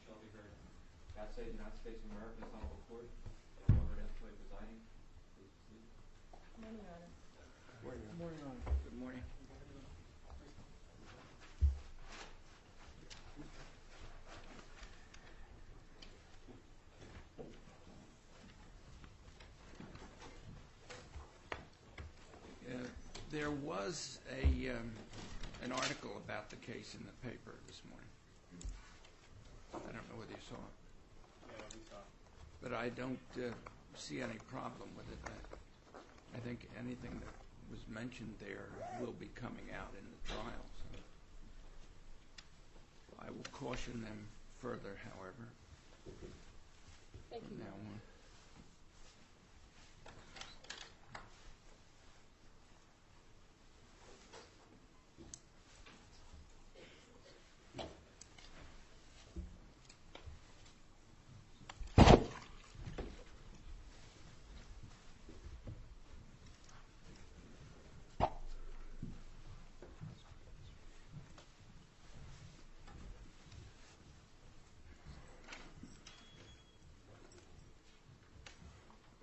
shall be heard. God save the United States of America, this honorable court. And Lord F. presiding. Please proceed. Good morning, Your Honor. Good morning, Your Honor. Good morning. There was an article about the case in the paper this morning. I don't know whether you saw it. Yeah, we saw. But I don't see any problem with it. I think anything that was mentioned there will be coming out in the trial. So I will caution them further, however. Thank you. From now on.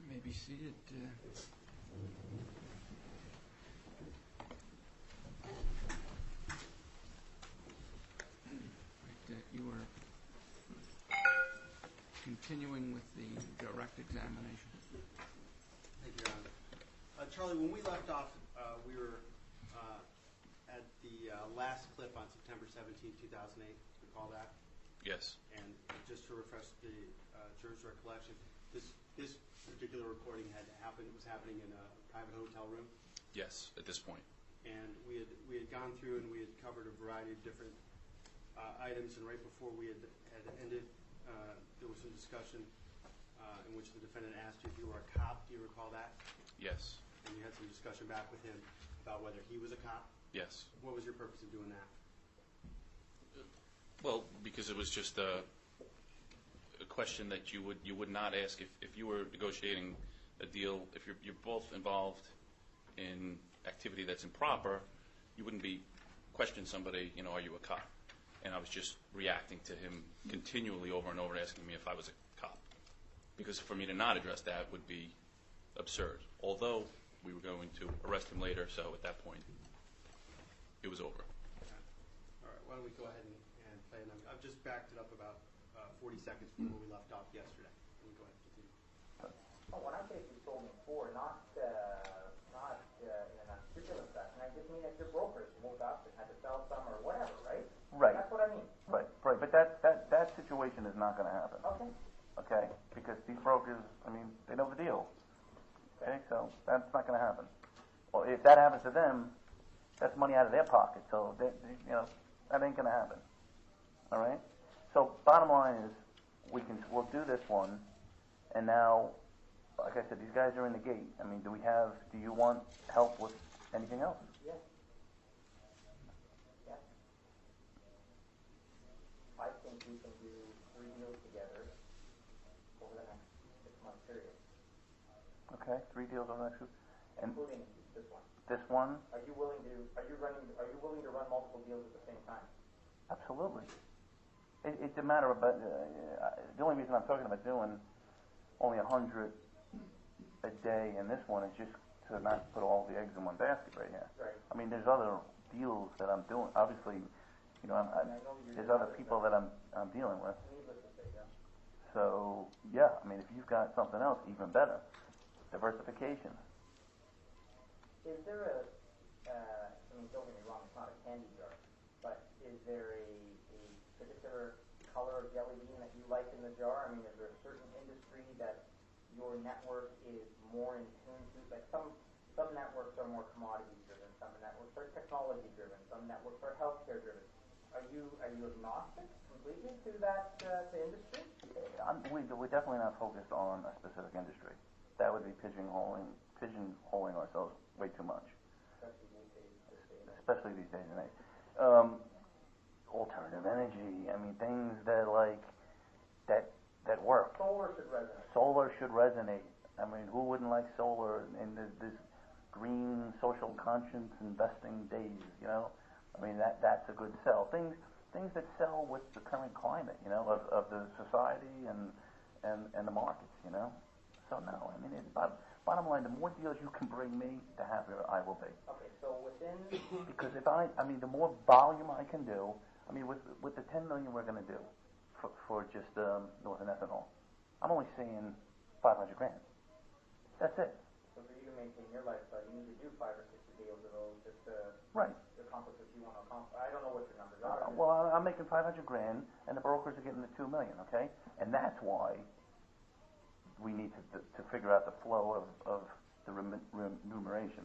You may be seated. You are continuing with the direct examination. Thank you, Your Honor. Charlie, when we left off, we were at the last clip on September 17, 2008. Recall that? Yes. And just to refresh the juror's recollection, this particular recording was happening in a private hotel room. Yes, at this point. And we had gone through and we had covered a variety of different items. And right before we had ended, there was some discussion in which the defendant asked you if you were a cop. Do you recall that? Yes. And you had some discussion back with him about whether he was a cop. Yes. What was your purpose of doing that? Well, because it was just a question that you would not ask if you were negotiating a deal. If you're both involved in activity that's improper, you wouldn't be questioning somebody. Are you a cop? And I was just reacting to him continually over and over, asking me if I was a cop, because for me to not address that would be absurd. Although we were going to arrest him later, so at that point it was over. Okay. All right. Why don't we go ahead and play it? I've just backed it up about 40 seconds from where we left off yesterday. Can we go ahead and continue? Oh, when I say you told me before, not in an unscrupulous fashion, I just mean if your brokers moved up and had to sell some or whatever, right? Right. That's what I mean. Right. But that situation is not going to happen. Okay. Okay? Because these brokers, they know the deal. Okay? So that's not going to happen. Well, if that happens to them, that's money out of their pocket. So, that ain't going to happen. All right? So bottom line is, we'll do this one, and now, like I said, these guys are in the gate. Do you want help with anything else? Yes. Yes. I think we can do 3 deals together over the next 6-month period. Okay, 3 deals over the next 2, including this one. This one? Are you willing to run multiple deals at the same time? Absolutely. It's a matter of, the only reason I'm talking about doing only 100 a day in this one is just to not put all the eggs in one basket right here. Right. There's other deals that I'm doing. Obviously, there's other people that I'm dealing with. Needless to say, yeah. So, yeah, if you've got something else, even better. Diversification. Is there don't get me wrong, it's not a candy jar, but is there a particular color of jelly bean that you like in the jar? Is there a certain industry that your network is more in tune to? Like some networks are more commodity driven, some networks are technology driven, some networks are healthcare driven. Are you agnostic completely to that to industry? We're definitely not focused on a specific industry. That would be pigeonholing ourselves way too much. Especially these days and age. Alternative energy. Things that that work. Solar should resonate. Who wouldn't like solar in this green social conscience investing days? That's a good sell. Things things that sell with the current climate, you know, of the society and the markets, you know. So no, I mean, bottom line, the more deals you can bring me, the happier I will be. Okay, so within, Because if I mean, the more volume I can do, I mean, with the 10 million we're going to do for just Northern Ethanol, I'm only seeing 500 grand. That's it. so for you to maintain your lifestyle, you need to do 5 or 6 deals of those just to Right. accomplish what you want to accomplish. I don't know what your numbers are. Well, I'm making 500 grand, and the brokers are getting the 2 million. Okay, and that's why we need to figure out the flow of the remuneration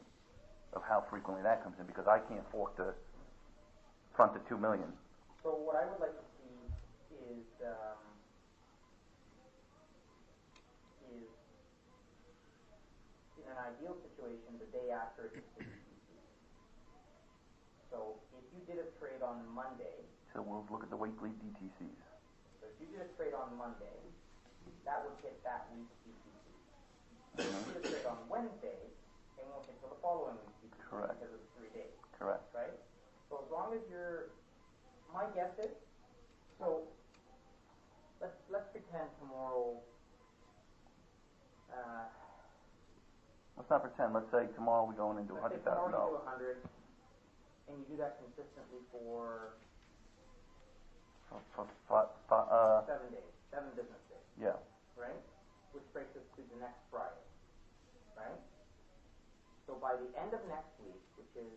of how frequently that comes in, because I can't fork the front the 2 million. So what I would like to see is in an ideal situation the day after it hits the DTC. So if you did a trade on Monday, So we'll look at the weekly DTCs. so if you did a trade on Monday, that would hit that week's DTC. If you did a trade on Wednesday, it won't hit till the following week's DTC Correct. because of the 3 days, Correct. right? So as long as my guess is, so let's pretend tomorrow. Let's not pretend. Let's say tomorrow we go in and do Let's say tomorrow $100,000. you do 100, and you do that consistently for 7 days, 7 business days, Yeah. right? Which brings us to the next Friday, right? So by the end of next week, which is,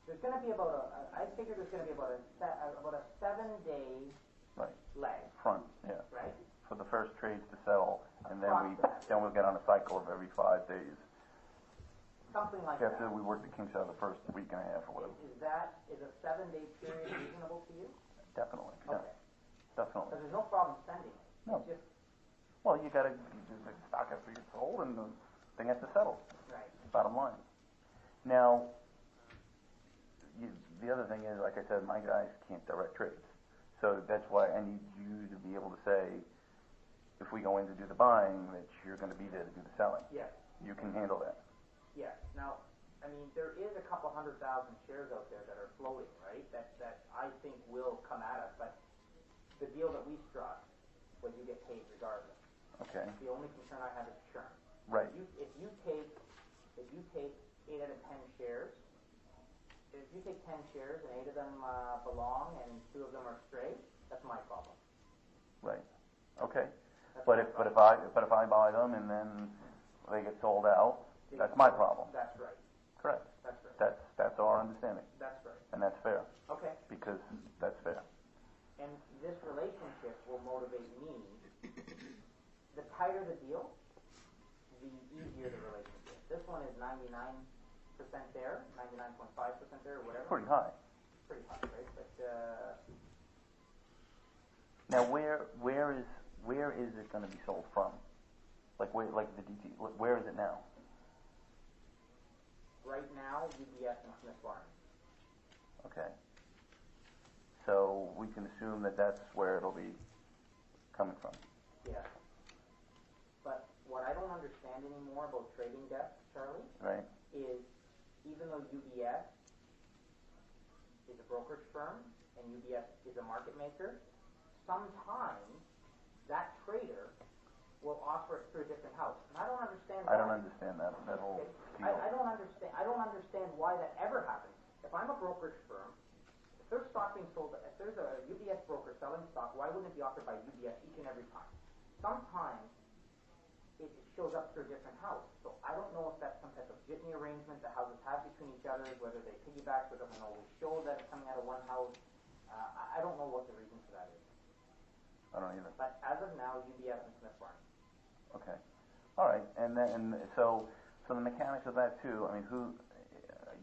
there's going to be I figure there's going to be about a 7-day Right. lag, Front. Yeah. right? For the first trades to settle, and then Approximately. we'll get on a cycle of every 5 days. Something like After that. we work the kinks out of the first week and a half or whatever. Is a 7-day period reasonable to you? Definitely. Yeah. Okay. Definitely. Because there's no problem sending it. No. It's just, Well, you got to the stock has to get sold, and the thing has to settle. right. Bottom line. Now, the other thing is, like I said, my guys can't direct trades, so that's why I need you to be able to say, if we go in to do the buying, that you're going to be there to do the selling. Yes. You can handle that. Yes. Now, I mean, there is a couple 100,000 shares out there that are floating, right? That I think will come at us. But the deal that we struck was you get paid regardless. Okay. The only concern I have is churn. Right. If you take 8 out of 10 shares, if you take 10 shares and 8 of them belong and 2 of them are stray, that's my problem. Right. Okay. That's But my if problem. I buy them and then they get sold out, that's my problem. That's right. Correct. That's right. That's our understanding, That's right. and that's fair, Okay. because that's fair. And this relationship will motivate me. The tighter the deal, the easier the relationship. This one is 99% there, 99.5% there, or whatever. Pretty high. Pretty high, right? But Now, where is it going to be sold from? Like the DT? Where is it now? right now, UBS and Smith Barney. Okay. So we can assume that that's where it'll be coming from. Yeah. But what I don't understand anymore about trading desks, Charlie, Right. is even though UBS is a brokerage firm and UBS is a market maker, sometimes that trader will offer it through a different house. And I don't understand why. I don't understand that whole deal. I don't understand why that ever happens. If I'm a brokerage firm, if there's stock being sold, if there's a UBS broker selling stock, why wouldn't it be offered by UBS each and every time? Sometimes it shows up through a different house. So I don't know if that's some type of jitney arrangement the houses have between each other, whether they piggyback so it doesn't always show that it's coming out of one house. I don't know what the reason for that is. I don't either. But as of now, UBS and Smith Barney. Okay. All right. And so the mechanics of that too. I mean,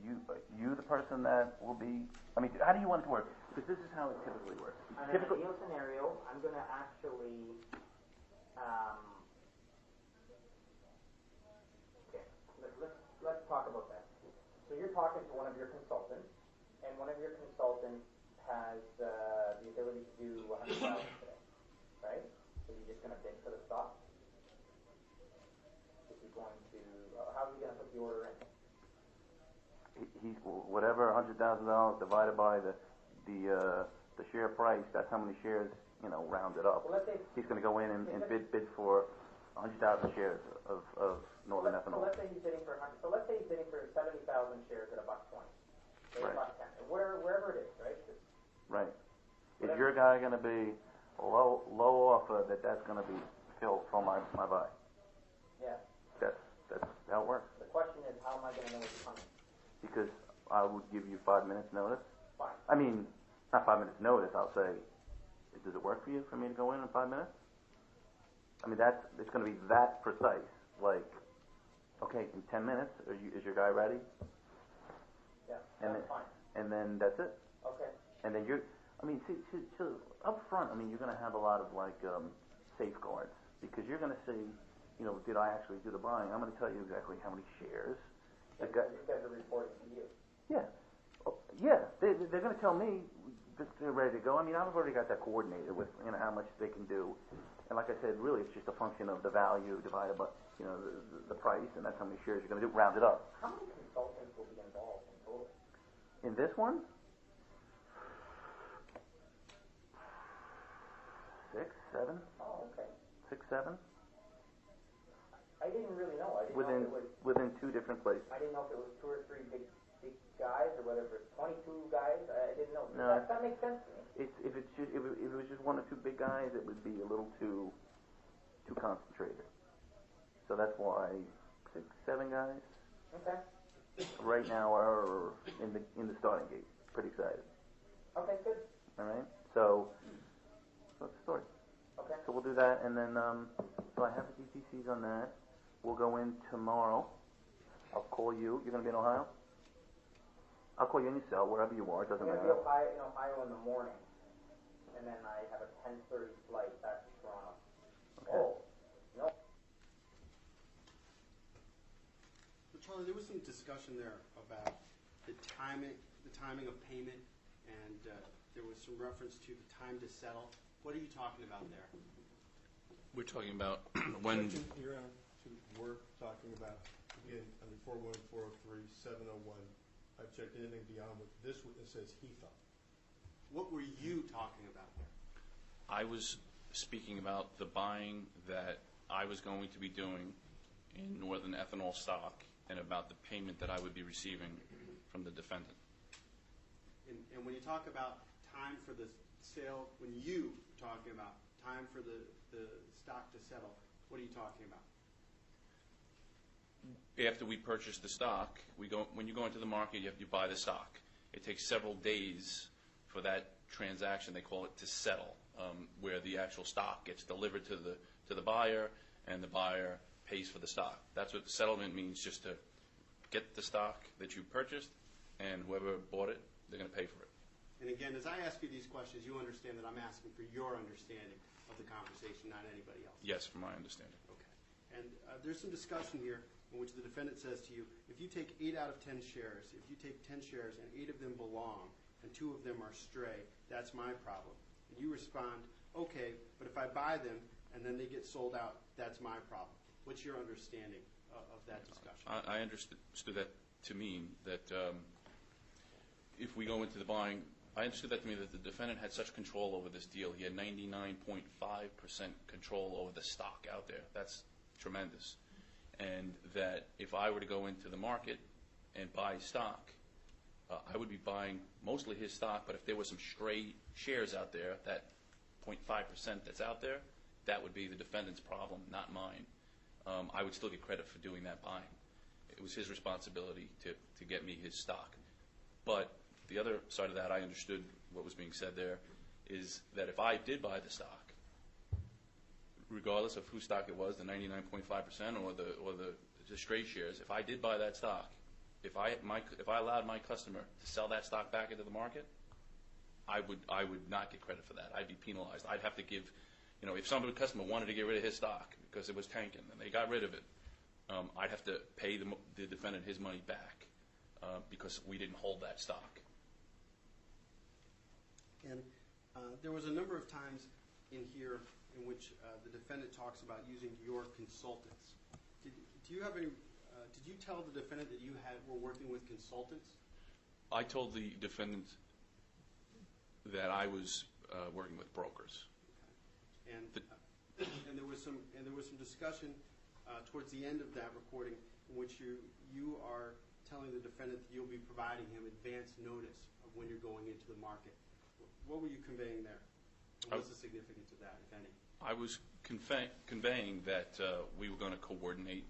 you the person that will be. I mean, how do you want it to work? Because this is how it typically works. In an ideal scenario, I'm going to actually. Okay, let's talk about that. So you're talking to one of your consultants, and one of your consultants has the ability to do 100,000 today, right? So you're just going to bid for the stock. Is he going to? How is he going to put the order in? He whatever $100,000 divided by the share price. That's how many shares, rounded up. Well, let's say, He's going to go in and bid for 100,000 shares of Northern Ethanol. so let's say he's bidding for 100. So let's say he's bidding for 70,000 shares at $1.20. Right. $1.10, wherever it is, right? Right. Is your guy going to be low offer that's going to be filled from my buy? Yeah. That's how it works. The question is, how am I going to know what's coming? Because I would give you 5 minutes notice. Fine. I mean, not 5 minutes notice. I'll say, does it work for you for me to go in 5 minutes? I mean, it's going to be that precise. Like, okay, in 10 minutes, is your guy ready? Yeah, And that's fine. And then that's it. Okay. And then see, up front, you're going to have a lot of safeguards because you're going to say, did I actually do the buying? I'm going to tell you exactly how many shares. You guys are reporting to you. Yeah. Oh, yeah. They're going to tell me that they're ready to go. I've already got that coordinated with how much they can do. And like I said, really, it's just a function of the value divided by the price, and that's how many shares you're going to do. Round it up. How many consultants will be involved in total? In this one, 6, 7. Oh, okay. 6, 7. I didn't really know. I didn't Within know if it was. within 2 different places. I didn't know if it was 2 or 3 big guys, or whether it was 22 guys. I didn't know. No. That makes sense to me. If it was just 1 or 2 big guys, it would be a little too concentrated. So that's why 6, 7 guys Okay. right now are in the starting gate. Pretty excited. Okay, good. All right. So that's the story. Okay. So we'll do that, and then so I have the DTCs on that. We'll go in tomorrow. I'll call you. You're going to be in Ohio? I'll call you in your cell, wherever you are. It doesn't I'm going to matter. be in Ohio in the morning, and then I have a 10:30 flight back to Toronto. Okay. Oh, no. So Charlie, there was some discussion there about the timing of payment, and there was some reference to the time to settle. What are you talking about there? We're talking about when. We're talking about, again, under 41403, 701. I've checked anything beyond what this witness says he thought. What were you talking about there? I was speaking about the buying that I was going to be doing in Northern Ethanol stock and about the payment that I would be receiving from the defendant. And when you talk about time for the sale, when you talking about time for the stock to settle, what are you talking about? After we purchase the stock, when you go into the market, you buy the stock. It takes several days for that transaction, they call it, to settle, where the actual stock gets delivered to the buyer, and the buyer pays for the stock. That's what the settlement means, just to get the stock that you purchased, and whoever bought it, they're going to pay for it. And again, as I ask you these questions, you understand that I'm asking for your understanding of the conversation, not anybody else. Yes, from my understanding. Okay. And there's some discussion here in which the defendant says to you, if you take 8 out of 10 shares, if you take 10 shares and 8 of them belong and 2 of them are stray, that's my problem. And you respond, okay, but if I buy them and then they get sold out, that's my problem. What's your understanding of that discussion? I understood that to mean that if we go into the buying, I understood that to mean that the defendant had such control over this deal. He had 99.5% control over the stock out there. That's tremendous. And that if I were to go into the market and buy stock, I would be buying mostly his stock, but if there were some stray shares out there, that 0.5% that's out there, that would be the defendant's problem, not mine. I would still get credit for doing that buying. It was his responsibility to get me his stock. But the other side of that, I understood what was being said there, is that if I did buy the stock, regardless of whose stock it was, the 99.5% or the stray shares, if I did buy that stock, if I allowed my customer to sell that stock back into the market, I would not get credit for that. I'd be penalized. I'd have to give, if some customer wanted to get rid of his stock because it was tanking and they got rid of it, I'd have to pay the defendant his money back because we didn't hold that stock. And there was a number of times in here in which the defendant talks about using your consultants. Did you tell the defendant that you were working with consultants? I told the defendant that I was working with brokers. And there was some discussion towards the end of that recording in which you are telling the defendant that you'll be providing him advance notice of when you're going into the market. What were you conveying there? What's the significance of that, if any? I was conveying that we were going to coordinate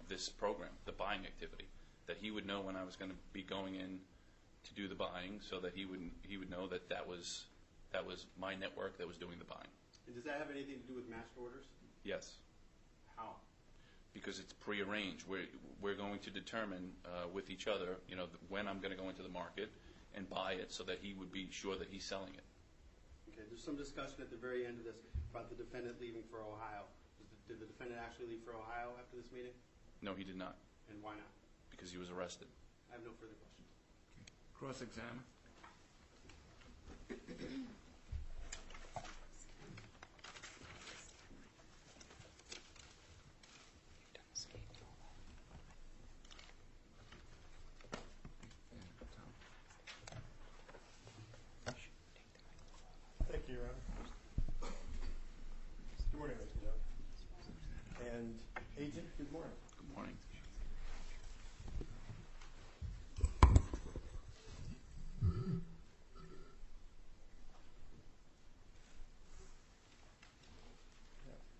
this program, the buying activity, that he would know when I was going to be going in to do the buying, so that he would know that that was my network that was doing the buying. And does that have anything to do with matched orders? Yes. How? Because it's prearranged. We're going to determine with each other, when I'm going to go into the market and buy it, so that he would be sure that he's selling it. Okay. There's some discussion at the very end of this about the defendant leaving for Ohio. Did the defendant actually leave for Ohio after this meeting? No, he did not. And why not? Because he was arrested. I have no further questions. Cross-examine. Thank you, Your Honor. Good morning, ladies and gentlemen. And Agent, good morning. Good morning.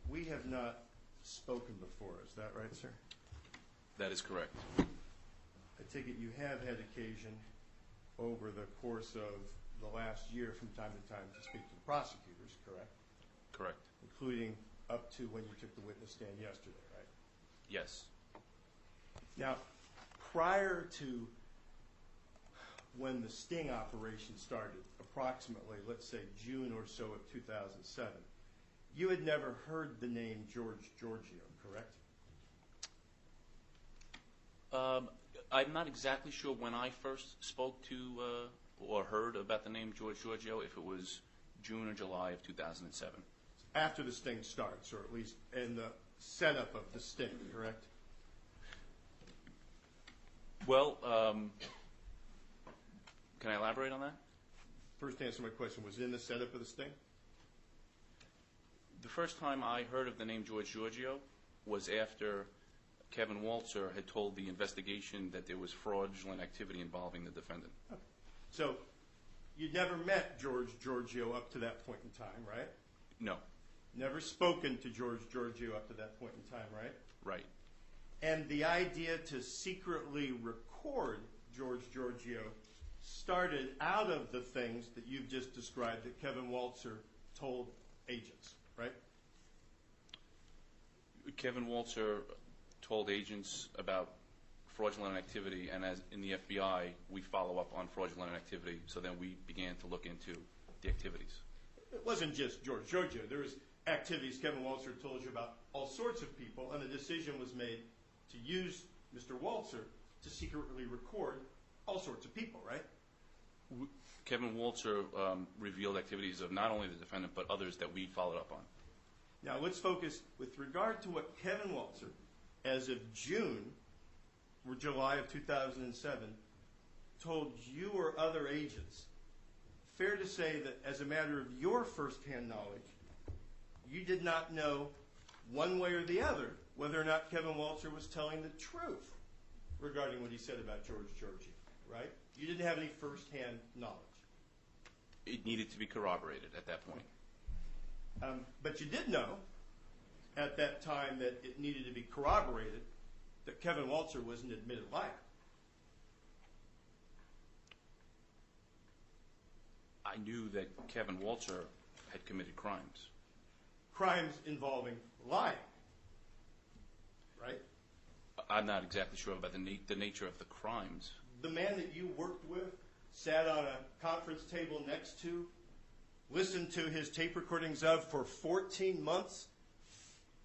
We have not spoken before, is that right, sir? That is correct. I take it you have had occasion over the course of the last year from time to time to speak to the prosecutors, correct? Correct. Including up to when you took the witness stand yesterday, right? Yes. Now, prior to when the sting operation started, approximately, let's say, June or so of 2007, you had never heard the name Georgiou, correct? I'm not exactly sure when I first spoke to or heard about the name Georgiou, if it was June or July of 2007. After the sting starts, or at least in the setup of the sting, correct? Well, can I elaborate on that? First answer to my question was in the setup of the sting? The first time I heard of the name Georgiou was after Kevin Walter had told the investigation that there was fraudulent activity involving the defendant. Okay. So you'd never met Georgiou up to that point in time, right? No. Never spoken to Georgiou up to that point in time, right? Right. And the idea to secretly record Georgiou started out of the things that you've just described that Kevin Walter told agents, right? Kevin Walter told agents about fraudulent activity, and as in the FBI, we follow up on fraudulent activity, so then we began to look into the activities. It wasn't just Georgiou. There was activities Kevin Walter told you about all sorts of people, and a decision was made to use Mr. Walter to secretly record all sorts of people, right? Kevin Walter revealed activities of not only the defendant, but others that we followed up on. Now, let's focus with regard to what Kevin Walter, as of June or July of 2007, told you or other agents. Fair to say that as a matter of your firsthand knowledge, you did not know one way or the other whether or not Kevin Walter was telling the truth regarding what he said about Georgiou, right? You didn't have any firsthand knowledge. It needed to be corroborated at that point. But you did know at that time that it needed to be corroborated that Kevin Walter was an admitted liar. I knew that Kevin Walter had committed crimes. Crimes involving lying, right? I'm not exactly sure about the nature of the crimes. The man that you worked with, sat on a conference table next to, listened to his tape recordings of for 14 months.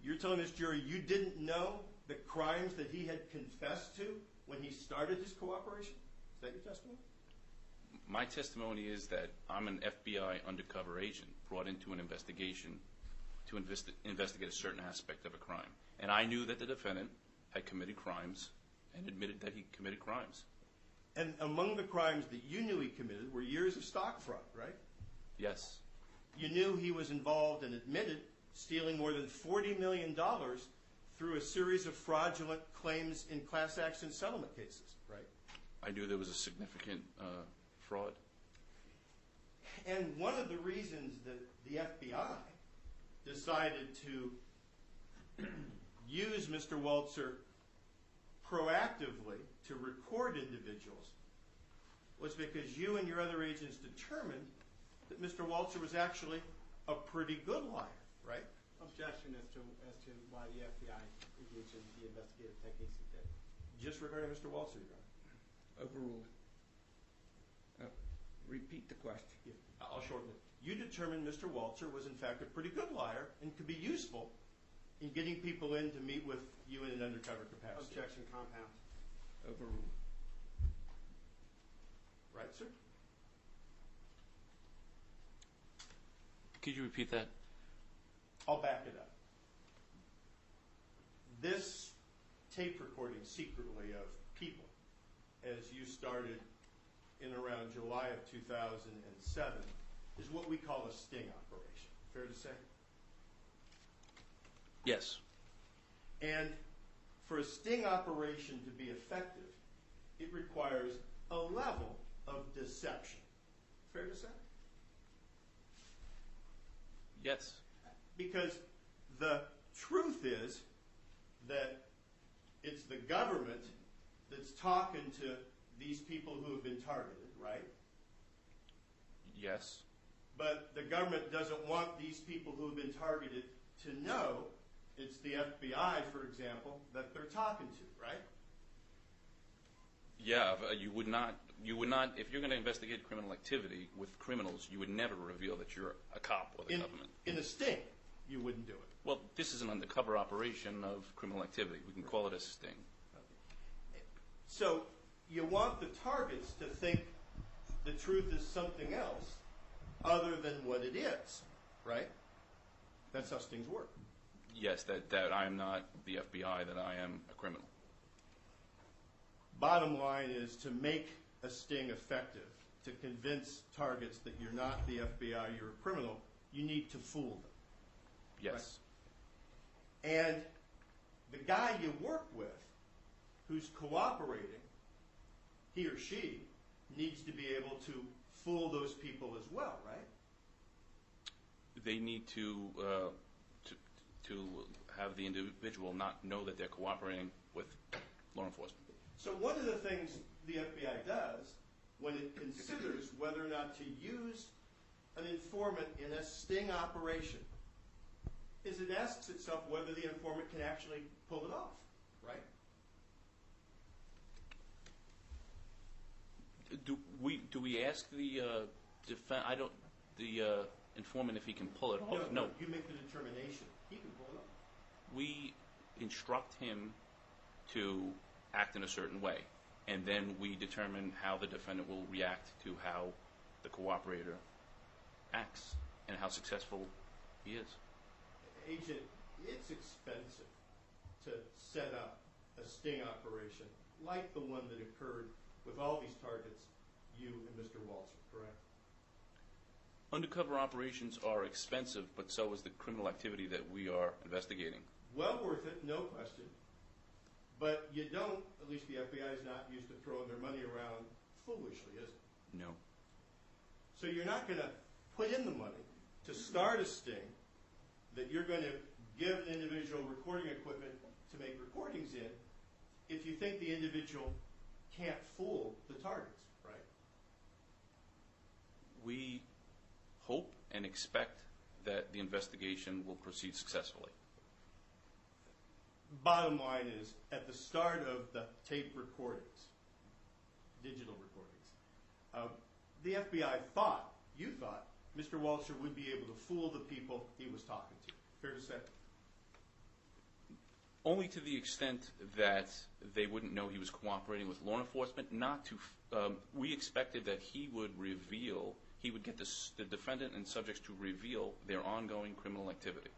You're telling this jury you didn't know the crimes that he had confessed to when he started his cooperation? Is that your testimony? My testimony is that I'm an FBI undercover agent brought into an investigation to investigate a certain aspect of a crime. And I knew that the defendant had committed crimes and admitted that he committed crimes. And among the crimes that you knew he committed were years of stock fraud, right? Yes. You knew he was involved and admitted stealing more than $40 million through a series of fraudulent claims in class action settlement cases, right? I knew there was a significant fraud. And one of the reasons that the FBI decided to use Mr. Walzer proactively to record individuals was because you and your other agents determined that Mr. Walzer was actually a pretty good liar, right? Objection as to why the FBI engaged in the investigative techniques it did. Just regarding Mr. Walzer, Your Honor. Overruled. Repeat the question. Yeah, I'll shorten it. You determined Mr. Walzer was in fact a pretty good liar and could be useful in getting people in to meet with you in an undercover capacity. Objection compound. Overruled. Right, sir? Could you repeat that? I'll back it up. This tape recording secretly of people, as you started in around July of 2007, is what we call a sting operation. Fair to say? Yes. And for a sting operation to be effective, it requires a level of deception. Fair to say? Yes. Because the truth is that it's the government that's talking to these people who have been targeted, right? Yes. But the government doesn't want these people who have been targeted to know it's the FBI, for example, that they're talking to, right? Yeah, you would not, if you're going to investigate criminal activity with criminals, you would never reveal that you're a cop or the government. In a sting, you wouldn't do it. Well, this is an undercover operation of criminal activity. We can call it a sting. So you want the targets to think the truth is something else other than what it is, right? That's how stings work. Yes, that I am not the FBI, that I am a criminal. Bottom line is to make a sting effective, to convince targets that you're not the FBI, you're a criminal, you need to fool them. Yes. Right? And the guy you work with who's cooperating, he or she needs to be able to fool those people as well, right? They need to have the individual not know that they're cooperating with law enforcement. So one of the things the FBI does when it considers whether or not to use an informant in a sting operation is it asks itself whether the informant can actually pull it off, right? Do we ask the informant if he can pull it off? No. You make the determination. He can pull it off. We instruct him to act in a certain way, and then we determine how the defendant will react to how the cooperator acts and how successful he is. Agent, it's expensive to set up a sting operation like the one that occurred with all these targets, you and Mr. Walzer, correct? Undercover operations are expensive, but so is the criminal activity that we are investigating. Well worth it, no question. But you don't, at least the FBI is not used to throwing their money around foolishly, is it? No. So you're not going to put in the money to start a sting that you're going to give an individual recording equipment to make recordings in if you think the individual can't fool the targets, right? We hope and expect that the investigation will proceed successfully. Bottom line is, at the start of the tape recordings, digital recordings, the FBI thought, you thought, Mr. Walzer would be able to fool the people he was talking to. Fair to say? Only to the extent that they wouldn't know he was cooperating with law enforcement. We expected that he would get the defendant and subjects to reveal their ongoing criminal activity,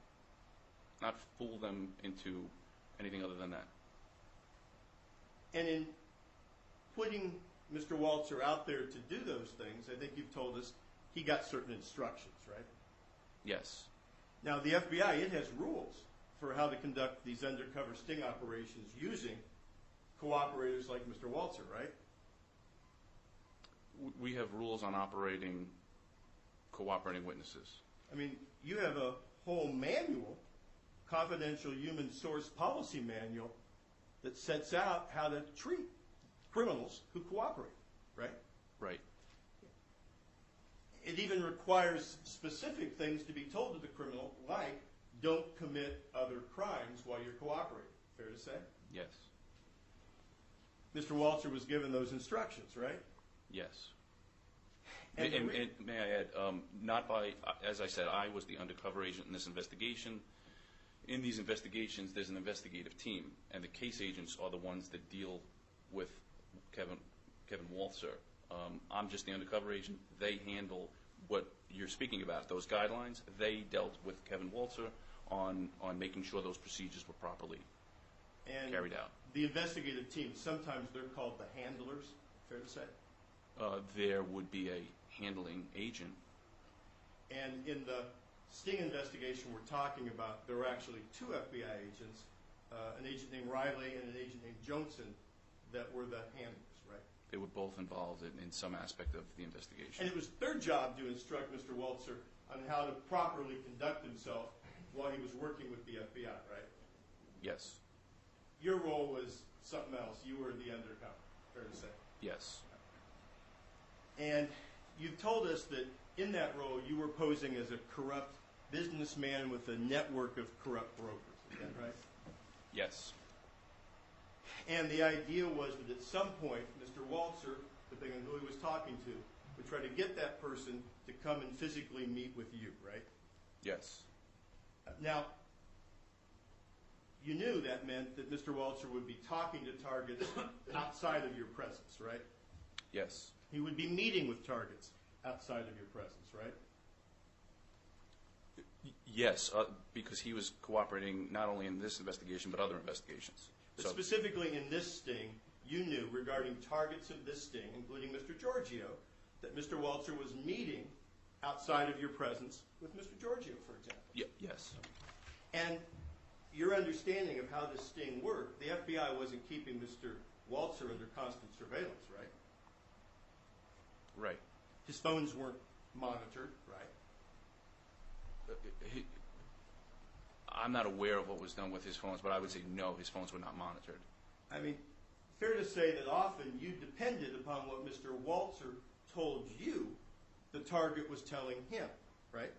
not fool them into anything other than that. And in putting Mr. Walzer out there to do those things, I think you've told us he got certain instructions, right? Yes. Now, the FBI, it has rules for how to conduct these undercover sting operations using cooperators like Mr. Walzer, right? We have rules on operating cooperating witnesses. I mean, you have a whole manual, confidential human source policy manual, that sets out how to treat criminals who cooperate, right? Right. It even requires specific things to be told to the criminal, like don't commit other crimes while you're cooperating. Fair to say? Yes. Mr. Walzer was given those instructions, right? Yes. And And may I add, not by, as I said, I was the undercover agent in this investigation. In these investigations, there's an investigative team, and the case agents are the ones that deal with Kevin Walzer. I'm just the undercover agent. They handle what you're speaking about, those guidelines. They dealt with Kevin Walzer on making sure those procedures were properly carried out. The investigative team, sometimes they're called the handlers, fair to say? There would be a handling agent. And in the sting investigation we're talking about, there were actually two FBI agents, an agent named Riley and an agent named Johnson, that were the handlers, right? They were both involved in some aspect of the investigation. And it was their job to instruct Mr. Walzer on how to properly conduct himself while he was working with the FBI, right? Yes. Your role was something else. You were the undercover, fair to say. Yes. And you've told us that in that role you were posing as a corrupt businessman with a network of corrupt brokers. Is that right? Yes. And the idea was that at some point, Mr. Walzer, depending on who he was talking to, would try to get that person to come and physically meet with you, right? Yes. Now, you knew that meant that Mr. Walzer would be talking to targets outside of your presence, right? Yes. He would be meeting with targets outside of your presence, right? Yes, because he was cooperating not only in this investigation but other investigations. But specifically in this sting, you knew regarding targets of this sting, including Mr. Georgiou, that Mr. Walzer was meeting outside of your presence with Mr. Georgiou, for example. Yes. And your understanding of how this sting worked, the FBI wasn't keeping Mr. Walzer under constant surveillance, right? Right. His phones weren't monitored, right? I'm not aware of what was done with his phones, but I would say no, his phones were not monitored. I mean, fair to say that often you depended upon what Mr. Walzer told you the target was telling him, right?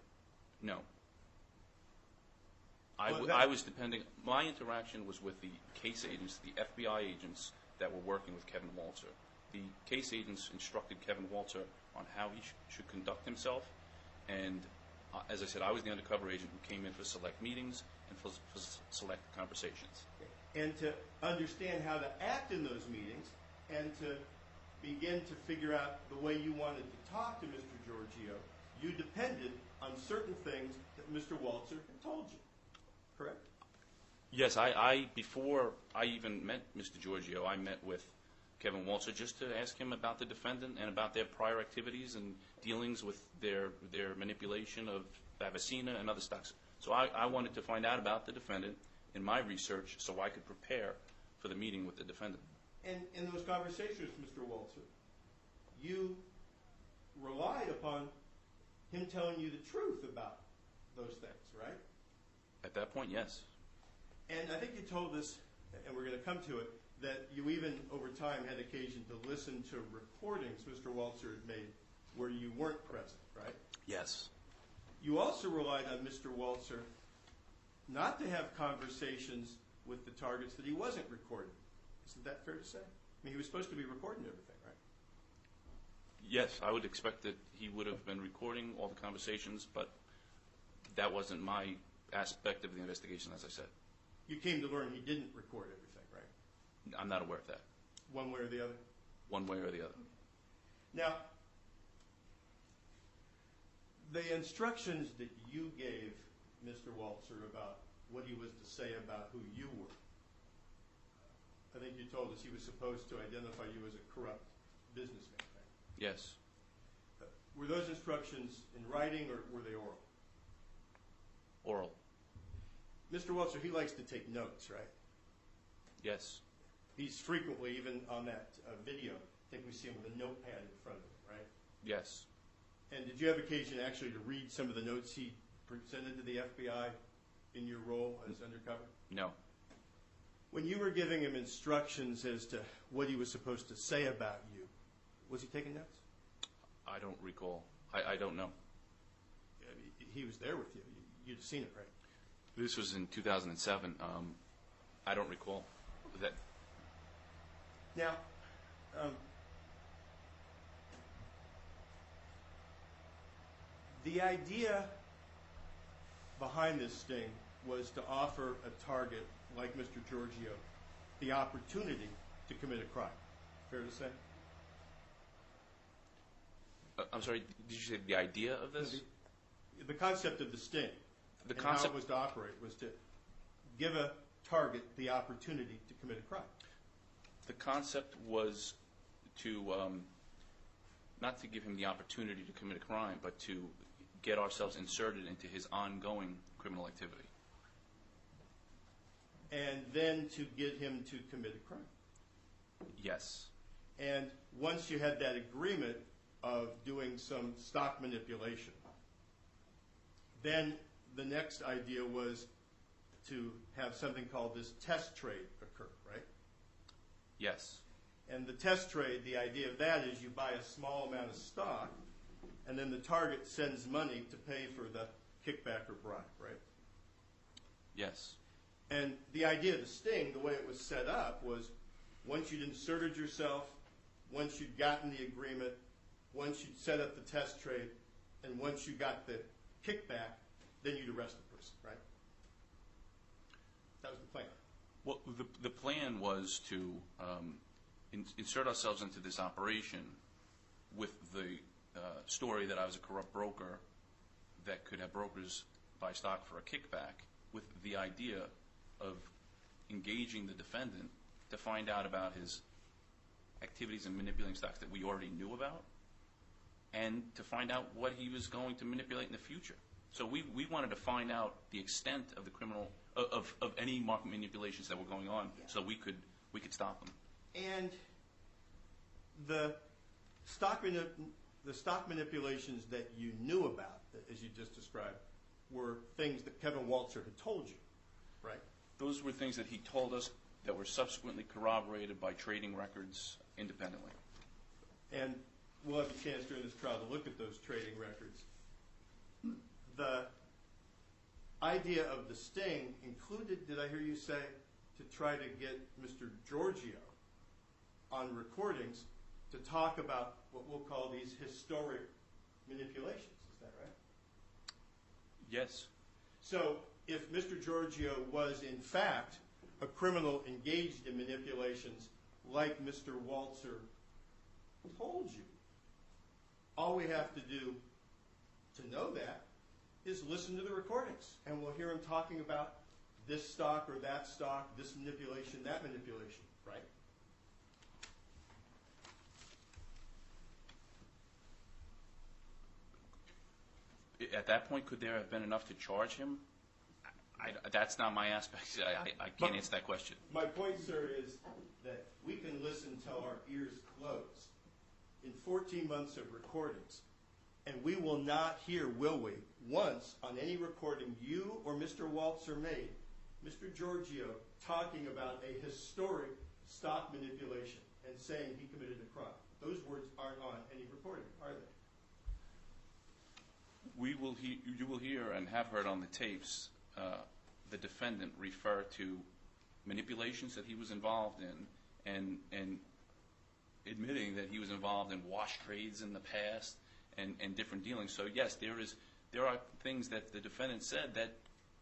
No. Well, I was depending. My interaction was with the case agents, the FBI agents that were working with Kevin Walzer. The case agents instructed Kevin Walzer on how he should conduct himself, and as I said, I was the undercover agent who came in for select meetings and for select conversations. And to understand how to act in those meetings and to begin to figure out the way you wanted to talk to Mr. Georgiou, you depended on certain things that Mr. Walzer had told you, correct? Yes, before I even met Mr. Georgiou, I met with Kevin Walzer just to ask him about the defendant and about their prior activities and dealings with their manipulation of Avicina and other stocks. So I wanted to find out about the defendant in my research so I could prepare for the meeting with the defendant. And in those conversations, Mr. Walzer, you relied upon him telling you the truth about those things, right? At that point, yes. And I think you told us, and we're going to come to it, that you even over time had occasion to listen to recordings Mr. Walzer had made where you weren't present, right? Yes. You also relied on Mr. Walzer not to have conversations with the targets that he wasn't recording. Isn't that fair to say? I mean, he was supposed to be recording everything, right? Yes, I would expect that he would have been recording all the conversations, but that wasn't my aspect of the investigation, as I said. You came to learn he didn't record everything, right? I'm not aware of that. One way or the other? One way or the other. Now, the instructions that you gave Mr. Walzer about what he was to say about who you were, I think you told us he was supposed to identify you as a corrupt businessman, right? Yes. Were those instructions in writing or were they oral? Oral. Mr. Waltzer, he likes to take notes, right? Yes. He's frequently, even on that video, I think we see him with a notepad in front of him, right? Yes. And did you have occasion actually to read some of the notes he presented to the FBI in your role as undercover? No. When you were giving him instructions as to what he was supposed to say about you, was he taking notes? I don't recall. I don't know. He was there with you. You'd have seen it, right? This was in 2007. I don't recall that. Now, the idea behind this sting was to offer a target like Mr. Georgiou the opportunity to commit a crime. Fair to say? I'm sorry, did you say the idea of this? The concept of the sting The and concept. how it was to operate was to give a target the opportunity to commit a crime. The concept was to not to give him the opportunity to commit a crime, but to get ourselves inserted into his ongoing criminal activity. And then to get him to commit a crime. Yes. And once you had that agreement of doing some stock manipulation, then the next idea was to have something called this test trade occur, right? Yes. And the test trade, the idea of that is you buy a small amount of stock, and then the target sends money to pay for the kickback or bribe, right? Yes. And the idea of the sting, the way it was set up, was once you'd inserted yourself, once you'd gotten the agreement, once you'd set up the test trade, and once you got the kickback, then you'd arrest the person, right? That was the plan. Well, the plan was to insert ourselves into this operation with the story that I was a corrupt broker that could have brokers buy stock for a kickback, with the idea of engaging the defendant to find out about his activities in manipulating stocks that we already knew about, and to find out what he was going to manipulate in the future. So we wanted to find out the extent of the criminal of any market manipulations that were going on, so we could stop them. And the stock manipulations that you knew about, as you just described, were things that Kevin Waltzer had told you, right? Those were things that he told us that were subsequently corroborated by trading records independently. And we'll have a chance during this trial to look at those trading records. The idea of the sting included, did I hear you say, to try to get Mr. Georgiou on recordings to talk about what we'll call these historic manipulations. Is that right? Yes. So if Mr. Georgiou was in fact a criminal engaged in manipulations like Mr. Waltzer told you, all we have to do to know that is listen to the recordings, and we'll hear him talking about this stock or that stock, this manipulation, that manipulation, right? At that point, could there have been enough to charge him? That's not my aspect. I can't answer that question. My point, sir, is that we can listen till our ears close in 14 months of recordings, and we will not hear, will we, once on any recording you or Mr. Waltzer made, Mr. Georgiou talking about a historic stock manipulation and saying he committed a crime. Those words aren't on any recording, are they? You will hear and have heard on the tapes the defendant refer to manipulations that he was involved in, and admitting that he was involved in wash trades in the past and different dealings. So yes, there are things that the defendant said that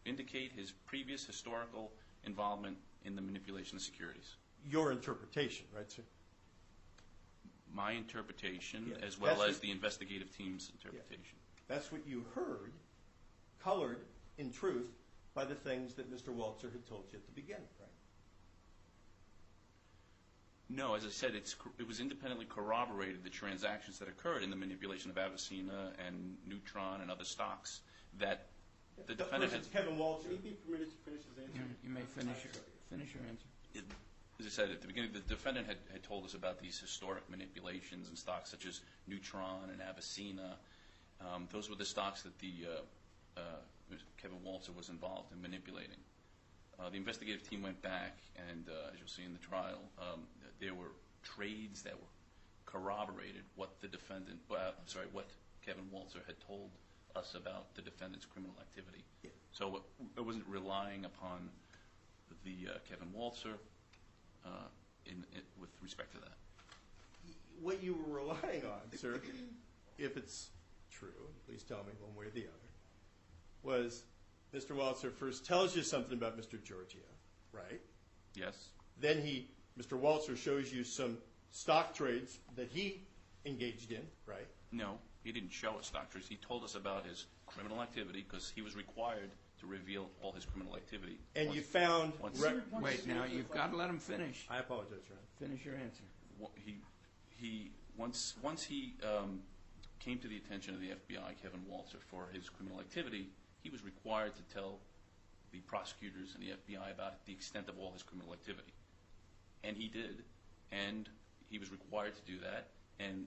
indicate his previous historical involvement in the manipulation of securities. Your interpretation, right, sir? My interpretation, Yeah. as well That's as the investigative team's interpretation. That's what you heard, colored in truth by the things that Mr. Waltzer had told you at the beginning, right? No, as I said, it was independently corroborated, the transactions that occurred in the manipulation of Avicena and Neutron and other stocks, that the defendant had... Kevin Walter. Should he be permitted to finish his answer? You may finish your answer. As I said at the beginning, the defendant had told us about these historic manipulations in stocks such as Neutron and Avicena. Those were the stocks that Kevin Walter was involved in manipulating. The investigative team went back, and as you'll see in the trial, there were trades that were corroborated what what Kevin Walter had told us about the defendant's criminal activity. Yeah. So it wasn't relying upon the Kevin Walter with respect to that. What you were relying on, sir, if it's true, please tell me one way or the other, was Mr. Walter first tells you something about Mr. Georgiou, right? Yes. Then Mr. Walter shows you some stock trades that he engaged in, right? No, he didn't show us stock trades. He told us about his criminal activity because he was required to reveal all his criminal activity. And you found... Wait, now, you've got to let him finish. I apologize, Your Honor. Finish your answer. Once he came to the attention of the FBI, Kevin Walter, for his criminal activity, he was required to tell the prosecutors and the FBI about the extent of all his criminal activity. And he did, and he was required to do that, and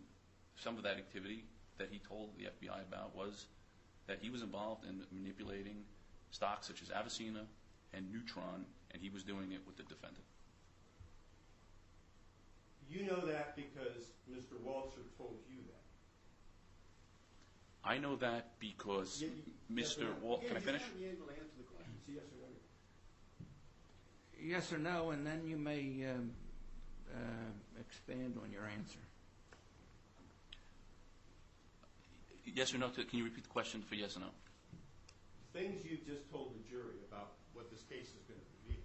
some of that activity that he told the FBI about was that he was involved in manipulating stocks such as Avicena and Neutron, and he was doing it with the defendant. You know that because Mr. Walter told you that. I know that because Mr. Walter... Can I finish? You able to answer the question. Yes or no? Yes or no, and then you may expand on your answer. Yes or no? Can you repeat the question for yes or no? Things you just told the jury about what this case is going to be,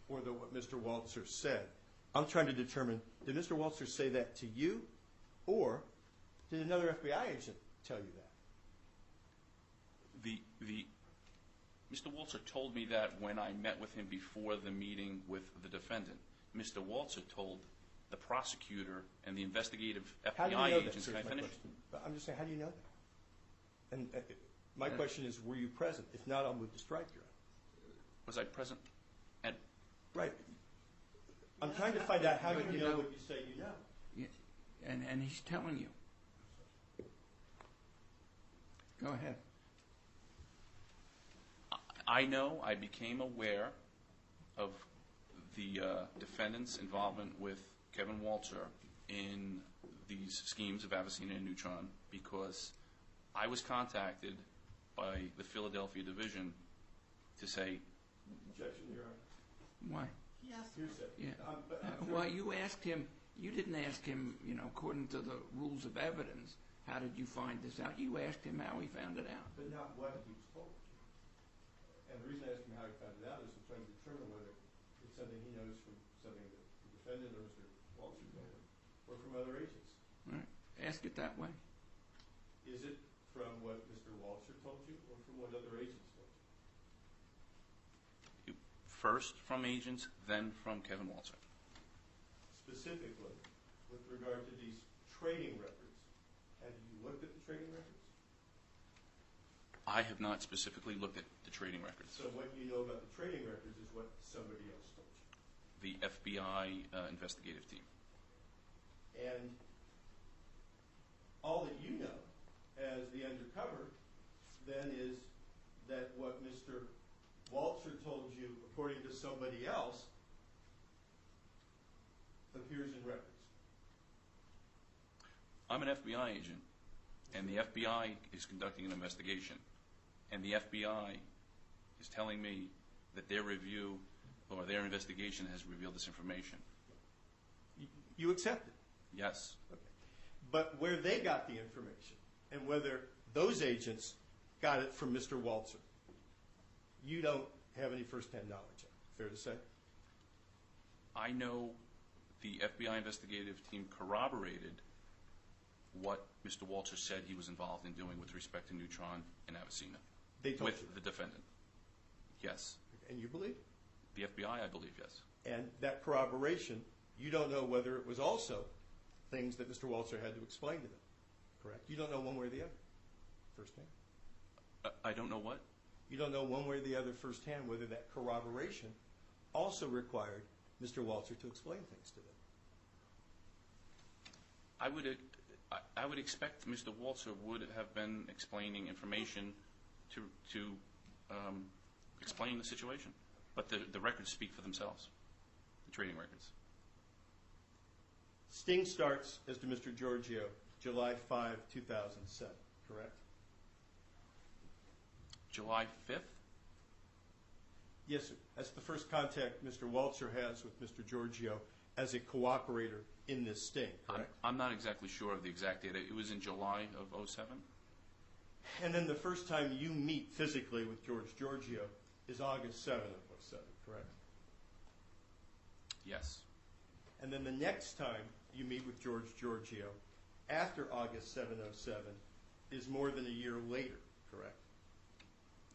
or what Mr. Walter said. I'm trying to determine, did Mr. Walter say that to you, or did another FBI agent tell you that? Mr. Walter told me that when I met with him before the meeting with the defendant. Mr. Walter told the prosecutor and the investigative FBI agents. Can I finish? I'm just saying, how do you know that? And my question is, were you present? If not, I'll move to strike you. Was I present? Right. I'm trying to find out how you know what you say you know. And he's telling you. Go ahead. I know I became aware of the defendant's involvement with Kevin Walter in these schemes of Avicena and Neutron because I was contacted by the Philadelphia division to say... Objection, Your Honor. Why? Yes. Hearsay. Yeah. Well, you asked him, you didn't ask him, according to the rules of evidence, how did you find this out? You asked him how he found it out. But not what he was told. And the reason I asked him how he found it out is I'm trying to determine whether it's something he knows from something that the defendant or Mr. Walter told him, or from other agents. All right. Ask it that way. Is it from what Mr. Walter told you, or from what other agents told you? First from agents, then from Kevin Walter. Specifically, with regard to these trading records, have you looked at the trading records? I have not specifically looked at the trading records. So what you know about the trading records is what somebody else told you? The FBI investigative team. And all that you know as the undercover then is that what Mr. Walter told you, according to somebody else, appears in records. I'm an FBI agent, and the FBI is conducting an investigation. And the FBI is telling me that their review or their investigation has revealed this information. You accept it? Yes. Okay. But where they got the information and whether those agents got it from Mr. Walter, you don't have any first-hand knowledge of. Fair to say? I know the FBI investigative team corroborated what Mr. Walter said he was involved in doing with respect to Neutron and Avicena. They told with you? The defendant. Yes. And you believe? The FBI, I believe, yes. And that corroboration You don't know whether it was also things that Mr. Walzer had to explain to them, correct? You don't know one way or the other firsthand. I don't know what? You don't know one way or the other firsthand whether that corroboration also required Mr. Walzer to explain things to them. I would expect Mr. Walzer would have been explaining information to explain the situation. But the records speak for themselves, the trading records. Sting starts, as to Mr. Georgiou, July 5, 2007, correct? July 5th? Yes, sir. That's the first contact Mr. Walzer has with Mr. Georgiou as a cooperator in this sting, correct? I'm not exactly sure of the exact date. It was in July of 07? And then the first time you meet physically with Georgiou is August 7 of 07, correct? Yes. And then the next time you meet with Georgiou after August 7, 07 is more than a year later, correct?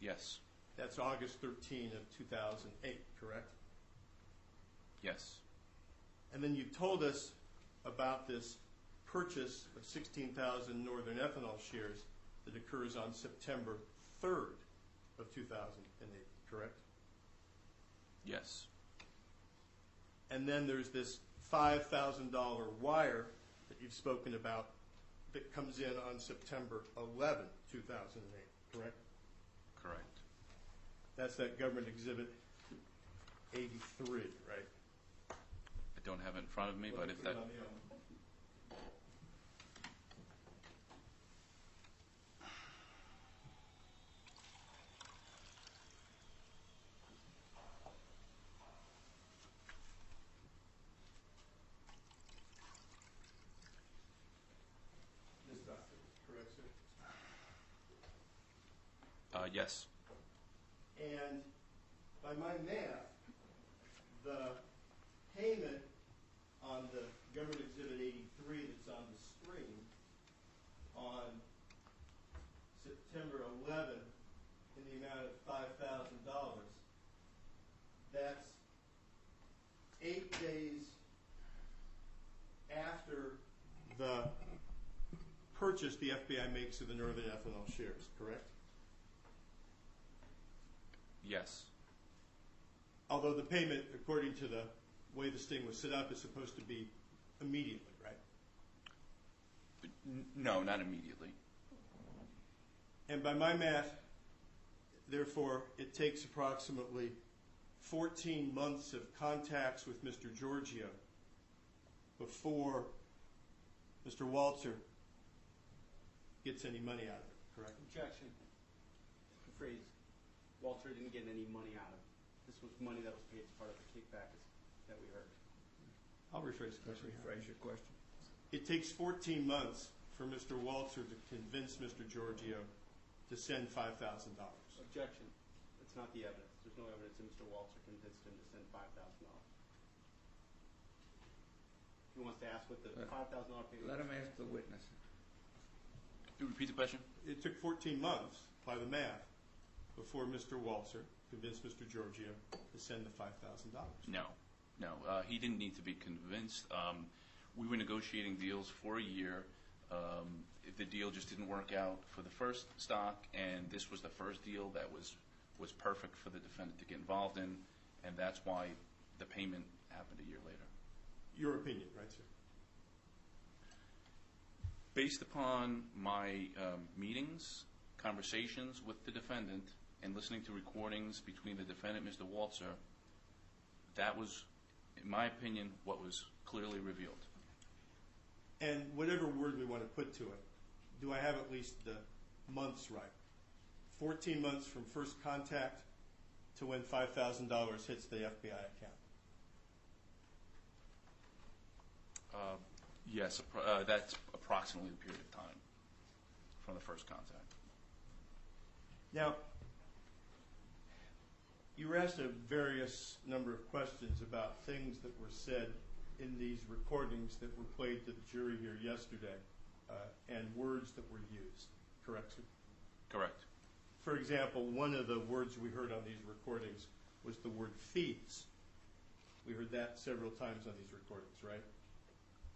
Yes. That's August 13 of 2008, correct? Yes. And then you've told us about this purchase of 16,000 Northern Ethanol shares that occurs on September 3rd of 2008, correct? Yes. And then there's this $5,000 wire that you've spoken about that comes in on September 11, 2008, correct? Correct. That's that government exhibit 83, right? I don't have it in front of me, but if that... This document, correct, sir? Yes. And by my math, the payment on the government exhibit 83 that's on the screen on September 11 in the amount of $5,000, that's 8 days after the purchase the FBI makes of the Northern Ethanol shares, correct? Yes. Although the payment, according to the way the sting was set up, is supposed to be immediately, right? No, not immediately. And by my math, therefore, it takes approximately 14 months of contacts with Mr. Georgiou before Mr. Walzer gets any money out of it, correct? Objection. The phrase, Walter didn't get any money out of it. This was money that was paid as part of the kickback that we heard. I'll rephrase the question. Rephrase your question. It takes 14 months for Mr. Walzer to convince Mr. Georgiou to send $5,000. Objection. That's not the evidence. There's no evidence that Mr. Walzer convinced him to send $5,000. He wants to ask what the $5,000 payment Let him ask the witness. You repeat the question? It took 14 months, by the math, before Mr. Walzer convinced Mr. Georgiou to send the $5,000. No. He didn't need to be convinced. We were negotiating deals for a year. The deal just didn't work out for the first stock, and this was the first deal that was perfect for the defendant to get involved in, and that's why the payment happened a year later. Your opinion, right, sir? Based upon my meetings, conversations with the defendant, and listening to recordings between the defendant and Mr. Walzer, that was, in my opinion, what was clearly revealed. And whatever word we want to put to it, do I have at least the months right? 14 months from first contact to when $5,000 hits the FBI account. Yes, that's approximately the period of time from the first contact. Now, you were asked a various number of questions about things that were said in these recordings that were played to the jury here yesterday, and words that were used. Correct, sir? Correct. For example, one of the words we heard on these recordings was the word thieves. We heard that several times on these recordings, right?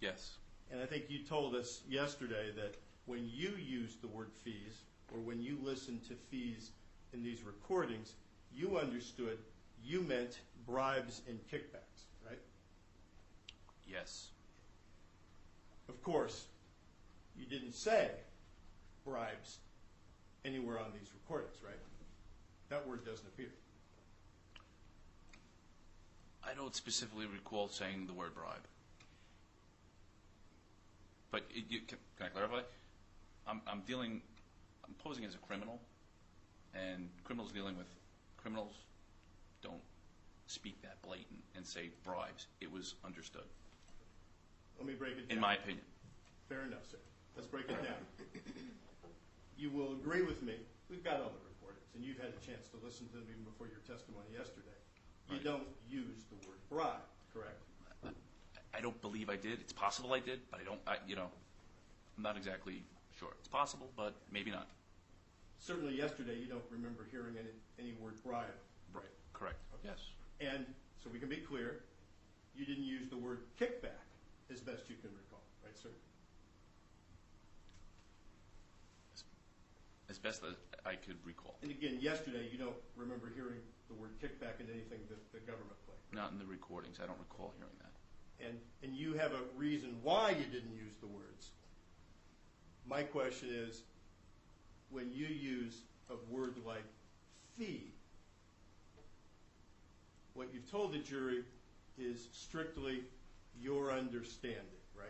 Yes. And I think you told us yesterday that when you used the word fees, or when you listened to fees in these recordings, you understood you meant bribes and kickbacks, right? Yes. Of course, you didn't say bribes anywhere on these recordings, right? That word doesn't appear. I don't specifically recall saying the word bribe. But can I clarify? I'm posing as a criminal, and criminals dealing with criminals don't speak that blatant and say bribes. It was understood. Let me break it down. In my opinion. Fair enough, sir. Let's break it down. You will agree with me. We've got all the recordings, and you've had a chance to listen to them even before your testimony yesterday. You Right. don't use the word bribe, correct? I don't believe I did. It's possible I did, but I'm not exactly sure. It's possible, but maybe not. Certainly yesterday you don't remember hearing any word bribe, right? Correct. Yes. And so we can be clear, you didn't use the word kickback as best you can recall, right, sir? As best as I could recall. And again, yesterday you don't remember hearing the word kickback in anything that the government played. Not in the recordings. I don't recall hearing that. And you have a reason why you didn't use the words. My question is, when you use a word like fee, what you've told the jury is strictly your understanding, right?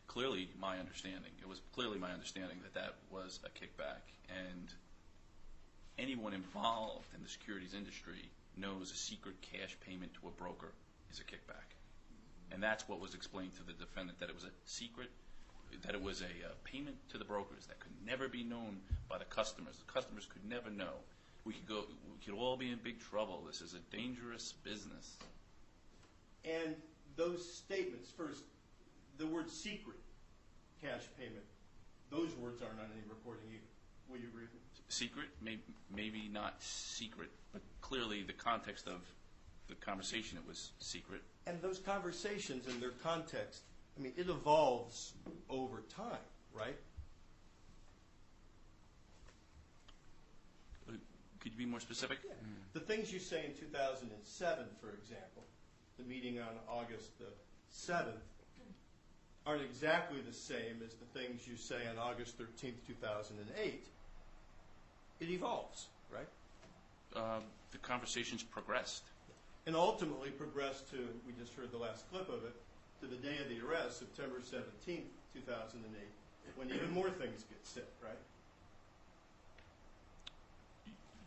Clearly my understanding. It was clearly my understanding that was a kickback. And anyone involved in the securities industry knows a secret cash payment to a broker is a kickback. And that's what was explained to the defendant, that it was a secret, that it was a payment to the brokers that could never be known by the customers. The customers could never know. We could all be in big trouble. This is a dangerous business. And those statements, first, the word secret cash payment, those words aren't on any recording either. Will you agree with me? Secret, maybe not secret, but clearly the context of the conversation, it was secret. And those conversations and their context, I mean, it evolves over time, right? Could you be more specific? Yeah. The things you say in 2007, for example, the meeting on August the 7th, aren't exactly the same as the things you say on August 13th, 2008. It evolves, right? The conversations progressed. And ultimately progressed to, we just heard the last clip of it, to the day of the arrest, September 17th, 2008, when even more things get said, right?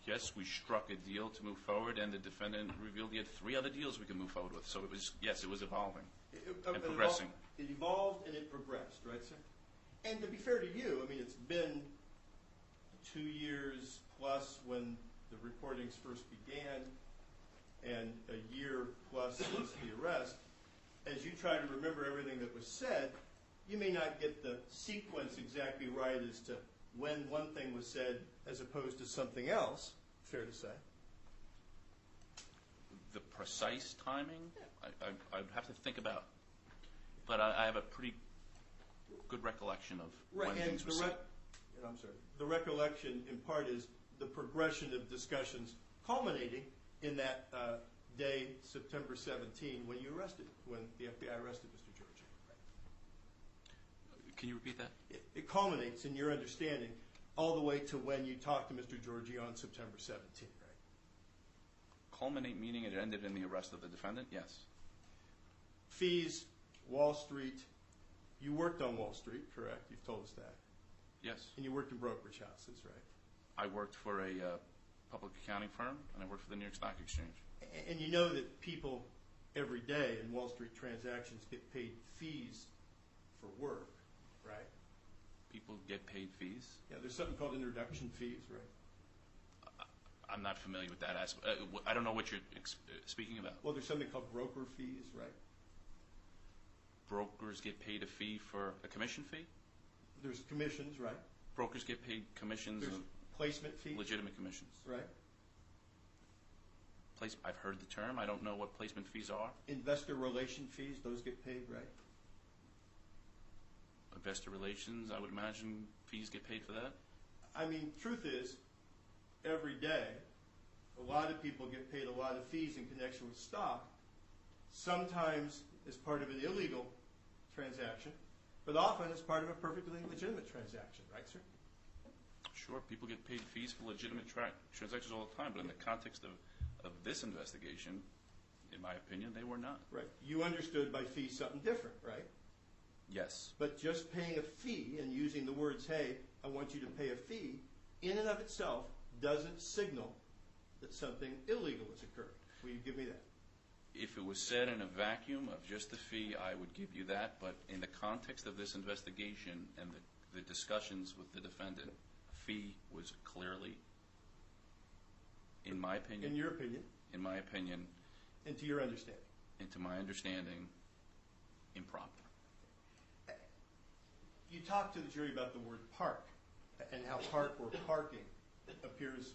Yes, we struck a deal to move forward, and the defendant revealed he had 3 other deals we could move forward with. So it was, yes, it was evolving and progressing. It evolved and it progressed, right, sir? And to be fair to you, I mean, it's been 2 years plus when the recordings first began, and a year plus since the arrest. As you try to remember everything that was said, you may not get the sequence exactly right as to when one thing was said as opposed to something else, fair to say. The precise timing, I'd have to think about. But I have a pretty good recollection of when things were said. I'm sorry. The recollection, in part, is the progression of discussions culminating in that day, September 17, when the FBI arrested Mr. Georgiou. Right? Can you repeat that? It culminates in your understanding all the way to when you talked to Mr. Georgiou on September 17, right? Culminate meaning it ended in the arrest of the defendant? Yes. Fees, Wall Street. You worked on Wall Street, correct? You've told us that. Yes. And you worked in brokerage houses, right? I worked for a public accounting firm, and I worked for the New York Stock Exchange. And you know that people every day in Wall Street transactions get paid fees for work, right? People get paid fees? Yeah, there's something called introduction fees, right? I'm not familiar with that aspect. I don't know what you're speaking about. Well, there's something called broker fees, right? Brokers get paid a fee for a commission fee? There's commissions, right? Brokers get paid commissions, There's placement fees, legitimate commissions. right? I've heard the term. I don't know what placement fees are. Investor relation fees, those get paid, right? Investor relations, I would imagine fees get paid for that. I mean, truth is, every day, a lot of people get paid a lot of fees in connection with stock, sometimes as part of an illegal transaction, but often as part of a perfectly legitimate transaction, right, sir? Sure, people get paid fees for legitimate transactions all the time, but in the context of this investigation, in my opinion, they were not. Right. You understood by fee something different, right? Yes. But just paying a fee and using the words, hey, I want you to pay a fee, in and of itself doesn't signal that something illegal has occurred. Will you give me that? If it was said in a vacuum of just the fee, I would give you that. But in the context of this investigation and the discussions with the defendant, fee was clearly, in my opinion, In your opinion, and to your understanding. and to my understanding, improper. You talked to the jury about the word park and how park or parking appears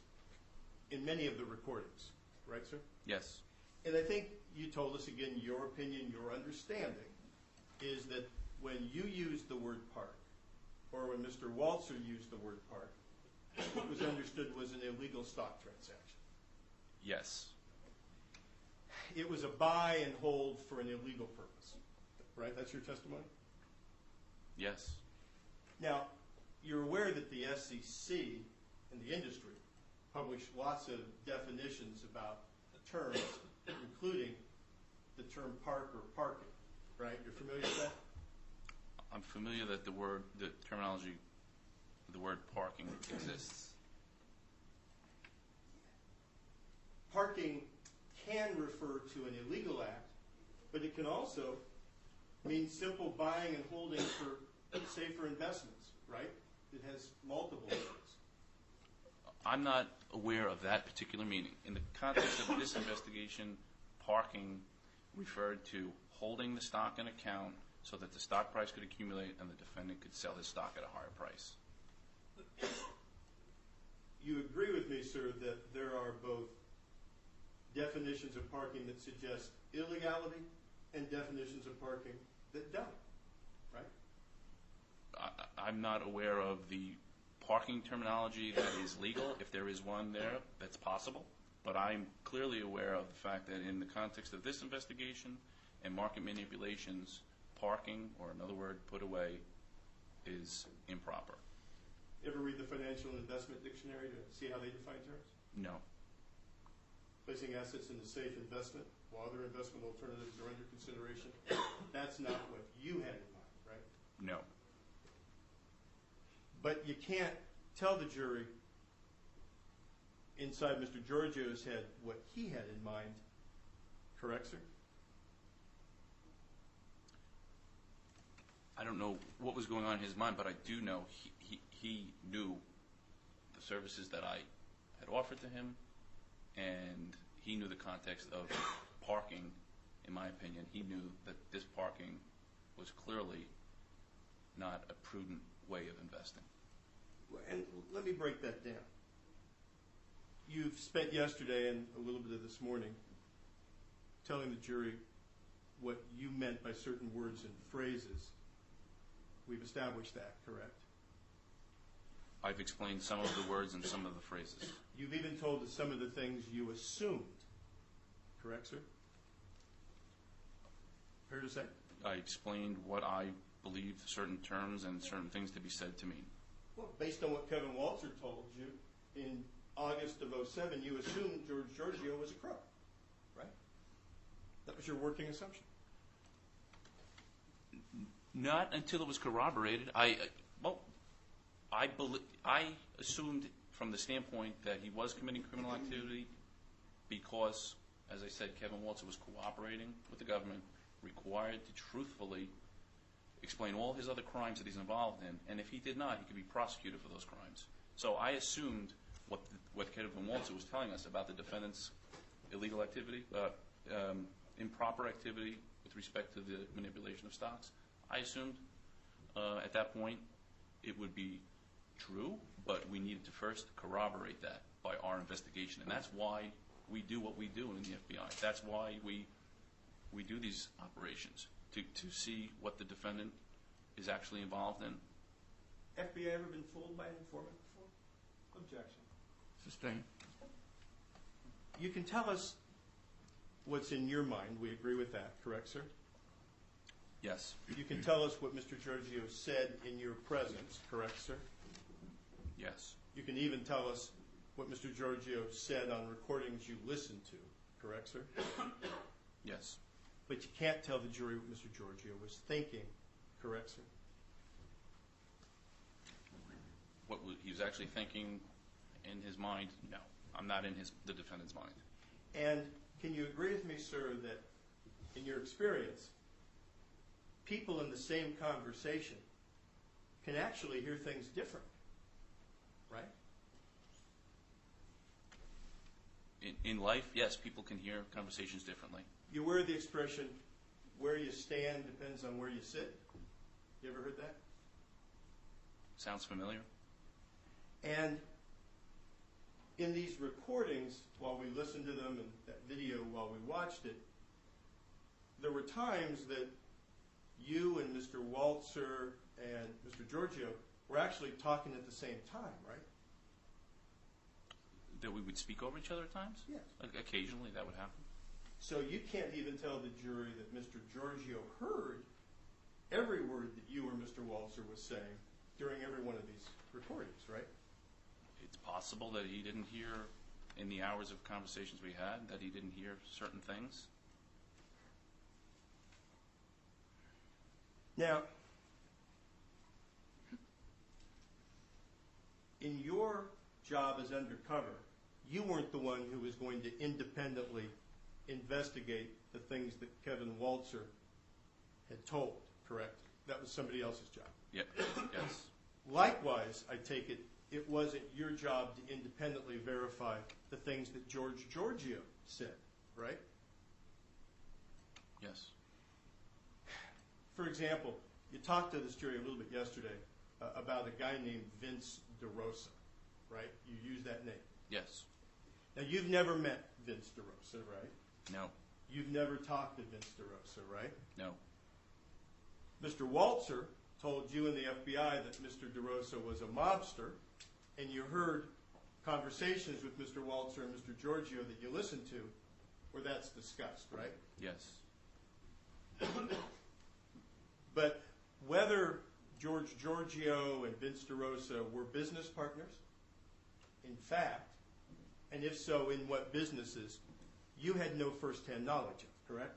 in many of the recordings, right, sir? Yes. And I think you told us, again, your opinion, your understanding, is that when you used the word park, or when Mr. Walzer used the word park, what was understood was an illegal stock transaction. Yes. It was a buy and hold for an illegal purpose, right? That's your testimony? Yes. Now, you're aware that the SEC and the industry publish lots of definitions about the terms, including the term park or parking, right? You're familiar with that? I'm familiar that the terminology, the word parking exists. Parking can refer to an illegal act, but it can also mean simple buying and holding for safer investments, right? It has multiple meanings. I'm not aware of that particular meaning. In the context of this investigation, parking referred to holding the stock in account so that the stock price could accumulate and the defendant could sell his stock at a higher price. You agree with me, sir, that there are both definitions of parking that suggest illegality and definitions of parking that don't, right? I'm not aware of the parking terminology that is legal. If there is one there, that's possible. But I'm clearly aware of the fact that in the context of this investigation and market manipulations, parking, or another word, put away, is improper. Ever read the Financial and Investment Dictionary to see how they define terms? No. Placing assets in a safe investment while other investment alternatives are under consideration. That's not what you had in mind, right? No. But you can't tell the jury inside Mr. Georgiou's head what he had in mind, correct, sir? I don't know what was going on in his mind, but I do know he knew the services that I had offered to him, and he knew the context of parking. In my opinion, he knew that this parking was clearly not a prudent way of investing. And let me break that down. You've spent yesterday and a little bit of this morning telling the jury what you meant by certain words and phrases. We've established that, correct? I've explained some of the words and some of the phrases. You've even told us some of the things you assumed, correct, sir? Fair to say? I explained what I believed certain terms and certain things to be said to mean. Well, based on what Kevin Walzer told you, in August of 2007, you assumed Georgiou was a crook, right? That was your working assumption. Not until it was corroborated. I assumed from the standpoint that he was committing criminal activity because, as I said, Kevin Walzer was cooperating with the government, required to truthfully explain all his other crimes that he's involved in, and if he did not, he could be prosecuted for those crimes. So I assumed what Kevin Walzer was telling us about the defendant's illegal activity, improper activity with respect to the manipulation of stocks. I assumed at that point it would be true, but we needed to first corroborate that by our investigation, and that's why we do what we do in the FBI. That's why we do these operations, to see what the defendant is actually involved in. FBI ever been fooled by an informant before? Objection. Sustained. You can tell us what's in your mind. We agree with that, correct, sir? Yes. You can tell us what Mr. Georgiou said in your presence, correct, sir? Yes. You can even tell us what Mr. Georgiou said on recordings you listened to, correct, sir? Yes. But you can't tell the jury what Mr. Georgiou was thinking, correct, sir? What he was actually thinking in his mind, no. I'm not in the defendant's mind. And can you agree with me, sir, that in your experience, people in the same conversation can actually hear things different, right? In life, yes, people can hear conversations differently. You heard the expression, where you stand depends on where you sit. You ever heard that? Sounds familiar? And in these recordings, while we listened to them and that video while we watched it, there were times that you and Mr. Waltzer and Mr. Georgiou were actually talking at the same time, right? That we would speak over each other at times? Yes. Occasionally that would happen. So you can't even tell the jury that Mr. Georgiou heard every word that you or Mr. Waltzer was saying during every one of these recordings, right? It's possible that he didn't hear, in the hours of conversations we had, that he didn't hear certain things. Now, in your job as undercover, you weren't the one who was going to independently investigate the things that Kevin Waltzer had told, correct? That was somebody else's job. Yep. Yes. Likewise, I take it, it wasn't your job to independently verify the things that Georgiou said, right? Yes. For example, you talked to this jury a little bit yesterday about a guy named Vince DeRosa, right? You used that name. Yes. Now, you've never met Vince DeRosa, right? No. You've never talked to Vince DeRosa, right? No. Mr. Waltzer told you in the FBI that Mr. DeRosa was a mobster, and you heard conversations with Mr. Waltzer and Mr. Georgiou that you listened to where that's discussed, right? Yes. But whether Georgiou and Vince DeRosa were business partners, in fact, and if so, in what businesses, you had no first-hand knowledge of, correct?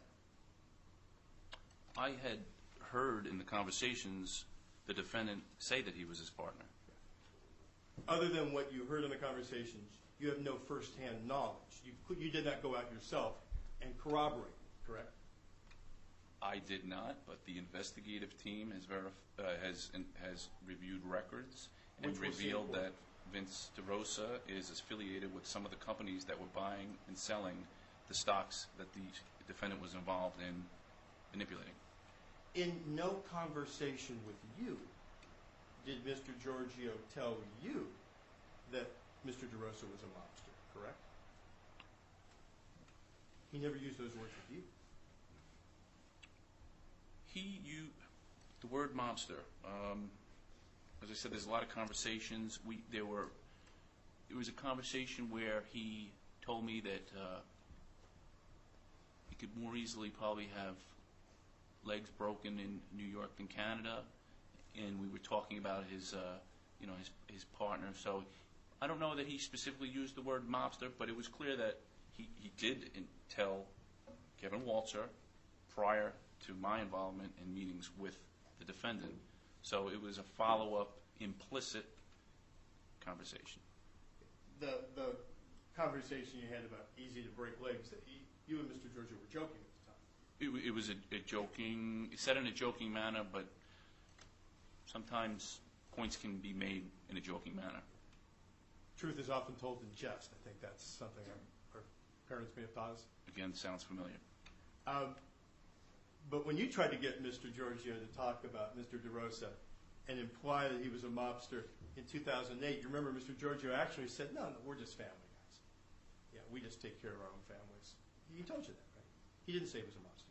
I had heard in the conversations the defendant say that he was his partner. Other than what you heard in the conversations, you have no first-hand knowledge. You did not go out yourself and corroborate, correct? I did not, but the investigative team has reviewed records and Which was revealed seen that Vince DeRosa is affiliated with some of the companies that were buying and selling the stocks that the defendant was involved in manipulating. In no conversation with you did Mr. Georgiou tell you that Mr. DeRosa was a mobster, correct? He never used those words with you. He used the word mobster. As I said, there's a lot of conversations. There was a conversation where he told me that he could more easily probably have legs broken in New York than Canada, and we were talking about his partner. So I don't know that he specifically used the word mobster, but it was clear that he did tell Kevin Waltzer prior to my involvement in meetings with the defendant. So it was a follow-up, implicit conversation. The conversation you had about easy to break legs, that you and Mr. Georgiou were joking at the time. It was a joking, said in a joking manner, but sometimes points can be made in a joking manner. Truth is often told in jest. I think that's something our parents may have taught us. Again, sounds familiar. But when you tried to get Mr. Georgiou to talk about Mr. DeRosa, and imply that he was a mobster in 2008. You remember Mr. Georgiou actually said, no, we're just family guys. Yeah, we just take care of our own families. He told you that, right? He didn't say he was a mobster.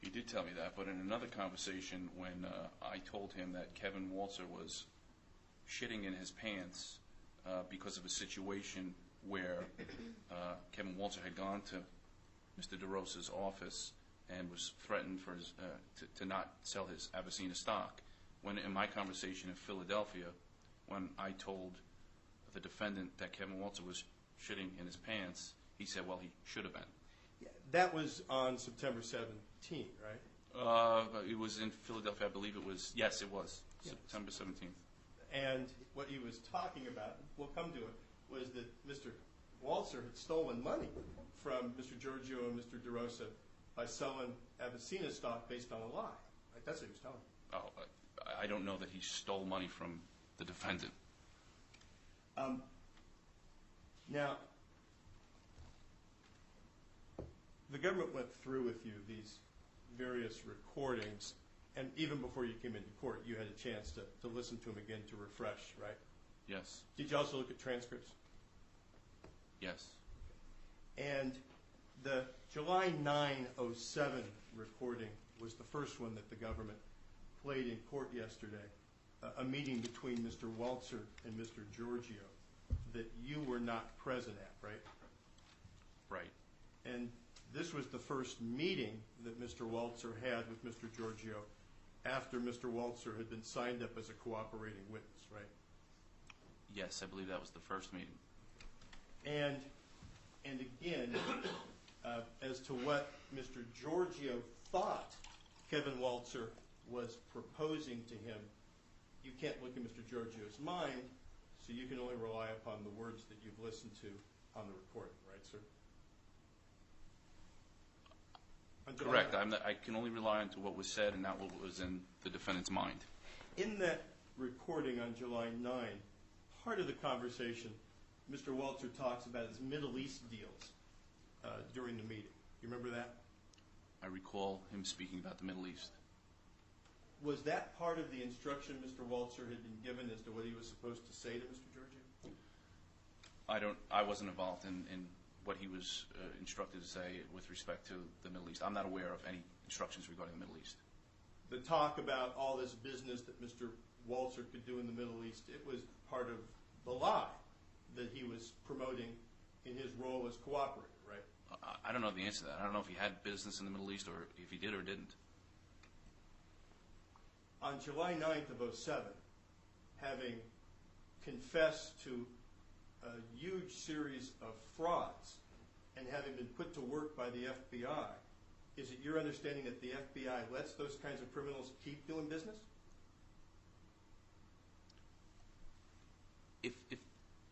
He did tell me that, but in another conversation when I told him that Kevin Walzer was shitting in his pants because of a situation where Kevin Walzer had gone to Mr. DeRosa's office and was threatened for his, to not sell his Avicena stock. When in my conversation in Philadelphia, when I told the defendant that Kevin Walzer was shitting in his pants, he said, well, he should have been. Yeah, that was on September 17th, right? It was in Philadelphia, I believe it was. Yes, it was. Yeah. September 17th. And what he was talking about, we'll come to it, was that Mr. Walzer had stolen money from Mr. Georgiou and Mr. DeRosa by selling Avicena stock based on a lie. Right? That's what he was telling me. Oh, I don't know that he stole money from the defendant. Now, the government went through with you these various recordings, and even before you came into court, you had a chance to listen to them again to refresh, right? Yes. Did you also look at transcripts? Yes. And the July 9/07 recording was the first one that the government played in court yesterday, a meeting between Mr. Walzer and Mr. Georgiou that you were not present at, right? Right. And this was the first meeting that Mr. Walzer had with Mr. Georgiou after Mr. Walzer had been signed up as a cooperating witness, right? Yes, I believe that was the first meeting. And again, as to what Mr. Georgiou thought Kevin Walzer was proposing to him, you can't look at Mr. Georgiou's mind, so you can only rely upon the words that you've listened to on the recording, right, sir? Correct. I can only rely on to what was said and not what was in the defendant's mind. In that recording on July 9, part of the conversation, Mr. Walzer talks about his Middle East deals during the meeting. You remember that? I recall him speaking about the Middle East. Was that part of the instruction Mr. Walzer had been given as to what he was supposed to say to Mr. Georgiou? I wasn't involved in what he was instructed to say with respect to the Middle East. I'm not aware of any instructions regarding the Middle East. The talk about all this business that Mr. Walzer could do in the Middle East, it was part of the lie that he was promoting in his role as cooperator, right? I don't know the answer to that. I don't know if he had business in the Middle East or if he did or didn't. On July 9th of 2007, having confessed to a huge series of frauds and having been put to work by the FBI, is it your understanding that the FBI lets those kinds of criminals keep doing business? If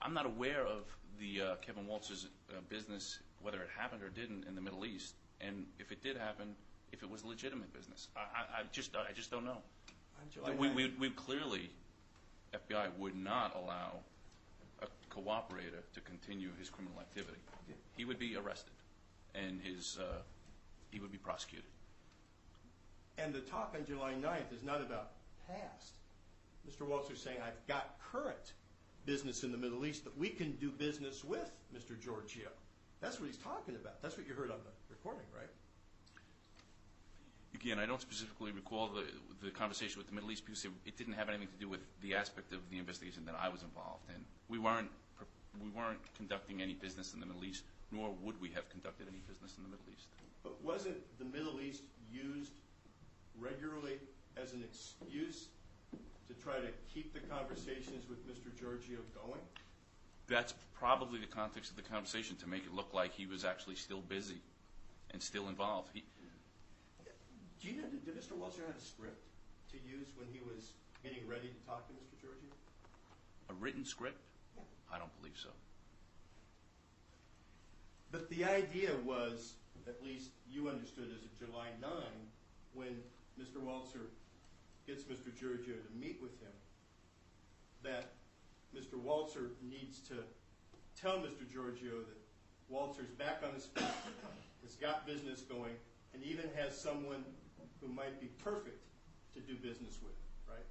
I'm not aware of the Kevin Walzer's business, whether it happened or didn't in the Middle East, and if it did happen, if it was legitimate business, I just don't know. We clearly, FBI would not allow a cooperator to continue his criminal activity. Yeah. He would be arrested, and he would be prosecuted. And the talk on July 9th is not about past. Mr. Walzer is saying, I've got current business in the Middle East that we can do business with Mr. Georgiou. That's what he's talking about. That's what you heard on the recording, right? Again, I don't specifically recall the conversation with the Middle East because it didn't have anything to do with the aspect of the investigation that I was involved in. We weren't conducting any business in the Middle East, nor would we have conducted any business in the Middle East. But wasn't the Middle East used regularly as an excuse to try to keep the conversations with Mr. Georgiou going? That's probably the context of the conversation, to make it look like he was actually still busy and still involved. Do you know, did Mr. Walzer have a script to use when he was getting ready to talk to Mr. Georgiou? A written script? Yeah. I don't believe so. But the idea was, at least you understood as of July 9, when Mr. Walzer gets Mr. Georgiou to meet with him, that Mr. Walzer needs to tell Mr. Georgiou that Walzer's back on his feet, has got business going, and even has someone who might be perfect to do business with, right?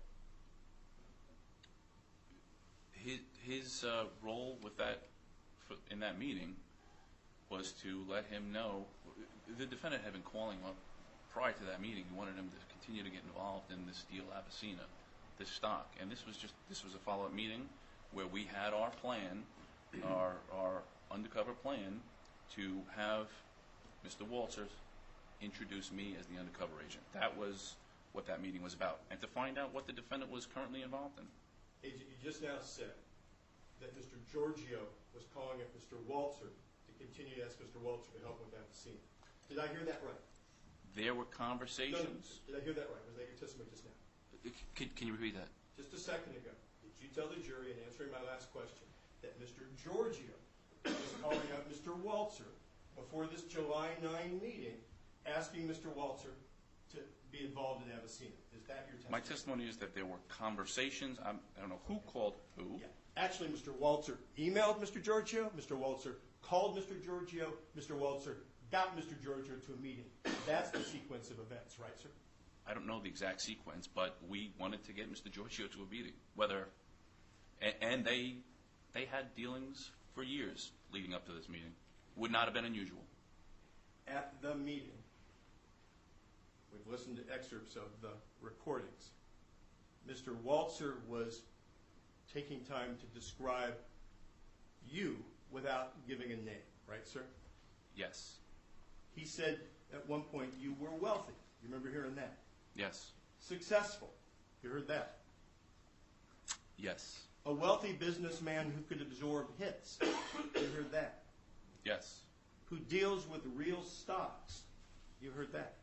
His role with that, in that meeting, was to let him know. The defendant had been calling up prior to that meeting. He wanted him to continue to get involved in this deal, Abyssina, this stock, and this was a follow-up meeting where we had our plan, our undercover plan, to have Mr. Walters introduce me as the undercover agent. That was what that meeting was about, and to find out what the defendant was currently involved in. Agent, you just now said that Mr. Georgiou was calling up Mr. Walter to continue to ask Mr. Walter to help with Abyssina. Did I hear that right? There were conversations. No, did I hear that right? Was that your testimony just now? Can you repeat that? Just a second ago, did you tell the jury, in answering my last question, that Mr. Georgiou was calling up Mr. Walter before this July 9 meeting, asking Mr. Walter to be involved in Abyssina? Is that your testimony? My testimony is that there were conversations. I don't know who called who. Yeah. Actually, Mr. Walter emailed Mr. Georgiou. Mr. Walter called Mr. Georgiou. Mr. Walter got Mr. Georgiou to a meeting. That's the sequence of events, right, sir? I don't know the exact sequence, but we wanted to get Mr. Georgiou to a meeting. And they had dealings for years leading up to this meeting. Would not have been unusual. At the meeting, we've listened to excerpts of the recordings. Mr. Walter was taking time to describe you without giving a name, right, sir? Yes. He said at one point you were wealthy. You remember hearing that? Yes. Successful. You heard that? Yes. A wealthy businessman who could absorb hits. You heard that? Yes. Who deals with real stocks. You heard that?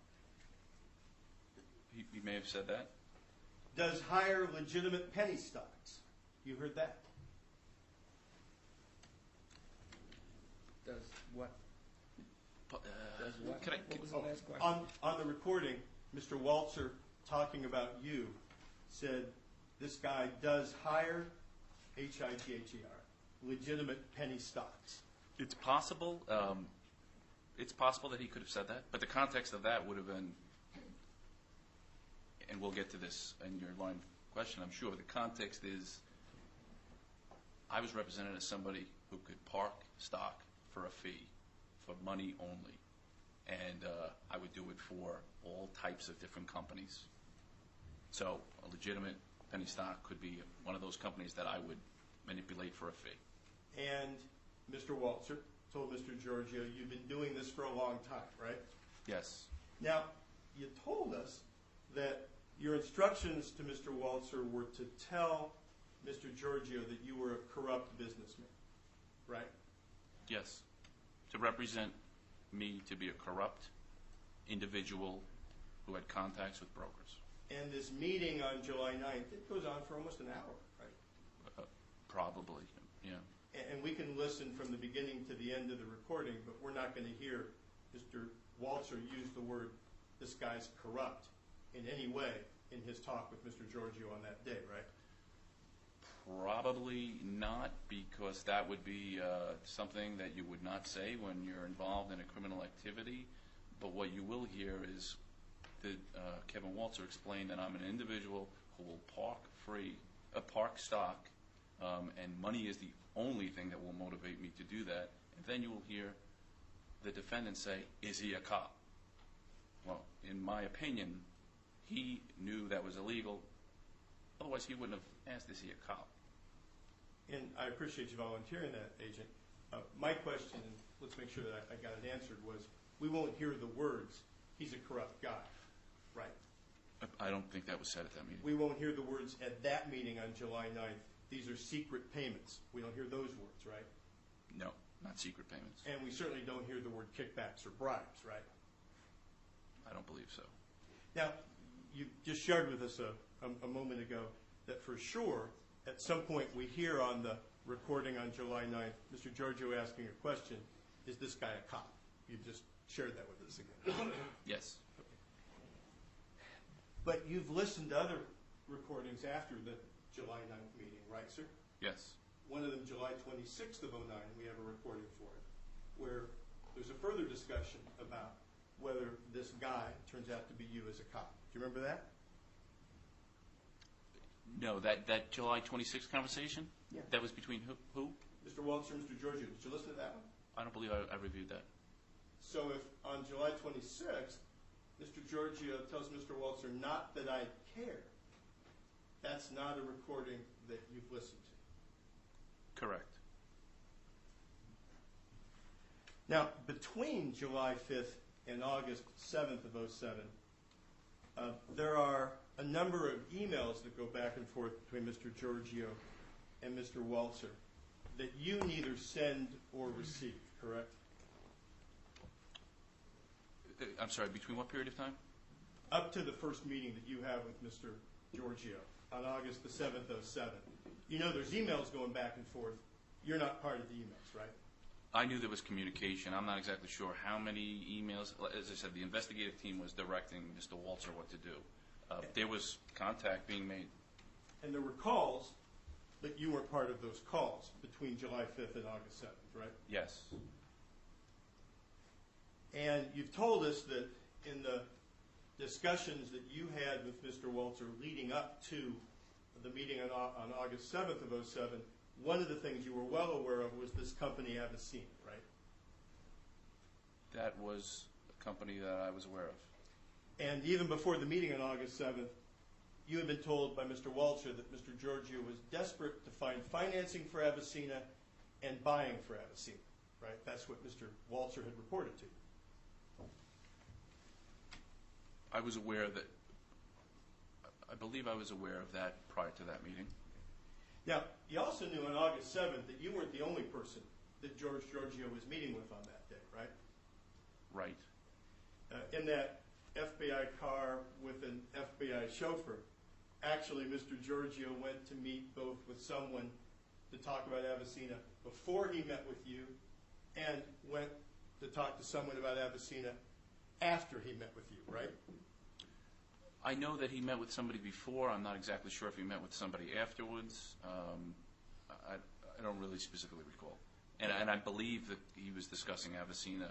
He may have said that. Does hire legitimate penny stocks. You heard that? Does what? Does what? What was the last question? On the recording, Mr. Walter, talking about you, said this guy does hire, H-I-G-H-E-R, legitimate penny stocks. It's possible. It's possible that he could have said that, but the context of that would have been, and we'll get to this in your line of question, I'm sure. The context is, I was represented as somebody who could park stock for a fee, for money only, and I would do it for all types of different companies. So a legitimate penny stock could be one of those companies that I would manipulate for a fee. And Mr. Walter told Mr. Georgiou, you've been doing this for a long time, right? Yes. Now, you told us that your instructions to Mr. Walter were to tell Mr. Georgiou that you were a corrupt businessman, right? Yes. To represent me to be a corrupt individual who had contacts with brokers. And this meeting on July 9th, it goes on for almost an hour, right? Probably, yeah. And we can listen from the beginning to the end of the recording, but we're not going to hear Mr. Walter use the word, this guy's corrupt, in any way in his talk with Mr. Georgiou on that day, right? Probably not, because that would be something that you would not say when you're involved in a criminal activity. But what you will hear is that Kevin Walter explained that I'm an individual who will park stock, and money is the only thing that will motivate me to do that. And then you will hear the defendant say, is he a cop? Well, in my opinion, he knew that was illegal. Otherwise, he wouldn't have asked, is he a cop? And I appreciate you volunteering that, Agent. My question, and let's make sure that I got it answered, was we won't hear the words, he's a corrupt guy, right? I don't think that was said at that meeting. We won't hear the words at that meeting on July 9th, these are secret payments. We don't hear those words, right? No, not secret payments. And we certainly don't hear the word kickbacks or bribes, right? I don't believe so. Now, you just shared with us a moment ago that for sure, at some point we hear on the recording on July 9th, Mr. Georgiou asking a question, is this guy a cop? You just shared that with us again. Yes. But you've listened to other recordings after the July 9th meeting, right, sir? Yes. One of them, July 26th of 09, we have a recording for it, where there's a further discussion about whether this guy turns out to be you as a cop. Do you remember that? No, that July 26th conversation? Yeah. That was between who? Mr. Walter and Mr. Georgiou. Did you listen to that one? I don't believe I reviewed that. So if on July 26th, Mr. Georgiou tells Mr. Walter, not that I care, that's not a recording that you've listened to. Correct. Now, between July 5th and August 7th of 07, there are a number of emails that go back and forth between Mr. Georgiou and Mr. Walter that you neither send or receive, correct? I'm sorry, between what period of time? Up to the first meeting that you have with Mr. Georgiou on August the 7th, 07. You know there's emails going back and forth. You're not part of the emails, right? I knew there was communication. I'm not exactly sure how many emails. As I said, the investigative team was directing Mr. Walter what to do. There was contact being made. And there were calls, but you weren't part of those calls between July 5th and August 7th, right? Yes. And you've told us that in the discussions that you had with Mr. Walter leading up to the meeting on August 7th of 07, one of the things you were well aware of was this company, Avicina, right? That was a company that I was aware of. And even before the meeting on August 7th, you had been told by Mr. Walter that Mr. Georgiou was desperate to find financing for Avicina and buying for Avicina, right? That's what Mr. Walter had reported to you. I was aware that, I believe I was aware of that prior to that meeting. Now, you also knew on August 7th that you weren't the only person that George Georgiou was meeting with on that day, right? Right. In that FBI car with an FBI chauffeur, actually Mr. Georgiou went to meet both with someone to talk about Avicina before he met with you and went to talk to someone about Avicina after he met with you, right? I know that he met with somebody before. I'm not exactly sure if he met with somebody afterwards. I don't really specifically recall. And I believe that he was discussing Avicina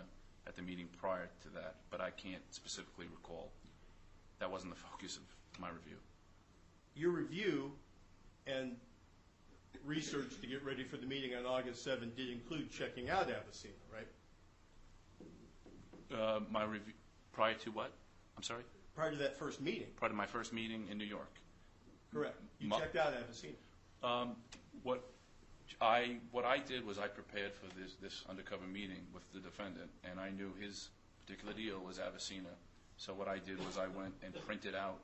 at the meeting prior to that, but I can't specifically recall. That wasn't the focus of my review. Your review and research to get ready for the meeting on August 7th did include checking out Avicina, right? My review prior to what? I'm sorry? Prior to that first meeting. Prior to my first meeting in New York. Correct. You checked out Avicina. What I did was I prepared for this undercover meeting with the defendant, and I knew his particular deal was Avicina. So what I did was I went and printed out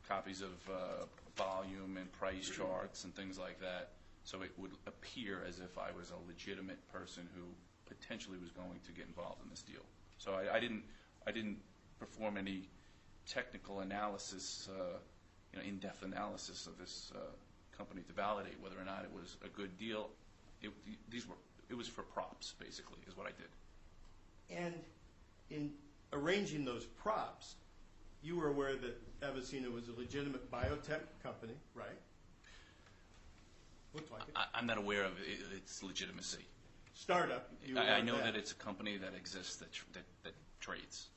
copies of volume and price charts and things like that, so it would appear as if I was a legitimate person who potentially was going to get involved in this deal. So I didn't perform any technical analysis, in-depth analysis of this company to validate whether or not it was a good deal. It was for props, basically, is what I did. And in arranging those props, you were aware that Avicina was a legitimate biotech company, right? Looked like it. I'm not aware of its legitimacy. Startup. I know that it's a company that exists that trades.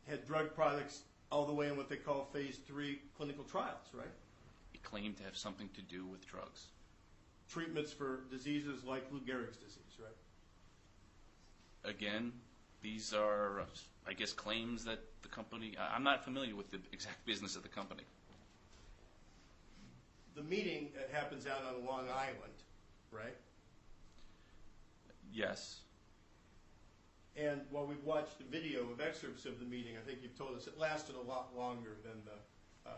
Had drug products all the way in what they call phase 3 clinical trials, right? It claimed to have something to do with drugs. Treatments for diseases like Lou Gehrig's disease, right? Again, these are, I guess, claims that the company, I'm not familiar with the exact business of the company. The meeting happens out on Long Island, right? Yes. And while we've watched the video of excerpts of the meeting, I think you've told us it lasted a lot longer than the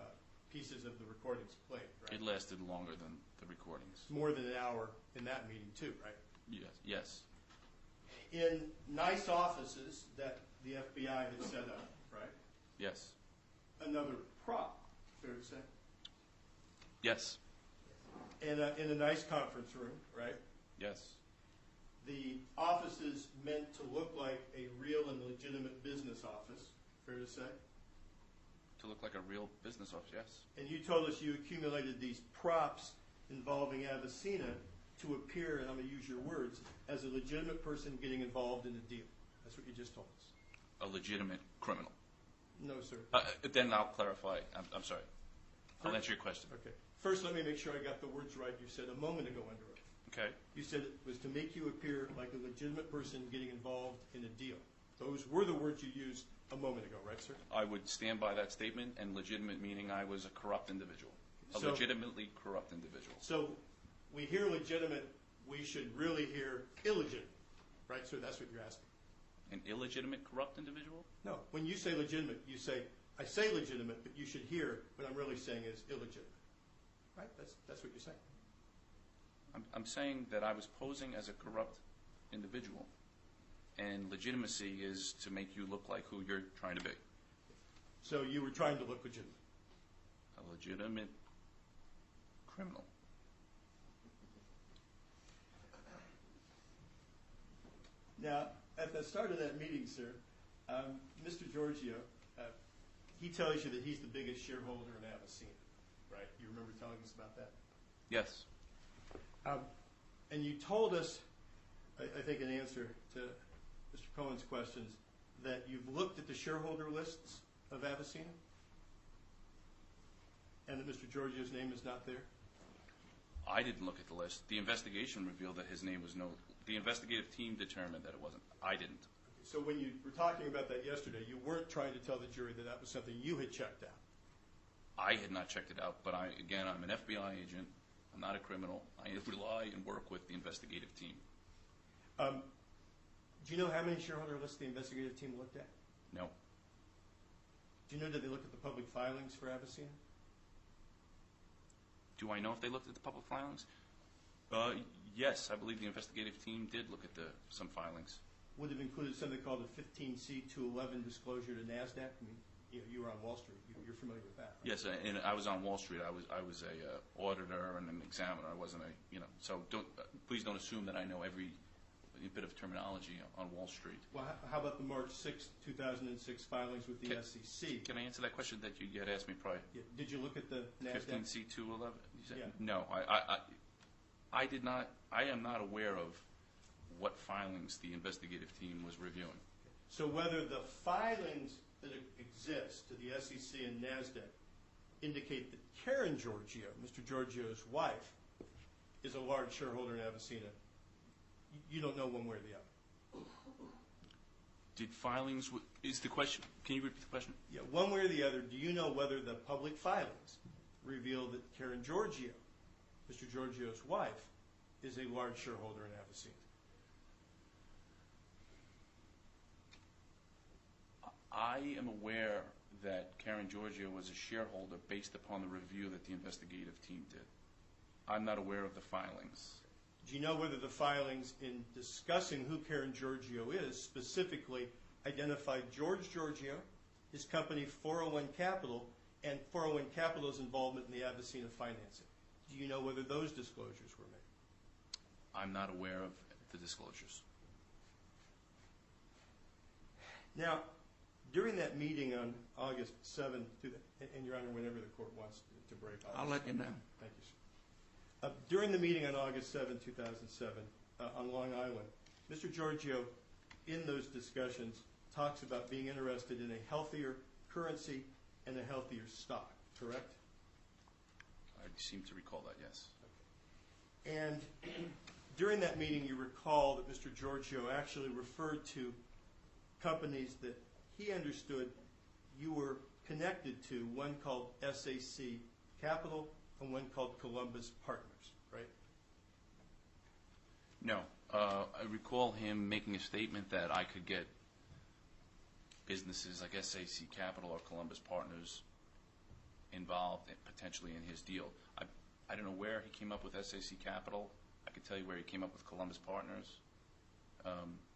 pieces of the recordings played, right? It lasted longer than the recordings. More than an hour in that meeting, too, right? Yes. In nice offices that the FBI had set up, right? Yes. Another prop, fair to say? Yes. In a nice conference room, right? Yes. The offices meant to look like a real and legitimate business office, fair to say? To look like a real business office, yes. And you told us you accumulated these props involving Avicina to appear, and I'm going to use your words, as a legitimate person getting involved in a deal. That's what you just told us. A legitimate criminal. No, sir. Then I'll clarify. I'm sorry. I'll answer your question. Okay. First, let me make sure I got the words right. You said a moment ago under oath. Okay. You said it was to make you appear like a legitimate person getting involved in a deal. Those were the words you used a moment ago, right, sir? I would stand by that statement, and legitimate meaning I was a corrupt individual, a legitimately corrupt individual. So we hear legitimate, we should really hear illegitimate, right, sir? That's what you're asking. An illegitimate, corrupt individual? No, when you say legitimate, you say, I say legitimate, but you should hear what I'm really saying is illegitimate. Right? That's what you're saying. I'm saying that I was posing as a corrupt individual, and legitimacy is to make you look like who you're trying to be. So you were trying to look legitimate. A legitimate criminal. Now, at the start of that meeting, sir, Mr. Georgiou, he tells you that he's the biggest shareholder in Avicena, right? You remember telling us about that? Yes. And you told us, I think in answer to Mr. Cohen's questions, that you've looked at the shareholder lists of Avicena, and that Mr. Georgiou's name is not there? I didn't look at the list. The investigation revealed that his name was no. The investigative team determined that it wasn't. I didn't. So when you were talking about that yesterday, you weren't trying to tell the jury that that was something you had checked out. I had not checked it out, but I'm an FBI agent. I'm not a criminal. I rely and work with the investigative team. Do you know how many shareholder lists the investigative team looked at? No. Do you know that they looked at the public filings for Avicena? Do I know if they looked at the public filings? Yes, I believe the investigative team did look at some filings. Would have included something called a 15C211 disclosure to NASDAQ? I mean, you were on Wall Street. You're familiar with that, right? Yes, and I was on Wall Street. I was a auditor and an examiner. I wasn't So please don't assume that I know every bit of terminology on Wall Street. Well, how about the March 6, 2006 filings with the SEC? Can I answer that question that you had asked me prior? Yeah. Did you look at the NASDAQ? 15C211? Yeah. No, I did not. I am not aware of what filings the investigative team was reviewing. So whether the filings that exist to the SEC and NASDAQ indicate that Karen Georgiou, Mr. Georgiou's wife, is a large shareholder in Avicena, you don't know one way or the other. Did filings, is the question, can you repeat the question? Yeah, one way or the other, do you know whether the public filings reveal that Karen Georgiou, Mr. Georgiou's wife, is a large shareholder in Avicena? I am aware that Karen Georgiou was a shareholder based upon the review that the investigative team did. I'm not aware of the filings. Do you know whether the filings in discussing who Karen Georgiou is specifically identified George Georgiou, his company 401 Capital, and 401 Capital's involvement in the Avicena financing? Do you know whether those disclosures were made? I'm not aware of the disclosures. Now, during that meeting on August 7th, and Your Honor, whenever the court wants to break off. I'll let you know. Thank you, sir. During the meeting on August 7, 2007, on Long Island, Mr. Georgiou, in those discussions, talks about being interested in a healthier currency and a healthier stock, correct? I seem to recall that, yes. And during that meeting, you recall that Mr. Georgiou actually referred to companies that he understood you were connected to, one called SAC Capital and one called Columbus Partners, right? No. I recall him making a statement that I could get businesses like SAC Capital or Columbus Partners involved potentially in his deal. I don't know where he came up with SAC Capital. I could tell you where he came up with Columbus Partners.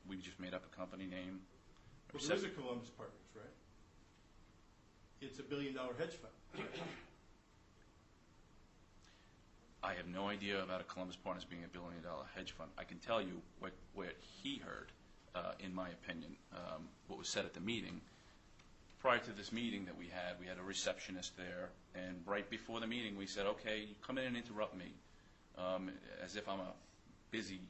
We just made up a company name. Well, there is a Columbus Partners, right? It's a $1 billion hedge fund. I have no idea about a Columbus Partners being $1 billion hedge fund. I can tell you what he heard, in my opinion, what was said at the meeting. Prior to this meeting that we had a receptionist there, and right before the meeting we said, okay, you come in and interrupt me, as if I'm a busy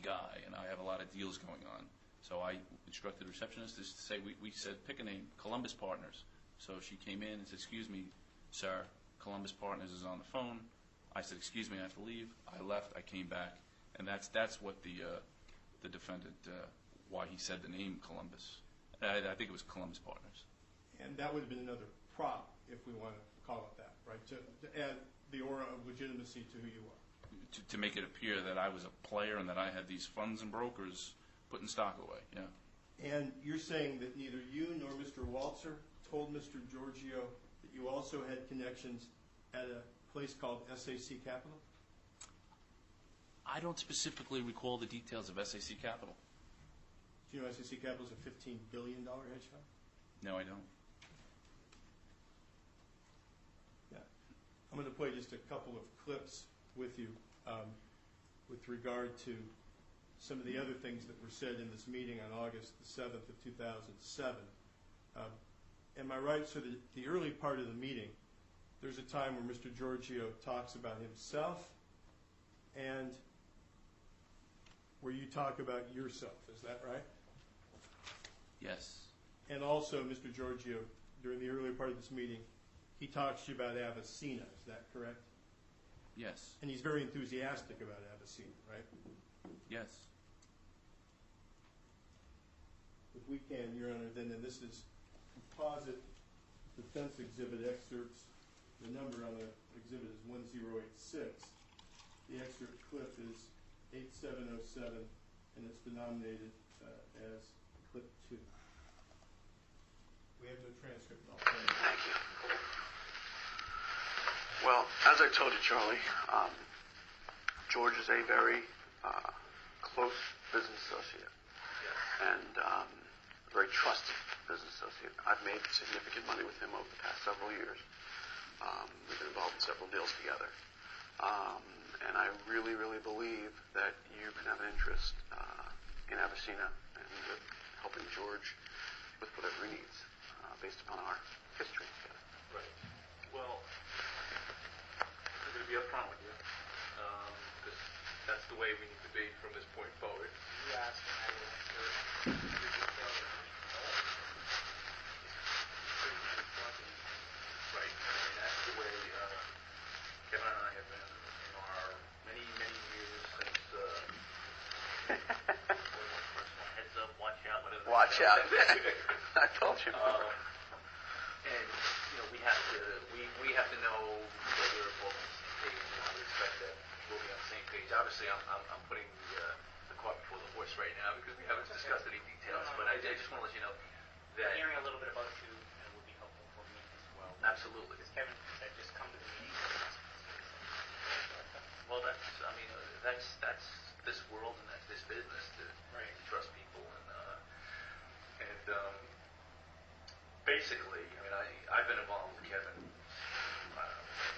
guy and I have a lot of deals going on. So I instructed the receptionist to say, we said, pick a name, Columbus Partners. So she came in and said, excuse me, sir, Columbus Partners is on the phone. I said, excuse me, I have to leave. I left. I came back. And that's what the defendant, why he said the name Columbus. I think it was Columbus Partners. And that would have been another prop, if we want to call it that, right? To add the aura of legitimacy to who you are. To make it appear that I was a player and that I had these funds and brokers putting stock away, yeah. And you're saying that neither you nor Mr. Walzer told Mr. Georgiou that you also had connections at a place called SAC Capital? I don't specifically recall the details of SAC Capital. Do you know SAC Capital is a $15 billion hedge fund? No, I don't. Yeah. I'm going to play just a couple of clips with you with regard to some of the other things that were said in this meeting on August the 7th of 2007. Am I right? So the early part of the meeting, there's a time where Mr. Georgiou talks about himself and where you talk about yourself. Is that right? Yes. And also, Mr. Georgiou, during the earlier part of this meeting, he talks to you about Avicina. Is that correct? Yes. And he's very enthusiastic about Avicina, right? Yes. If we can, Your Honor, then this is composite defense exhibit excerpts. The number on the exhibit is 1086. The excerpt clip is 8707, and it's denominated as clip 2. We have no transcript. Thank you. Well, as I told you, Charlie, George is a very close business associate and a very trusted business associate. I've made significant money with him over the past several years. We've been involved in several deals together. And I really, really believe that you can have an interest in Avicina and with helping George with whatever he needs based upon our history together. Right. Well, I'm going to be upfront with you because that's the way we need to be from this point forward. You asked and I will answer every detail that you need to know. Right. And that's the way Kevin and I have been in our many, many years since heads up, watch out, whatever. Watch out. I told you. And we have to know that we're both on the same page, and I would expect that we'll be on the same page. Obviously, I'm putting the cart before the horse right now because we haven't discussed any details. But I just want to let you know that Hearing a little bit about you would be helpful for me as well. absolutely. Because Kevin said just come to the meeting. Well, that's this world and that's this business to trust people and basically, I've been involved with Kevin.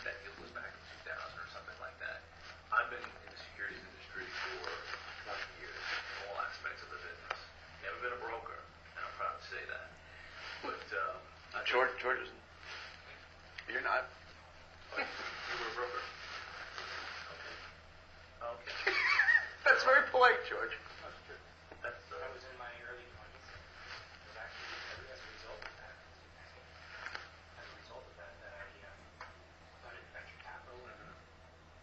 That deal was back in 2000 or something like that. I've been in the securities industry for 20 years in all aspects of the business. Never been a broker, and I'm proud to say that. But George isn't. You're not. you were a broker. Okay. That's very polite, George. That's I was in my early 20s. It was actually as a result of that. That I got into venture capital and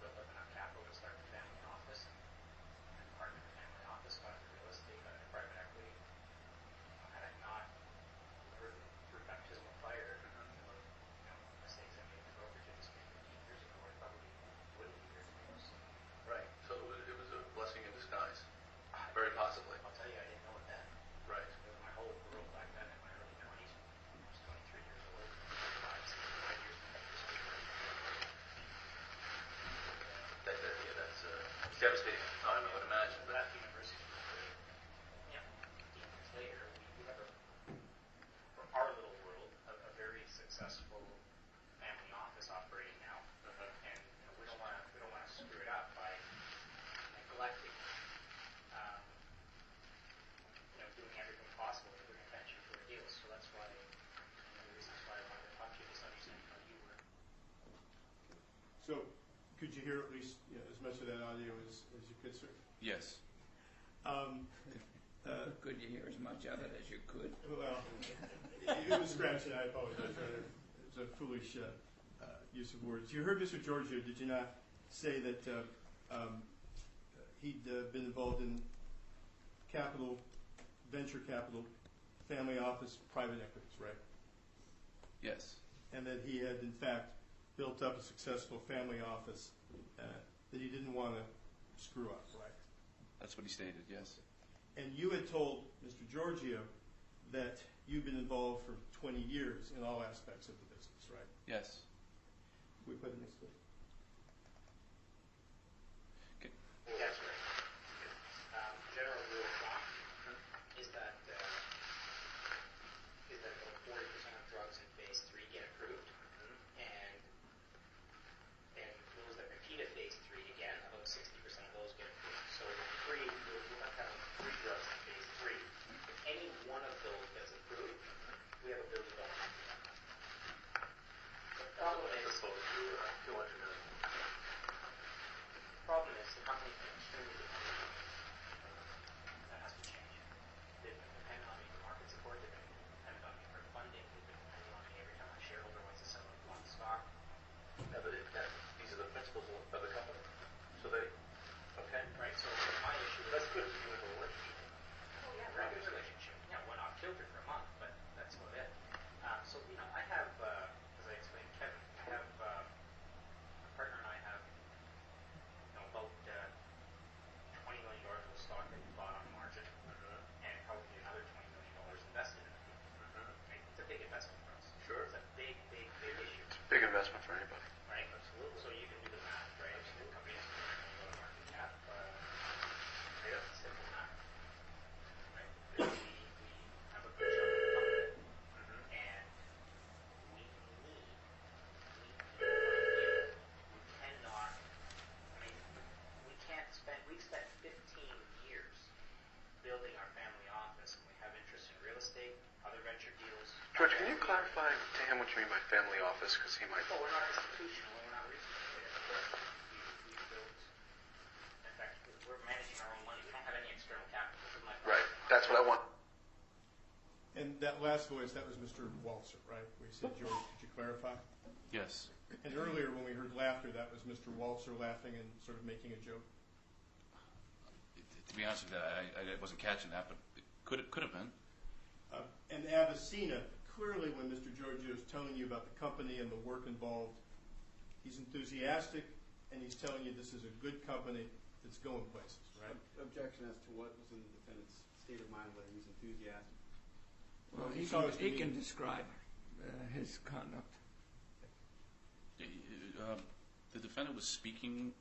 built up enough capital to start the family office and partnered the family office, got into real estate, got into private equity. Had I not driven through baptismal fire, mistakes I made in the brokerage industry 15 years ago, I probably wouldn't be here today. So, right. So it was a blessing in disguise. Very possibly. I'll tell you, I didn't know it then. Right. It was my whole world back then in my early 20s. I was 23 years old, 5 years in industry. That's devastating at the time, I would imagine. But Left university for 15 years later. We have for our little world, a very successful family office operating now, and we don't want to screw it up by neglecting, doing everything possible to bring attention to our deals. So that's why, one of the reasons why I wanted to talk to you, just understand how you were. So, could you hear at least as much of that audio as you could, sir? yes. Could you hear as much of it as you could? Well, it was scratching. I apologize. It was a foolish use of words. You heard Mr. Georgiou, did you not, say that he'd been involved in capital, venture capital, family office, private equities, right? Yes. And that he had, in fact, built up a successful family office that he didn't want to screw up, right? That's what he stated, yes. And you had told Mr. Georgiou that you've been involved for 20 years in all aspects of the business, right? Yes. Can we play the next clip? Okay. That's right. General rule of thumb is that about 40% of drugs in phase 3 get approved, and those that repeat at phase 3 again, about 60% of those get approved. So we'll have to have 3 drugs in phase 3. If any one of those gets approved, we have $1 billion. The problem is, the company's been extremely dependent on me. That has to change. They've been dependent on me for market support. They've been dependent on me for funding. They've been dependent on me every time a shareholder wants to sell a block of stock. Yeah, but these are the principles of the company. So they, okay. Right? So my issue is... That's good if you have a relationship. Oh, yeah, we're in a good relationship. Yeah, we're not filtered for a month, but that's about it. So, I have, as I explained to Kevin, I have, my partner and I have, about $20 million worth of stock that we bought on margin, and probably another $20 million invested in it. Right? It's a big investment for us. Sure. It's a big, big, big issue. It's a big investment for anybody. Right? Absolutely. So you can do the math, right? Absolutely. The company has $20 million market cap. It's a simple math. Right? We have a good chunk of the company, and we cannot, we've spent 15 years building our family office, and we have interest in real estate, other venture deals. George, can you clarify to him what you mean by family office? Because he might... Well, we're not institutional, we're not regional. We built, in fact, we're managing our own money. We don't have any external capital. This is my Right. That's what I want. And that last voice, that was Mr. Walzer, right? Where he said, George, could you clarify? Yes. And earlier when we heard laughter, that was Mr. Walzer laughing and sort of making a joke. To be honest with you, I wasn't catching that, but it could have been. And Avicina, clearly when Mr. Georgiou is telling you about the company and the work involved, he's enthusiastic and he's telling you this is a good company that's going places, right? Objection as to what was in the defendant's state of mind, whether he was enthusiastic. Well, he can describe his conduct. The defendant was speaking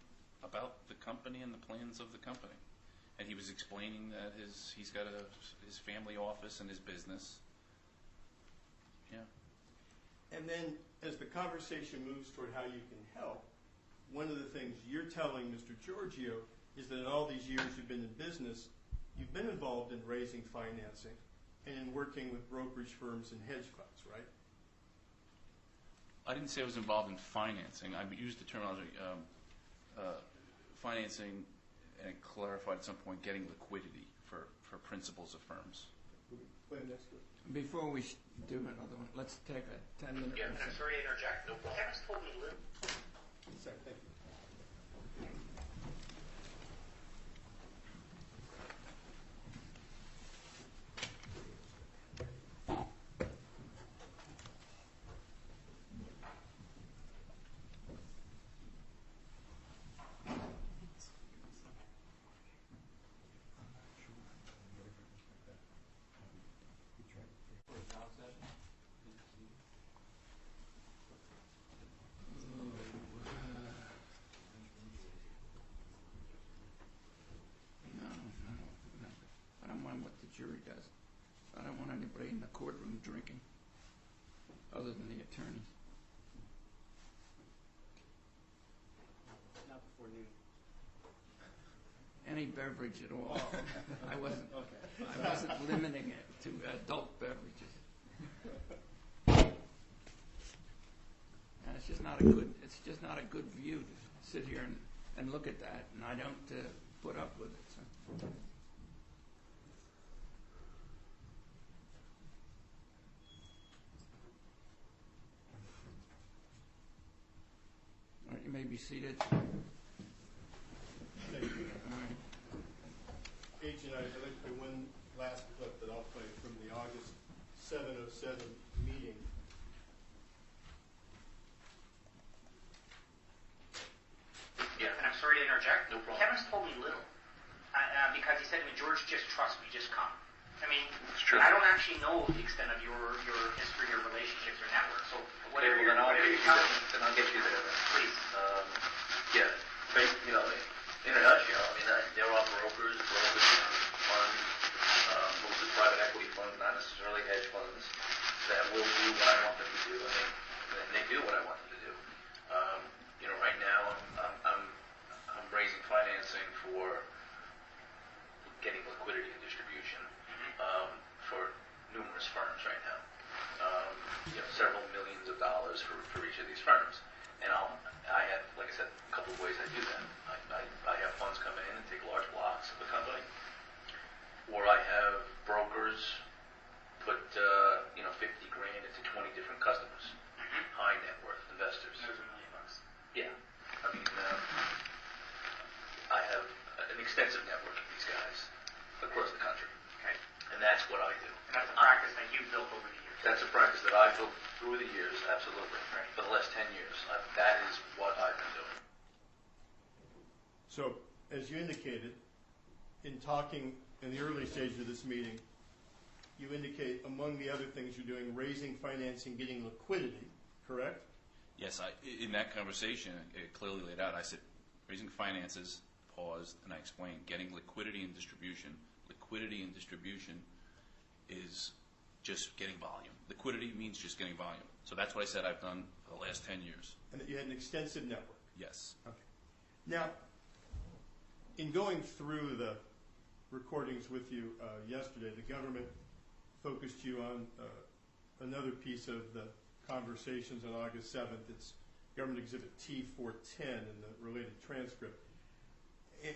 about the company and the plans of the company. And he was explaining that he's got his family office and his business. Yeah. And then as the conversation moves toward how you can help, one of the things you're telling Mr. Georgiou is that in all these years you've been in business, you've been involved in raising financing and in working with brokerage firms and hedge funds, right? I didn't say I was involved in financing. I used the terminology financing and clarified at some point getting liquidity for principals of firms. Before we do another one, let's take a 10-minute Yeah, and I'm recess. sorry to interject. Kevin's told me to live. Sorry, thank you. I don't want what the jury does. I don't want anybody in the courtroom drinking, other than the attorneys. Not before noon. Any beverage at all. I wasn't limiting it to adult beverages. And it's just not a good view to sit here and look at that, and I don't put up with it. So. may be seated. Thank you. Agent, I'd like to play one last clip that I'll play from the August 707 meeting. Yeah, and I'm sorry to interject. No problem. Kevin's told me little. Because he said to me, George, just trust me, just come. I mean, It's true. I don't actually know the extent of your history, your relationships, or network. So whatever Okay, you're well, telling me, then I'll get you there then. please. Yeah, basically, in a nutshell, I mean, there are brokers, funds, mostly private equity funds, not necessarily hedge funds, that will do what I want them to do, and they do what I want them to do. Right now, I'm raising financing for getting liquidity and distribution for numerous firms right now. Several millions of dollars for each of these firms. And I have, like I said, a couple of ways I do that. I have funds come in and take large blocks of the company, or I have brokers put 50 grand into 20 different customers, high net worth investors. There's $1 million. Yeah, I mean, I have an extensive network of these guys across the country, Okay. and that's what I do. And that's a practice that you've built over the years. That's a practice that I've built through the years, absolutely. Right. For the last 10 years, that is what I've been doing. So, as you indicated, in talking in the early stages of this meeting, you indicate, among the other things you're doing, raising financing, getting liquidity, correct? Yes, in that conversation, it clearly laid out. I said, raising finances, paused, and I explained getting liquidity and distribution. Liquidity and distribution is just getting volume. Liquidity means just getting volume. So that's what I said I've done for the last 10 years. And that you had an extensive network. Yes. Okay. Now, in going through the recordings with you yesterday, the government focused you on another piece of the conversations on August 7th. It's Government Exhibit T410 in the related transcript.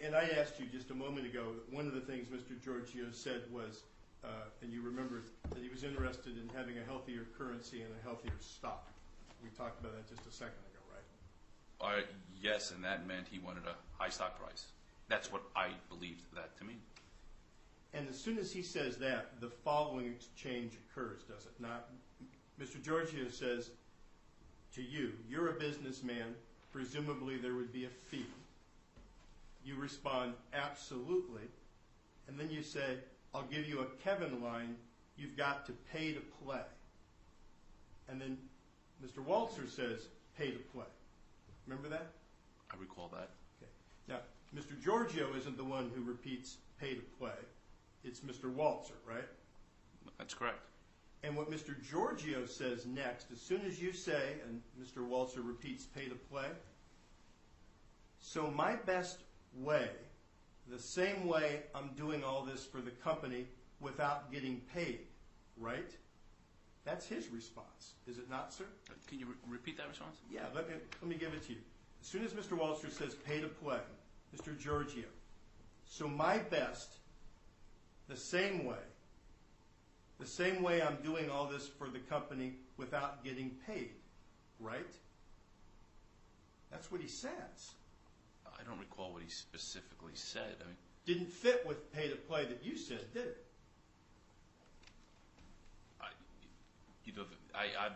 And I asked you just a moment ago, one of the things Mr. Georgiou said was, and you remember, that he was interested in having a healthier currency and a healthier stock. We talked about that just a second ago, right? Yes, and that meant he wanted a high stock price. That's what I believed that to mean. And as soon as he says that, the following exchange occurs, does it not? Mr. Georgiou says to you, you're a businessman, presumably there would be a fee. You respond, absolutely. And then you say, I'll give you a Kevin line, you've got to pay to play. And then Mr. Walzer says, pay to play. Remember that? I recall that. Okay. Now, Mr. Georgiou isn't the one who repeats pay to play. It's Mr. Walzer, right? That's correct. And what Mr. Georgiou says next, as soon as you say, and Mr. Walzer repeats pay to play, so my best way, the same way I'm doing all this for the company without getting paid, right? That's his response, is it not, sir? Can you repeat that response? Yeah, let me give it to you. As soon as Mr. Walzer says pay to play, Mr. Georgiou, so my best, the same way I'm doing all this for the company without getting paid, right? That's what he says. I don't recall what he specifically said. I mean, Didn't fit with pay to play that you said, did it?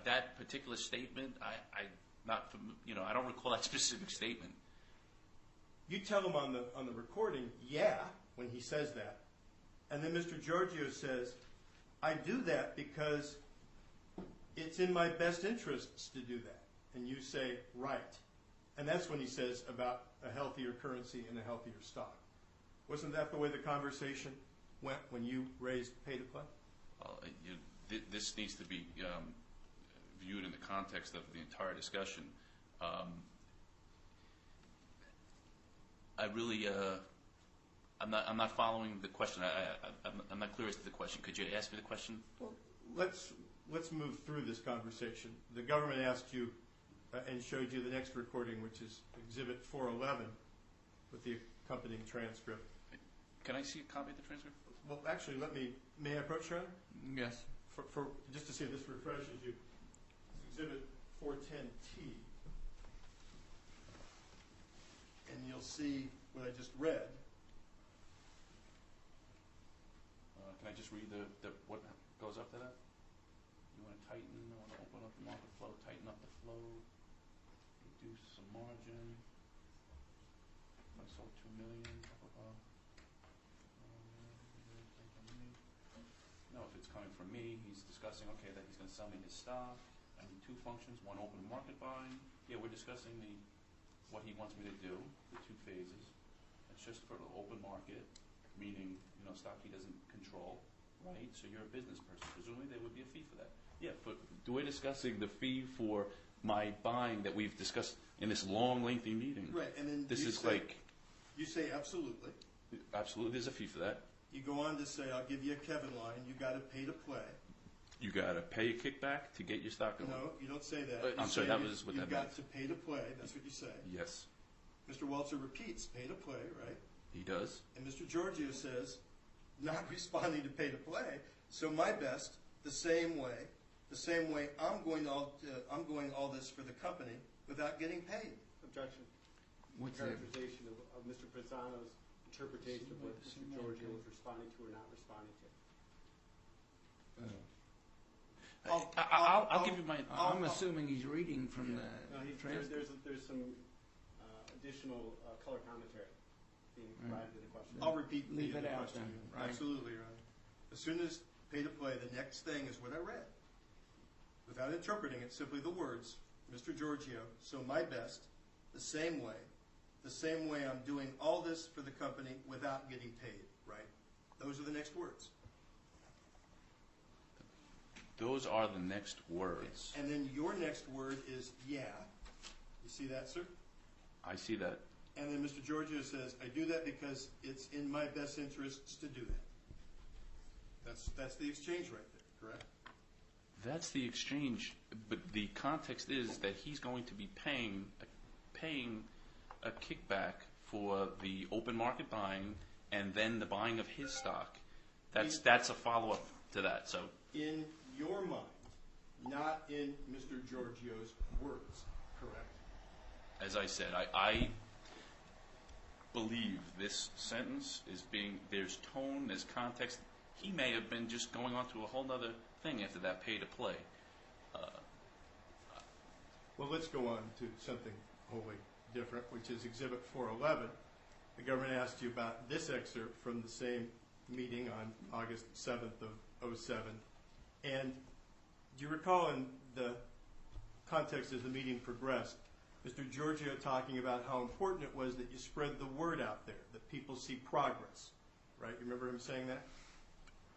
That particular statement, I don't recall that specific statement. You tell him on the recording, yeah, when he says that. And then Mr. Georgiou says, I do that because it's in my best interests to do that. And you say, right. And that's when he says about a healthier currency and a healthier stock. Wasn't that the way the conversation went when you raised pay to play? This needs to be viewed in the context of the entire discussion. I'm not following the question. I'm not clear as to the question. Could you ask me the question? Well, let's move through this conversation. The government asked you and showed you the next recording, which is Exhibit 411, with the accompanying transcript. Can I see a copy of the transcript? Well, actually, may I approach, Your Honor? Yes. For just to see if this refreshes you. It's Exhibit 410T. see what I just read. Can I just read what goes up to that? You want to tighten, you want to open up the market flow, tighten up the flow, reduce some margin. I sold 2 million, blah, blah, blah. No, if it's coming from me, he's discussing, okay, that he's going to sell me his stock. I need 2 functions, 1 open market buying. Yeah, we're discussing what he wants me to do, the 2 phases. It's just for the open market, meaning, stock he doesn't control, right? So you're a business person. Presumably there would be a fee for that. Yeah, but we're discussing the fee for my buying that we've discussed in this long, lengthy meeting. Right, and then this you is say, you say absolutely. Absolutely, there's a fee for that. You go on to say, I'll give you a Kevin line. You got to pay to play. You got to pay a kickback to get your stock in. No, you don't say that. I'm sorry, that was what that meant. You got to pay to play. That's what you say. Yes. Mr. Walter repeats, pay to play, right? He does. And Mr. Georgiou says, not responding to pay to play. So my best, the same way I'm going all this for the company without getting paid. Objection. What's Characterization of Mr. Pisano's interpretation of what Mr. Georgiou was responding to or not responding to. I'll give you my. I'm assuming he's reading from the transcript. There's some additional color commentary being provided to the question. I'll repeat Leave the it out question. then, right? Absolutely, right. As soon as pay to play, the next thing is what I read. Without interpreting it, simply the words, Mr. Georgiou, so my best, the same way I'm doing all this for the company without getting paid, right? Those are the next words. Those are the next words. And then your next word is yeah. You see that, sir? I see that. And then Mr. Georgiou says, I do that because it's in my best interests to do that. That's the exchange right there, correct? That's the exchange, but the context is that he's going to be paying a kickback for the open market buying and then the buying of his stock. That's a follow-up to that. So in your mind, not in Mr. Georgiou's words, correct? As I said, I believe this sentence is there's tone, there's context. He may have been just going on to a whole other thing after that pay to play. Well, let's go on to something wholly different, which is Exhibit 411. The government asked you about this excerpt from the same meeting on August 7th of 07. And do you recall in the context as the meeting progressed, Mr. Georgiou talking about how important it was that you spread the word out there, that people see progress, right? You remember him saying that?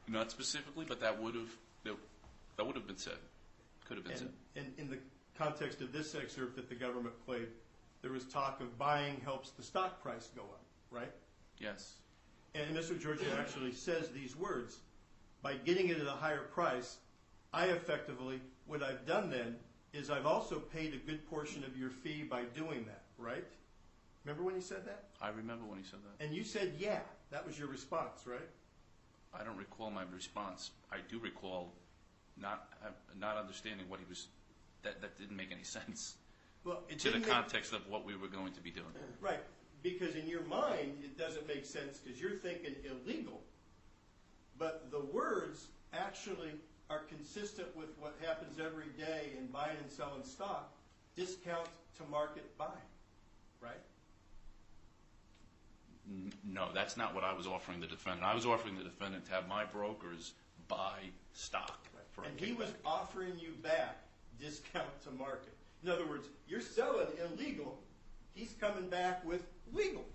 Not specifically, but that would have been said. Could have been said. And in the context of this excerpt that the government played, there was talk of buying helps the stock price go up, right? Yes. And Mr. Georgiou actually says these words, by getting it at a higher price, what I've done then is I've also paid a good portion of your fee by doing that, right? Remember when he said that? I remember when he said that. And you said, yeah, that was your response, right? I don't recall my response. I do recall not understanding what he was. That didn't make any sense. Well, it to the didn't context of what we were going to be doing. Right, because in your mind it doesn't make sense because you're thinking illegal, but the words actually are consistent with what happens every day in buying and selling stock, discount to market buying, right? No, that's not what I was offering the defendant. I was offering the defendant to have my brokers buy stock. For and a he was kickback. offering you back discount to market. In other words, you're selling illegal, he's coming back with legal.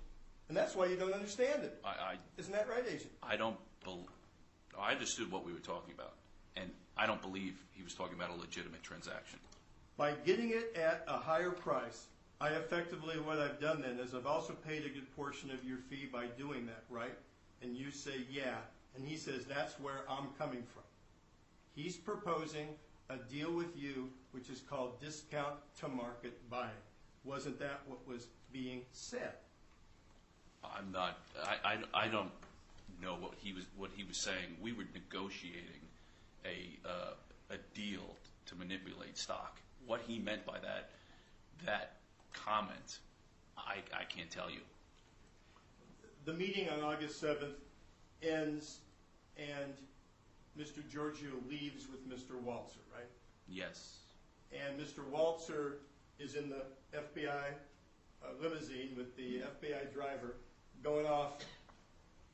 And that's why you don't understand it. Isn't that right, Agent? I understood what we were talking about, and I don't believe he was talking about a legitimate transaction. By getting it at a higher price, what I've done then is I've also paid a good portion of your fee by doing that, right? And you say, yeah. And he says, that's where I'm coming from. He's proposing a deal with you which is called discount to market buying. Wasn't that what was being said? I'm not. I don't know what he was saying. We were negotiating a deal to manipulate stock. What he meant by that comment, I can't tell you. the meeting on August 7th ends and Mr. Georgiou leaves with Mr. Walzer, right? Yes. And Mr. Walzer is in the FBI limousine with the FBI driver going off,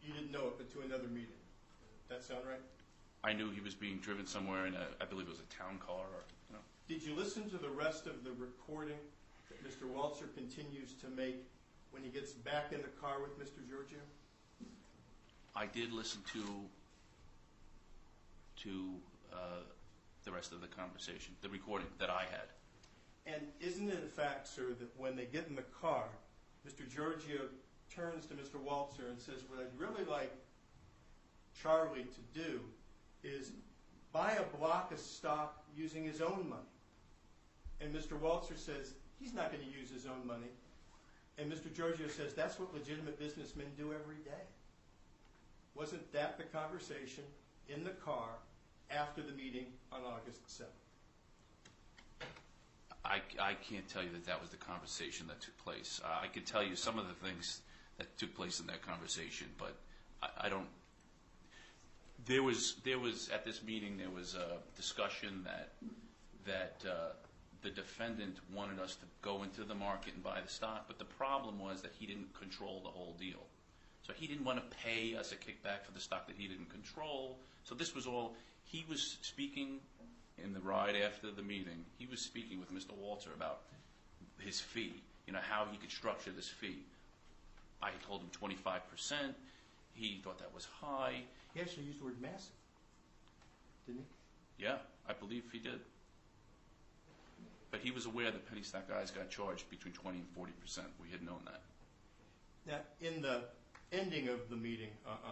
you didn't know it, but to another meeting. That sound right? I knew he was being driven somewhere in I believe it was a town car or, you know. Did you listen to the rest of the recording that Mr. Walzer continues to make when he gets back in the car with Mr. Georgiou? I did listen to the rest of the conversation, the recording that I had. And isn't it a fact, sir, that when they get in the car, Mr. Georgiou turns to Mr. Walzer and says, what I'd really like Charlie to do is buy a block of stock using his own money. And Mr. Walzer says, he's not going to use his own money. And Mr. Georgiou says, that's what legitimate businessmen do every day. Wasn't that the conversation in the car after the meeting on August 7th? I can't tell you that was the conversation that took place. I could tell you some of the things that took place in that conversation, but I don't. There was at this meeting there was a discussion that the defendant wanted us to go into the market and buy the stock, but the problem was that he didn't control the whole deal. So he didn't want to pay us a kickback for the stock that he didn't control. So this was all, he was speaking in the ride after the meeting, he was speaking with Mr. Walzer about his fee, how he could structure this fee. I told him 25%. He thought that was high. He actually used the word massive, didn't he? Yeah, I believe he did. But he was aware that penny stock guys got charged between 20 and 40%. We had known that. Now, in the ending of the meeting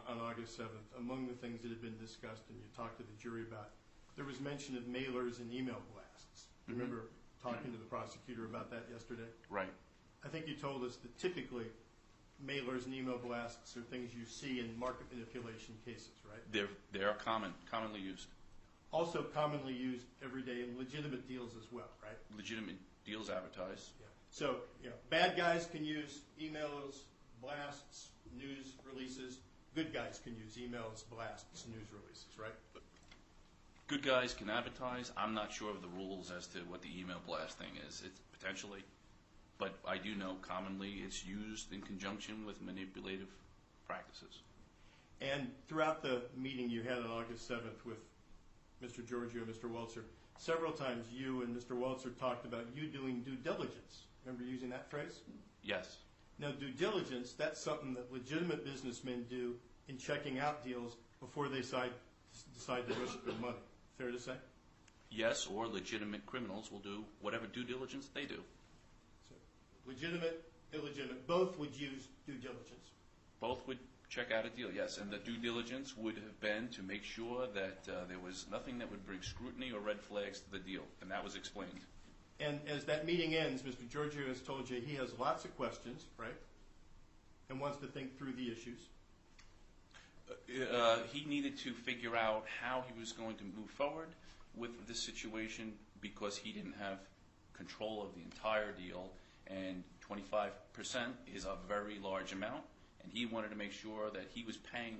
on August 7th, among the things that had been discussed and you talked to the jury about, there was mention of mailers and email blasts. Mm-hmm. Remember talking to the prosecutor about that yesterday? Right. I think you told us that typically mailers and email blasts are things you see in market manipulation cases, right? They are commonly used. Also commonly used every day in legitimate deals as well, right? Legitimate deals advertised. Yeah. So, bad guys can use emails, blasts, news releases. Good guys can use emails, blasts, news releases, right? Good guys can advertise. I'm not sure of the rules as to what the email blast thing is. It's potentially, but I do know commonly it's used in conjunction with manipulative practices. And throughout the meeting you had on August 7th with Mr. Georgiou and Mr. Walzer, several times you and Mr. Walzer talked about you doing due diligence. Remember using that phrase? Yes. Now, due diligence, that's something that legitimate businessmen do in checking out deals before they decide to risk their money. Fair to say? Yes, or legitimate criminals will do whatever due diligence they do. So, legitimate, illegitimate, both would use due diligence. Both would check out a deal, yes, and the due diligence would have been to make sure that there was nothing that would bring scrutiny or red flags to the deal, and that was explained. And as that meeting ends, Mr. Georgiou has told you he has lots of questions, right? And wants to think through the issues. He needed to figure out how he was going to move forward with this situation because he didn't have control of the entire deal, and 25% is a very large amount, and he wanted to make sure that he was paying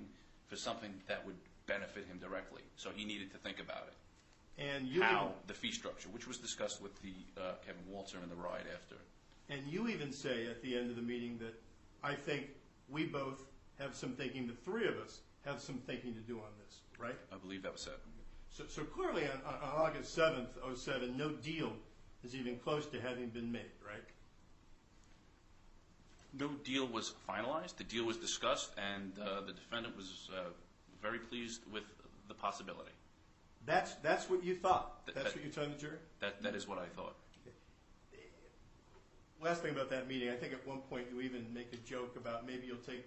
for something that would benefit him directly. So he needed to think about it. And the fee structure, which was discussed with the Kevin Walzer in the ride after. And you even say at the end of the meeting that I think we both have some thinking, the three of us have some thinking to do on this, right? I believe that was said. So clearly on August 7th, 2007, no deal is even close to having been made, right? No deal was finalized. The deal was discussed, and the defendant was very pleased with the possibility. That's what you thought? That's what you told the jury? That is what I thought. Okay. Last thing about that meeting, I think at one point you even make a joke about maybe you'll take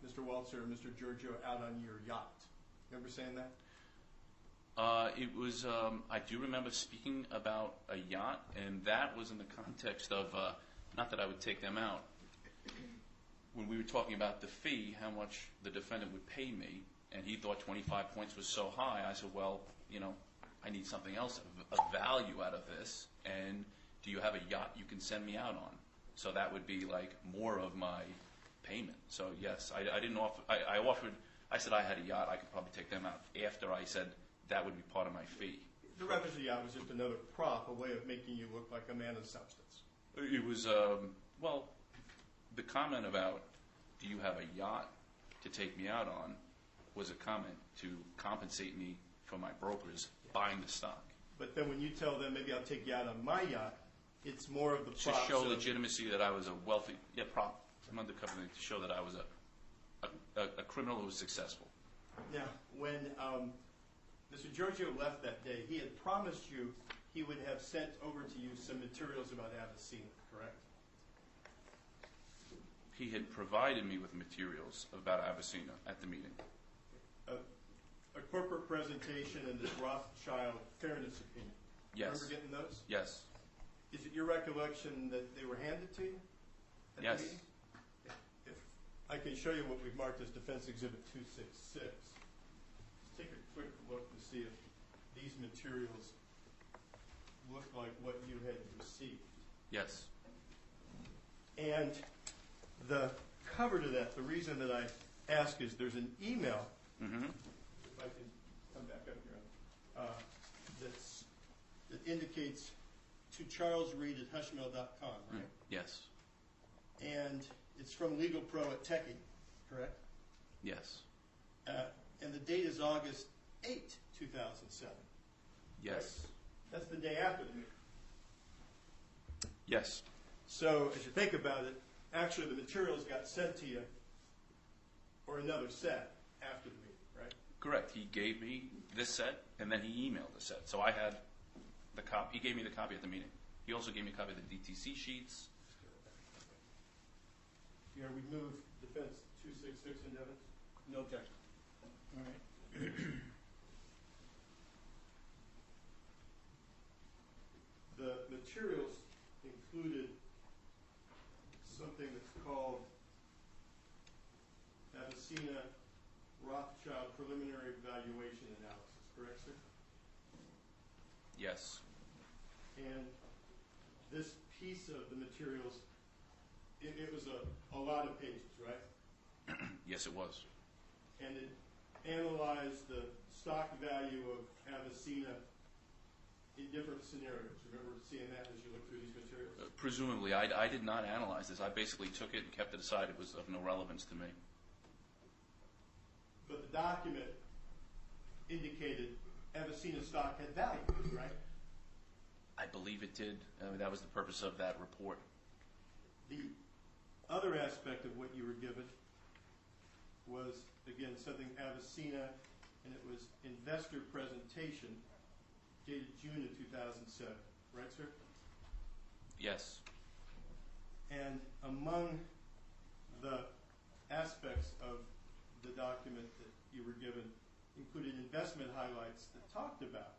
Mr. Walzer or Mr. Georgiou out on your yacht. Remember saying that? It was, I do remember speaking about a yacht, and that was in the context of, not that I would take them out. When we were talking about the fee, how much the defendant would pay me, and he thought 25 points was so high, I said, well, I need something else of value out of this, and do you have a yacht you can send me out on? So that would be like more of my payment. So yes, I didn't offer. I offered. I said I had a yacht. I could probably take them out after I said that would be part of my fee. The reference to the yacht was just another prop, a way of making you look like a man of substance. It was well, the comment about do you have a yacht to take me out on was a comment to compensate me for my brokers buying the stock. But then when you tell them maybe I'll take you out on my yacht, it's more of the To props show of- legitimacy that I was a wealthy, prop. I'm undercover to show that I was a criminal who was successful. Now, when Mr. Georgiou left that day, he had promised you he would have sent over to you some materials about Avicenna, correct? He had provided me with materials about Avicenna at the meeting. A corporate presentation and this Rothschild fairness opinion. Yes. Remember getting those? Yes. Is it your recollection that they were handed to you? At Yes. The meeting? If I can show you what we've marked as Defense Exhibit 266. Let's take a quick look to see if these materials look like what you had received. Yes. And the cover to that, the reason that I ask is there's an email, Mm-hmm. if I can come back up here, that indicates to Charles Reed at hushmail.com, right? Yes. And it's from Legal Pro at Techie, correct? Yes. And the date is August 8, 2007. Yes. That's the day after the meeting. Yes. So as you think about it, actually the materials got sent to you, or another set, after the meeting, right? Correct. He gave me this set, and then he emailed the set. So I had the copy. He gave me the copy at the meeting. He also gave me a copy of the DTC sheets. You know, we move Defense 266 in evidence? No objection. All right. The materials included something that's called Avicenna Rothschild Preliminary Evaluation Analysis, correct, sir? Yes. And this piece of the materials, it was a lot of pages, right? Yes, it was. And it analyzed the stock value of Avicenna in different scenarios. Remember seeing that as you look through these materials? Presumably, I did not analyze this. I basically took it and kept it aside. It was of no relevance to me. But the document indicated Avicenna stock had value, right? I believe it did. That was the purpose of that report. The other aspect of what you were given was, again, something Avicenna, and it was investor presentation dated June of 2007. Right, sir? Yes. And among the aspects of the document that you were given included investment highlights that talked about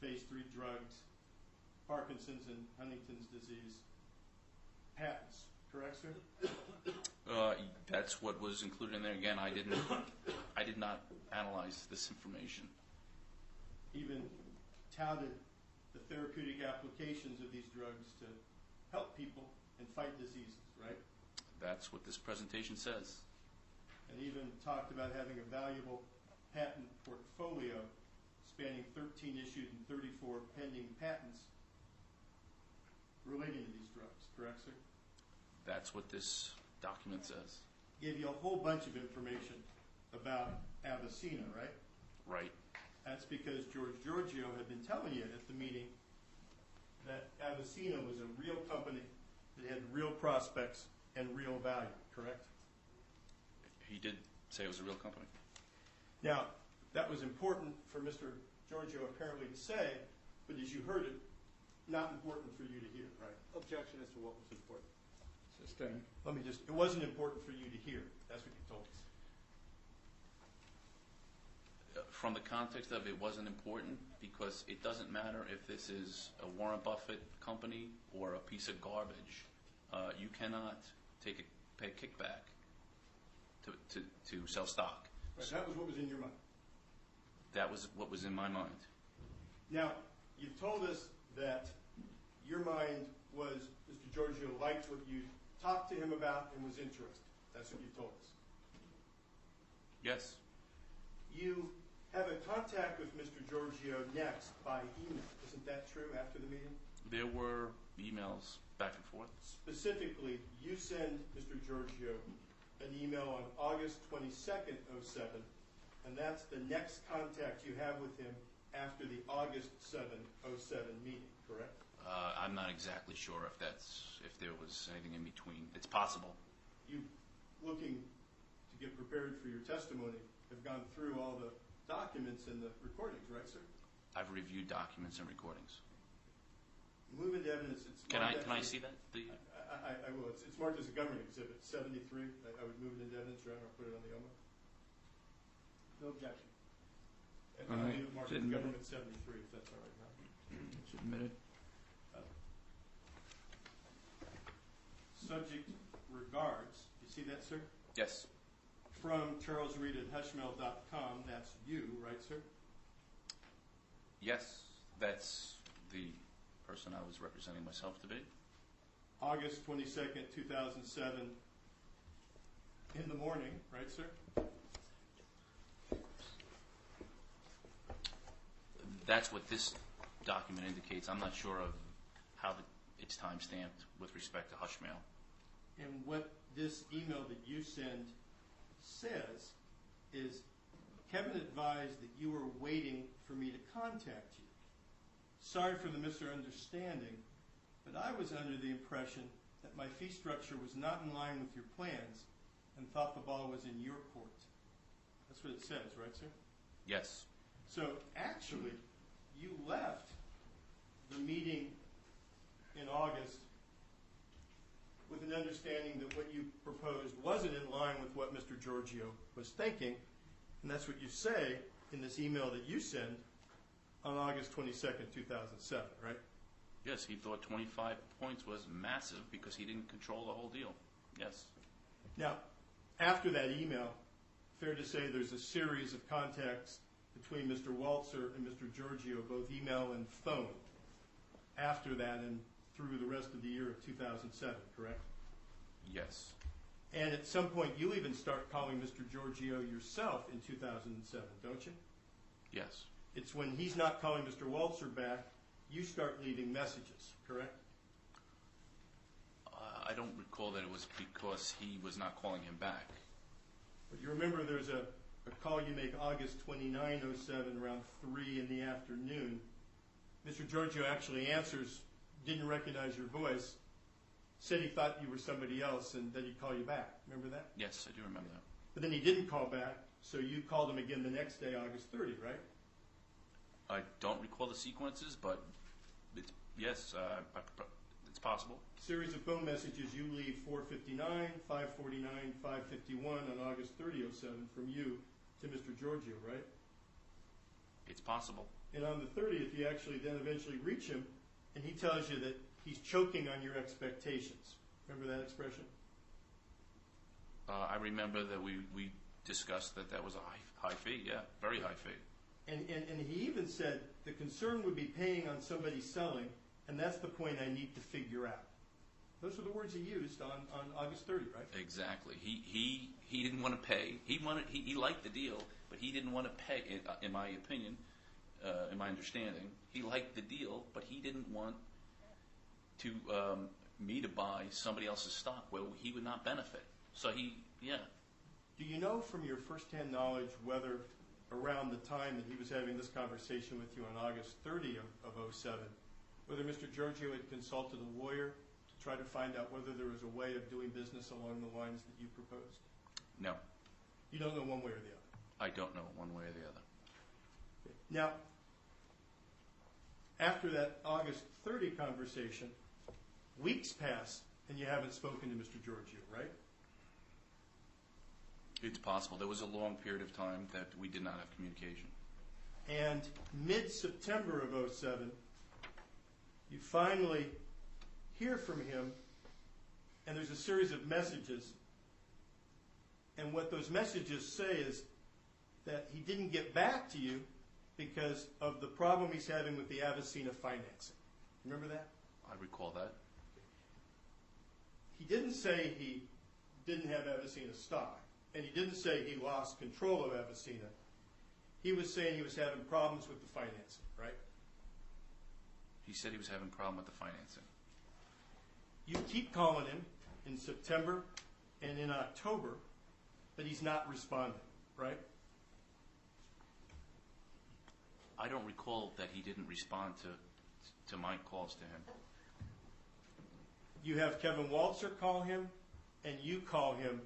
phase 3 drugs, Parkinson's and Huntington's disease, patents. Correct, sir? That's what was included in there. Again, I did not analyze this information. Even touted the therapeutic applications of these drugs to help people and fight diseases, right? That's what this presentation says. And even talked about having a valuable patent portfolio spanning 13 issued and 34 pending patents relating to these drugs. Correct, sir? That's what this document says. Gave you a whole bunch of information about Avicenna, right? Right. That's because Georgiou had been telling you at the meeting that Avicenna was a real company that had real prospects and real value, correct? He did say it was a real company. Now, that was important for Mr. Georgiou apparently to say, but as you heard it, not important for you to hear, right? Objection as to what was important. Sustained. It wasn't important for you to hear. That's what you told us. From the context of it wasn't important because it doesn't matter if this is a Warren Buffett company or a piece of garbage. You cannot pay a kickback to sell stock. Right, that was what was in your mind. That was what was in my mind. Now, you've told us that your mind was Mr. Georgiou liked what you talked to him about and was interested. That's what you told us. Yes. You have a contact with Mr. Georgiou next by email. Isn't that true after the meeting? There were emails back and forth. Specifically, you send Mr. Georgiou an email on August 22nd, 07, and that's the next contact you have with him after the August 7, 07 meeting, correct? I'm not exactly sure if there was anything in between. It's possible. You, looking to get prepared for your testimony, have gone through all the documents and the recordings, right, sir? I've reviewed documents and recordings. Move into evidence. Can I see that? I will. It's marked as a government exhibit, 73. I would move it into evidence, Your Honor. I'll put it on the OMA. No objection. And I'll leave it marked as government 73, if that's all right, Your Honor. It's admitted. Subject regards. You see that, sir? Yes. From charlesreed@hushmail.com. That's you, right, sir? Yes. That's the person I was representing myself to be. August 22nd, 2007, in the morning, right, sir? That's what this document indicates. I'm not sure of how it's time-stamped with respect to Hushmail. And what this email that you send says is, Kevin advised that you were waiting for me to contact you. Sorry for the misunderstanding, but I was under the impression that my fee structure was not in line with your plans and thought the ball was in your court. That's what it says, right, sir? Yes. So actually, you left the meeting in August with an understanding that what you proposed wasn't in line with what Mr. Georgiou was thinking, and that's what you say in this email that you send on August 22nd, 2007, right? Yes, he thought 25 points was massive because he didn't control the whole deal. Yes. Now, after that email, fair to say there's a series of contacts between Mr. Waltzer and Mr. Georgiou, both email and phone, after that and through the rest of the year of 2007, correct? Yes. And at some point, you even start calling Mr. Georgiou yourself in 2007, don't you? Yes. It's when he's not calling Mr. Waltzer back, you start leaving messages, correct? I don't recall that it was because he was not calling him back. But you remember there's a call you make August 29, 07, around 3 in the afternoon. Mr. Georgiou actually answers, didn't recognize your voice, said he thought you were somebody else, and then he'd call you back. Remember that? Yes, I do remember that. But then he didn't call back, so you called him again the next day, August 30, right? I don't recall the sequences, but yes, it's possible. Series of phone messages you leave 4:59, 5:49, 5:51 on August 30, 07 from you to Mr. Georgiou, right? It's possible. And on the 30th, you actually then eventually reach him, and he tells you that he's choking on your expectations. Remember that expression? I remember that we discussed that was a high fee, yeah, very high fee. And he even said the concern would be paying on somebody selling, and that's the point I need to figure out. Those are the words he used on August 30, right? Exactly. He didn't want to pay. He liked the deal, but he didn't want to pay. In my opinion, in my understanding, he liked the deal, but he didn't want to me to buy somebody else's stock where he would not benefit. So yeah. Do you know from your firsthand knowledge whether around the time that he was having this conversation with you on August 30 of 07, whether Mr. Georgiou had consulted a lawyer to try to find out whether there was a way of doing business along the lines that you proposed? No. You don't know one way or the other? I don't know one way or the other. Okay. Now, after that August 30 conversation, weeks pass and you haven't spoken to Mr. Georgiou, right? It's possible. There was a long period of time that we did not have communication. And mid-September of 07, you finally hear from him, and there's a series of messages. And what those messages say is that he didn't get back to you because of the problem he's having with the Avicena financing. Remember that? I recall that. He didn't say he didn't have Avicena stock, and he didn't say he lost control of Avicena. He was saying he was having problems with the financing, right? He said he was having a problem with the financing. You keep calling him in September and in October, but he's not responding, right? I don't recall that he didn't respond to my calls to him. You have Kevin Waltzer call him, and you call him,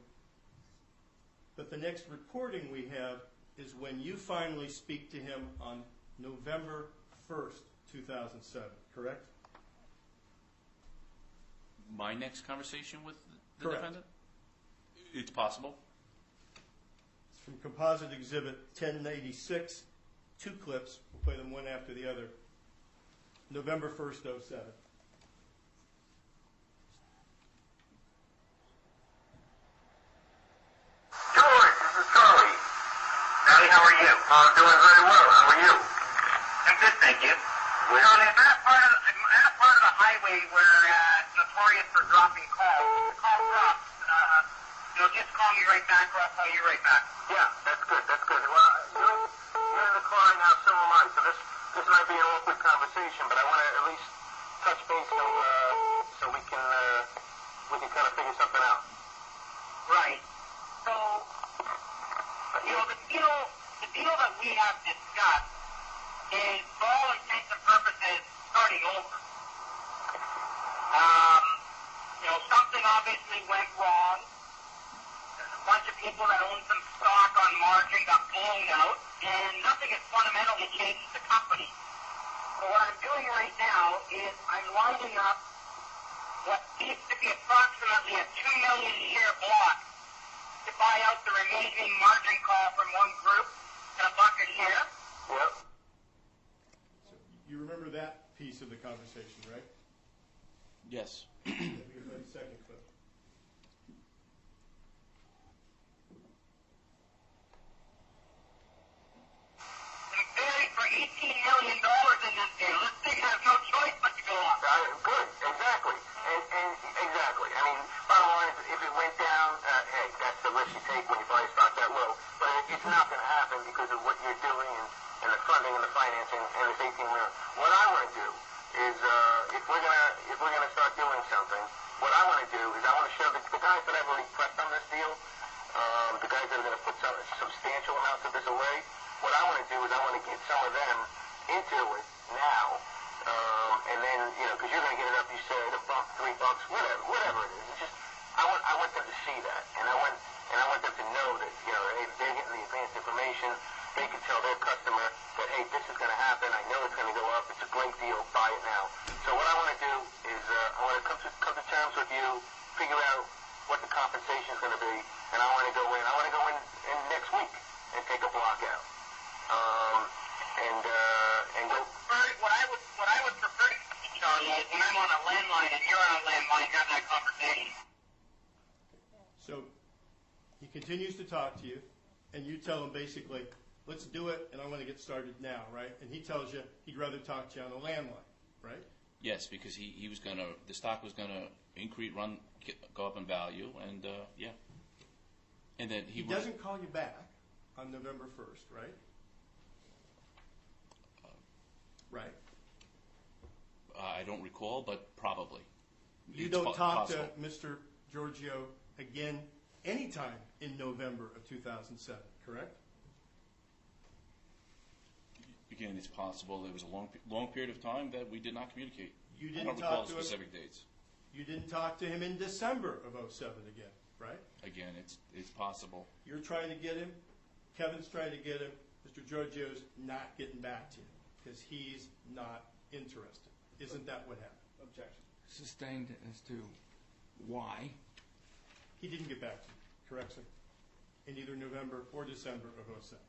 but the next recording we have is when you finally speak to him on November 1st, 2007, correct? My next conversation with the Correct. defendant? It's possible. It's from Composite Exhibit 1086, 2 clips. We'll play them one after the other. November 1st, 07. George, this is Charlie. Charlie, how are you? I'm doing very well. How are you? I'm good, thank you. Charlie, is that part of the highway where it's notorious for dropping calls? If the call drops, just call me right back, or I'll call you right back. Yeah, that's good. That's good. Well, you're in the car right now, so am I. So this might be an awkward conversation, but I want to at least touch base so we can kind of figure something out. Right. So, the deal that we have discussed is, for all intents and purposes, starting over. Something obviously went wrong. There's a bunch of people that own some stock on margin got blown out, and nothing has fundamentally changed the company. So what I'm doing right now is I'm lining up what needs to be approximately a 2 million share block to buy out the remaining margin call from one group at $1 a share. Yep. So you remember that piece of the conversation, right? Yes. That'd be a 30-second clip. I'm buried for $18 million in this deal. This thing has no choice but to go up. Good, exactly. And exactly. I mean, bottom line is, if it went down, hey, that's the risk you take when you buy a stock that low. But it's not going to happen because of what you're doing and the funding and the financing and this $18 million. What I want to do is, if we're gonna start doing something, what I want to do is I want to show the guys that I've already pressed on this deal, the guys that are going to put some substantial amounts of this away. What I want to do is I want to get some of them into it now, and then because you're going to get it up, you said $1, $3, whatever it is. It's just I want them to see that, and I want them to know that they're getting the advanced information. They can tell their customer that, hey, this is going to happen. I know it's going to go up. It's a great deal. Buy it now. So what I want to do is I want to come to terms with you, figure out what the compensation is going to be, and I want to go in. I want to go in next week and take a block out. And go. What I would prefer, Charlie, is when I'm on a landline and you're on a landline, have that conversation. So he continues to talk to you, and you tell him basically, let's do it, and I want to get started now, right? And he tells you he'd rather talk to you on a landline, right? Yes, because the stock was gonna increase, go up in value, and yeah. And then he doesn't call you back on November 1st, right? Right. I don't recall, but probably. You It's don't talk possible. to Mr. Georgiou again anytime in November of 2007, correct? Again, it's possible. There was a long period of time that we did not communicate. You I didn't don't recall talk to him. specific dates. You didn't talk to him in December of 07 again, right? Again, it's possible. You're trying to get him. Kevin's trying to get him. Mr. Georgiou's not getting back to you because he's not interested. Isn't that what happened? Objection. Sustained as to why. He didn't get back to you, correct, sir? In either November or December of 07.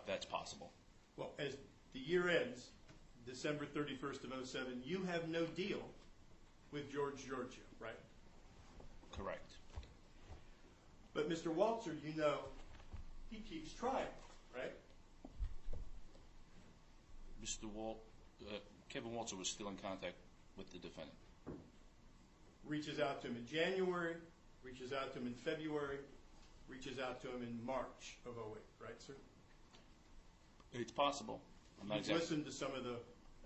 That's possible. Well, as the year ends, December 31st of 07, you have no deal with Georgiou, right? Correct. But Mr. Waltzer, he keeps trying, right? Kevin Waltzer was still in contact with the defendant. reaches out to him in January, reaches out to him in February, reaches out to him in March of 08, right, sir? It's possible. I'm not You've exactly. listened to some of the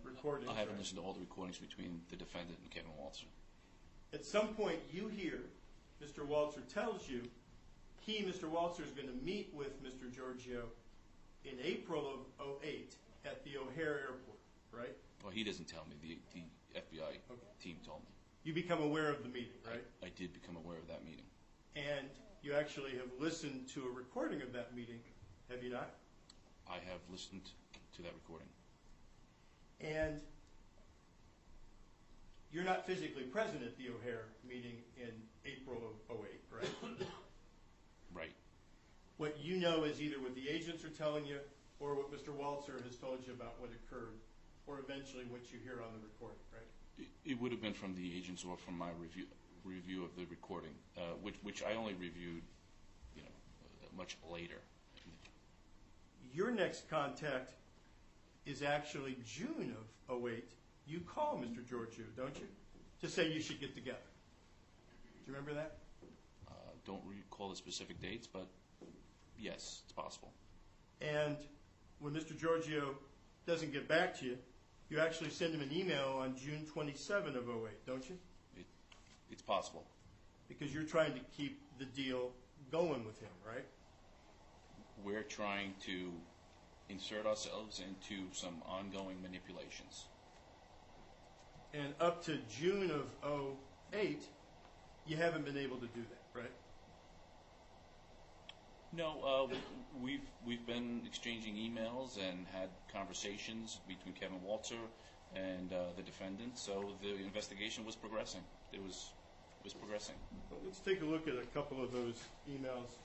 recordings. I haven't right? listened to all the recordings between the defendant and Kevin Walter. At some point, you hear Mr. Walter tells you Mr. Walter, is going to meet with Mr. Georgiou in April of 08 at the O'Hare Airport, right? Well, he doesn't tell me. The FBI team told me. You become aware of the meeting, right? I did become aware of that meeting. And you actually have listened to a recording of that meeting, have you not? I have listened to that recording. And you're not physically present at the O'Hare meeting in April of 08, right? Right. What you know is either what the agents are telling you or what Mr. Walter has told you about what occurred, or eventually what you hear on the recording, right? It would have been from the agents or from my review of the recording, which I only reviewed, much later. Your next contact is actually June of 08. You call Mr. Georgiou, don't you, to say you should get together. Do you remember that? Don't recall the specific dates, but yes, it's possible. And when Mr. Georgiou doesn't get back to you, you actually send him an email on June 27 of 08, don't you? It's possible. Because you're trying to keep the deal going with him, right? We're trying to insert ourselves into some ongoing manipulations. And up to June of 08, you haven't been able to do that, right? No, we've been exchanging emails and had conversations between Kevin Walter and the defendant. So the investigation was progressing. It was progressing. Well, let's take a look at a couple of those emails.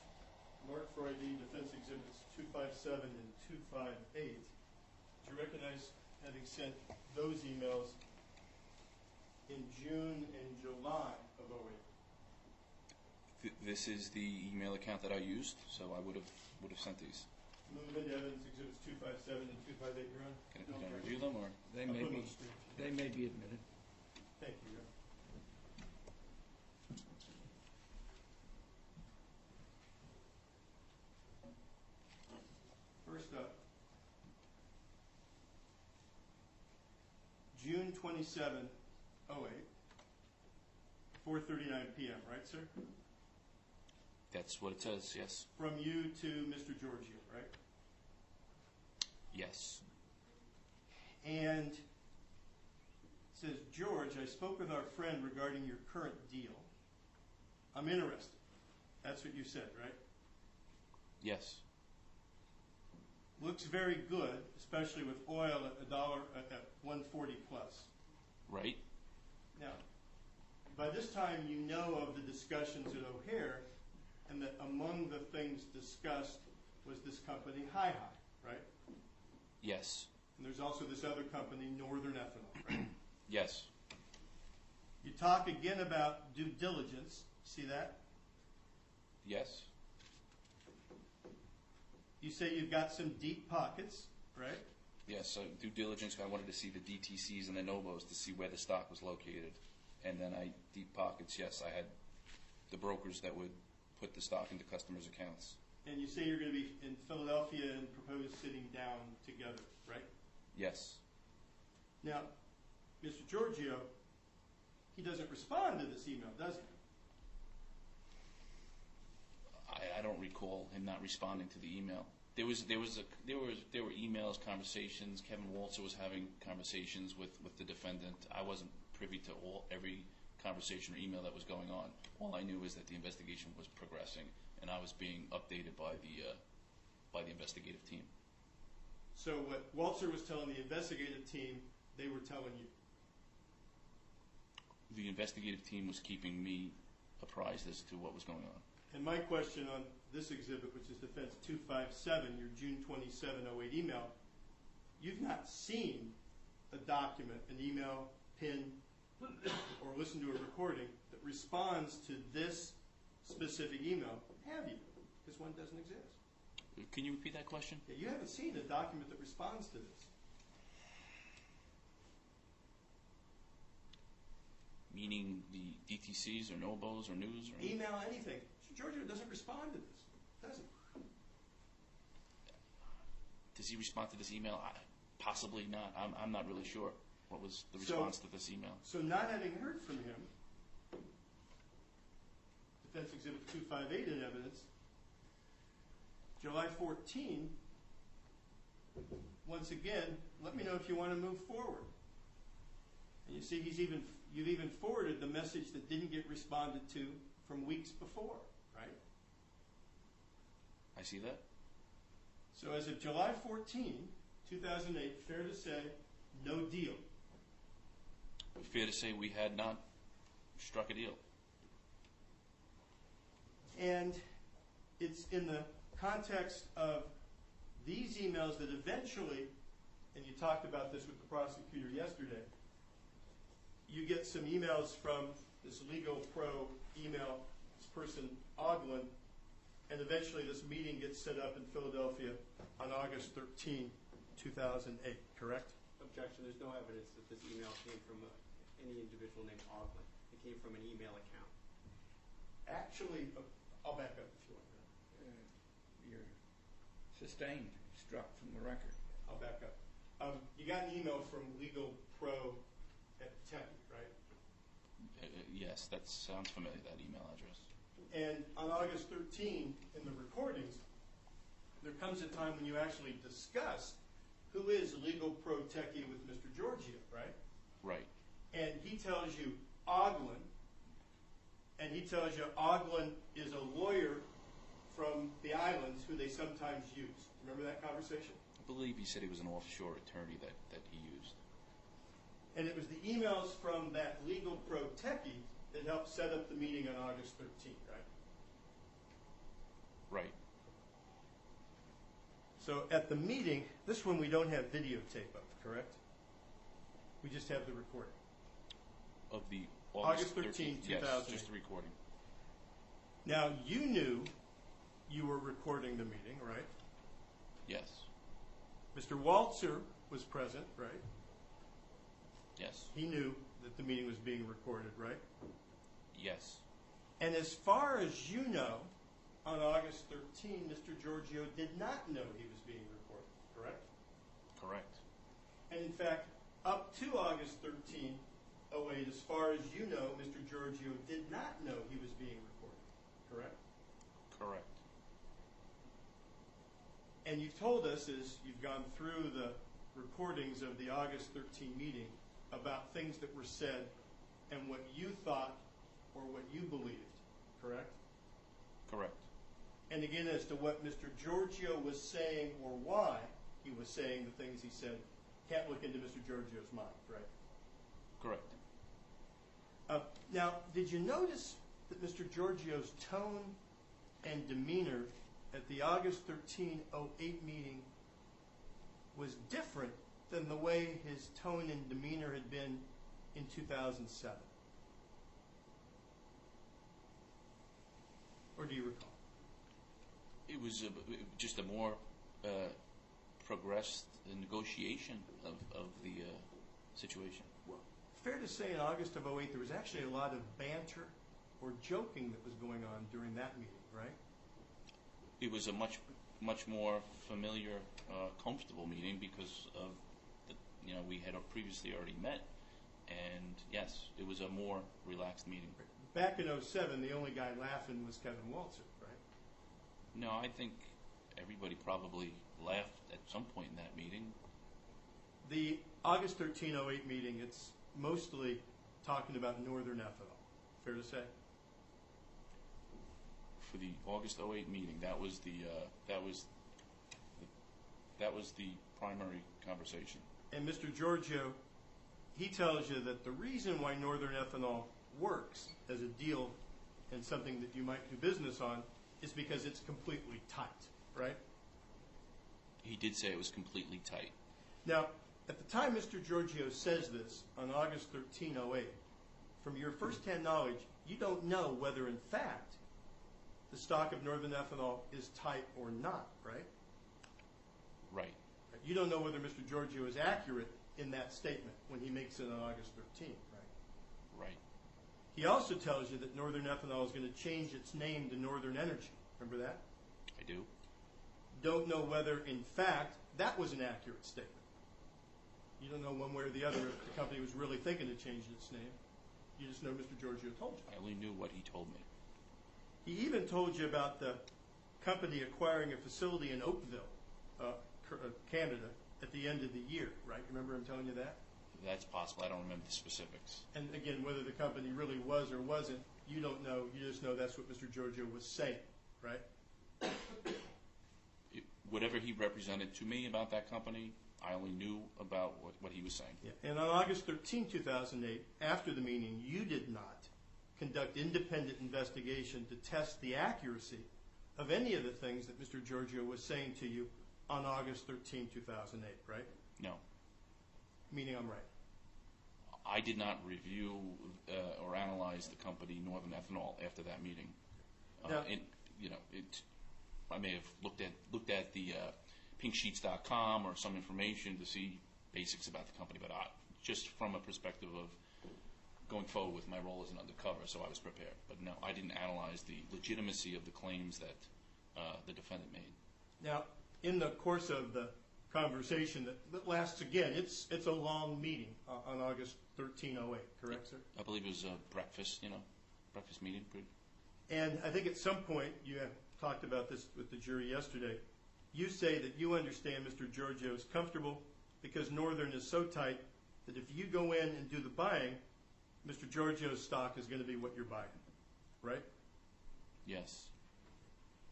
Mark for ID, Defense Exhibits 257 and 258. Do you recognize having sent those emails in June and July of 08? This is the email account that I used, so I would have sent these. Move into Evidence Exhibits 257 and 258, Your Honor. Can I review them, or They may be admitted. Thank you, Your Honor. First up, June 27, 08, 4:39 p.m., right, sir? that's what it says? Yes. From you to Mr. Georgiou, right? Yes. And it says, George, I spoke with our friend regarding your current deal. I'm interested. That's what you said, right? Yes. Looks very good, especially with oil at $1 at 140 plus. Right. Now, by this time you know of the discussions at O'Hare, and that among the things discussed was this company, Hi-Hi, right? Yes. And there's also this other company, Northern Ethanol, right? Yes. You talk again about due diligence. See that? Yes. You say you've got some deep pockets, right? Yes. So due diligence. I wanted to see the DTCs and the Novos to see where the stock was located, and then deep pockets. Yes, I had the brokers that would put the stock into customers' accounts. And you say you're going to be in Philadelphia and propose sitting down together, right? Yes. Now, Mr. Georgiou, he doesn't respond to this email, does he? I don't recall him not responding to the email. There were emails, conversations. Kevin Walter was having conversations with the defendant. I wasn't privy to every conversation or email that was going on. All I knew is that the investigation was progressing, and I was being updated by the investigative team. So what Walter was telling the investigative team, they were telling you? The investigative team was keeping me apprised as to what was going on. And my question on this exhibit, which is Defense 257, your June 27, 08 email, you've not seen a document, an email, pin, or listened to a recording that responds to this specific email, have you? Because one doesn't exist. Can you repeat that question? Yeah, you haven't seen a document that responds to this. Meaning the ETCs or Nobos or news or anything? Email, anything. Georgiou doesn't respond to this, does he? Does he respond to this email? Possibly not. I'm not really sure what was the response to this email. So not having heard from him, Defense Exhibit 258 in evidence, July 14, once again, let me know if you want to move forward. And you see, you've even forwarded the message that didn't get responded to from weeks before, right? I see that. So as of July 14, 2008, fair to say, no deal. Fair to say we had not struck a deal. And it's in the context of these emails that eventually, and you talked about this with the prosecutor yesterday, you get some emails from this Legal Pro email person, Oglin, and eventually this meeting gets set up in Philadelphia on August 13, 2008, correct? Objection. There's no evidence that this email came from any individual named Oglin. It came from an email account. Actually, I'll back up if you want. You're sustained, struck from the record. I'll back up. You got an email from Legal Pro at Tempe, right? Yes, that sounds familiar, that email address. And on August 13, in the recordings, there comes a time when you actually discuss who is Legal Pro Techie with Mr. Georgiou, right? Right. And he tells you Oglin, and he tells you Oglin is a lawyer from the islands who they sometimes use. Remember that conversation? I believe he said he was an offshore attorney that he used. And it was the emails from that Legal Pro Techie that helped set up the meeting on August 13, right? Right. So at the meeting, this one we don't have videotape of, correct? We just have the recording. Of the August 13, 2008. Yes, just the recording. Now, you knew you were recording the meeting, right? Yes. Mr. Waltzer was present, right? Yes. He knew that the meeting was being recorded, right? Yes. And as far as you know, on August 13, Mr. Georgiou did not know he was being recorded, correct? Correct. And in fact, up to August 13, 08, as far as you know, Mr. Georgiou did not know he was being recorded, correct? Correct. And you've told us, as you've gone through the recordings of the August 13 meeting, about things that were said and what you thought or what you believed, correct? Correct. And again, as to what Mr. Georgiou was saying or why he was saying the things he said, can't look into Mr. Georgiou's mind, right? Correct. Now, did you notice that Mr. Georgiou's tone and demeanor at the August 13, 08 meeting was different than the way his tone and demeanor had been in 2007? Or do you recall? It was just a more progressed negotiation of the situation. Well, fair to say in August of 08 there was actually a lot of banter or joking that was going on during that meeting, right? It was a much more familiar, comfortable meeting because of we had previously already met, and yes, it was a more relaxed meeting. Back in 07, the only guy laughing was Kevin Waltzer, right? No, I think everybody probably laughed at some point in that meeting. The August 13, 08 meeting, it's mostly talking about Northern Ethanol. Fair to say? For the August 08 meeting, that was the primary conversation. And Mr. Georgiou, he tells you that the reason why Northern Ethanol works as a deal and something that you might do business on is because it's completely tight, right? He did say it was completely tight. Now, at the time Mr. Georgiou says this, on August 13, 08, from your first-hand knowledge, you don't know whether, in fact, the stock of Northern Ethanol is tight or not, right? Right. You don't know whether Mr. Georgiou is accurate in that statement when he makes it on August 13, right? Right. He also tells you that Northern Ethanol is going to change its name to Northern Energy. Remember that? I do. Don't know whether, in fact, that was an accurate statement. You don't know one way or the other if the company was really thinking of changing its name. You just know Mr. Georgiou told you. I only knew what he told me. He even told you about the company acquiring a facility in Oakville, Canada, at the end of the year, right? Remember him telling you that? That's possible. I don't remember the specifics. And again, whether the company really was or wasn't, you don't know. You just know that's what Mr. Georgiou was saying, right? Whatever he represented to me about that company, I only knew about what he was saying. Yeah. And on August 13, 2008, after the meeting, you did not conduct independent investigation to test the accuracy of any of the things that Mr. Georgiou was saying to you on August 13, 2008, right? No. Meaning I'm right. I did not review or analyze the company Northern Ethanol after that meeting. Now, I may have looked at the pinksheets.com or some information to see basics about the company, but just from a perspective of going forward with my role as an undercover, so I was prepared. But no, I didn't analyze the legitimacy of the claims that the defendant made. Now, in the course of the conversation that lasts, again, it's a long meeting on August 13/08, correct, sir? I believe it was a breakfast meeting. And I think at some point, you have talked about this with the jury yesterday, you say that you understand Mr. Georgiou is comfortable because Northern is so tight that if you go in and do the buying, Mr. Georgiou's stock is going to be what you're buying, right? Yes.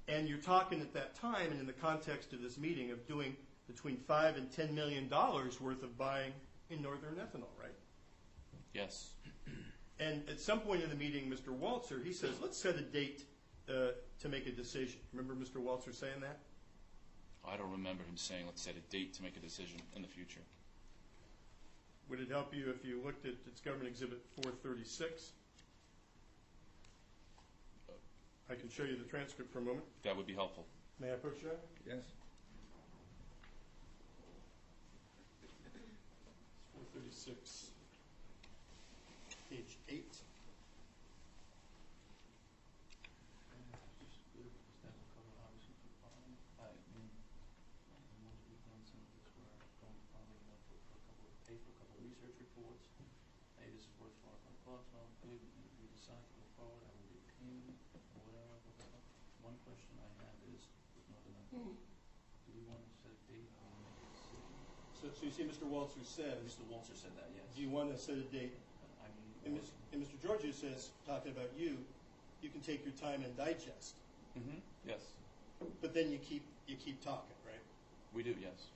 And you're talking at that time and in the context of this meeting of doing between $5 and $10 million worth of buying in Northern Ethanol, right? Yes. And at some point in the meeting, Mr. Waltzer, he says, let's set a date to make a decision. Remember Mr. Waltzer saying that? I don't remember him saying, let's set a date to make a decision in the future. Would it help you if you looked at its Government Exhibit 436? I can show you the transcript for a moment. That would be helpful. May I approach that? Yes. 436, page 8. One question I have is, do we want to set a date or make a decision? So you see Mr. Waltzer said, Mr. Waltzer said that, yes. do you want to set a date? And Mr. Georgiou says, talking about you can take your time and digest. Mm-hmm. Yes. But then you keep talking, right? We do, yes.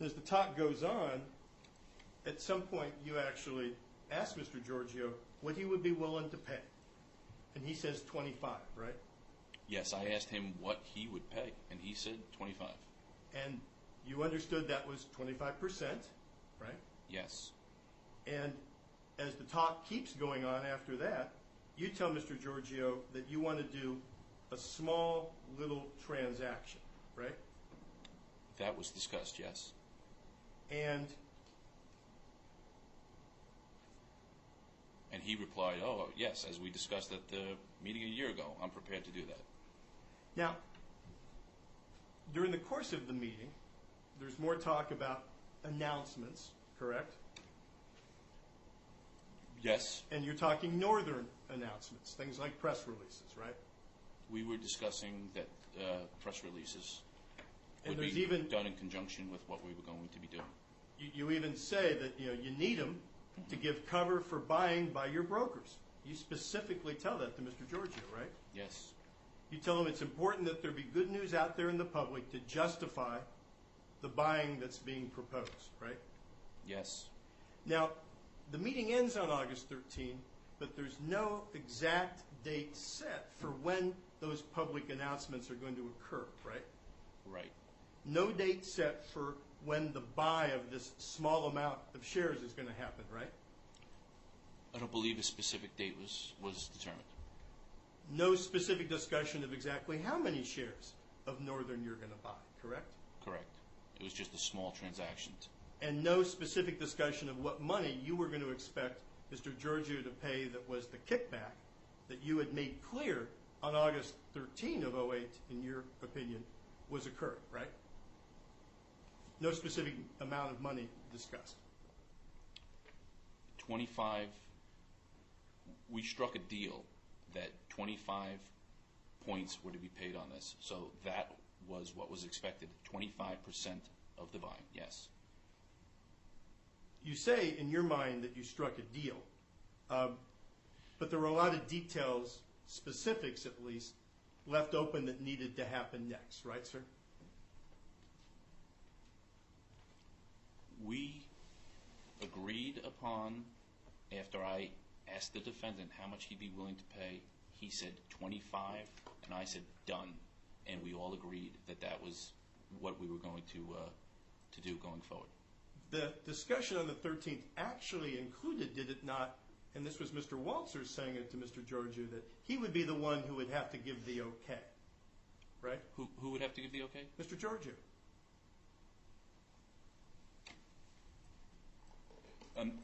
As the talk goes on, at some point you actually ask Mr. Georgiou what he would be willing to pay. And he says 25, right? Yes, I asked him what he would pay, and he said 25. And you understood that was 25%, right? Yes. And as the talk keeps going on after that, you tell Mr. Georgiou that you want to do a small little transaction, right? That was discussed, yes. And he replied, oh, yes, as we discussed at the meeting a year ago, I'm prepared to do that. now, during the course of the meeting, there's more talk about announcements, correct? Yes. And you're talking Northern announcements, things like press releases, right? We were discussing that press releases And would there's be even done in conjunction with what we were going to be doing. you even say that you need them to give cover for buying by your brokers. You specifically tell that to Mr. Georgiou, right? Yes. You tell him it's important that there be good news out there in the public to justify the buying that's being proposed, right? Yes. Now, the meeting ends on August 13, but there's no exact date set for when those public announcements are going to occur, right? Right. No date set for when the buy of this small amount of shares is going to happen, right? I don't believe a specific date was determined. No specific discussion of exactly how many shares of Northern you're going to buy, correct? Correct. It was just a small transaction. and no specific discussion of what money you were going to expect Mr. Georgiou to pay that was the kickback that you had made clear on August 13 of 08, in your opinion, was occurring, right? No specific amount of money discussed. 25, we struck a deal that 25 points were to be paid on this. So that was what was expected, 25% of the buying, yes. You say in your mind that you struck a deal, but there were a lot of details, specifics at least, left open that needed to happen next, right, sir? We agreed upon, after I asked the defendant how much he'd be willing to pay, he said 25, and I said done, and we all agreed that that was what we were going to do going forward. The discussion on the 13th actually included, did it not, and this was Mr. Waltzer saying it to Mr. Georgiou, that he would be the one who would have to give the okay, right? Who would have to give the okay? Mr. Georgiou.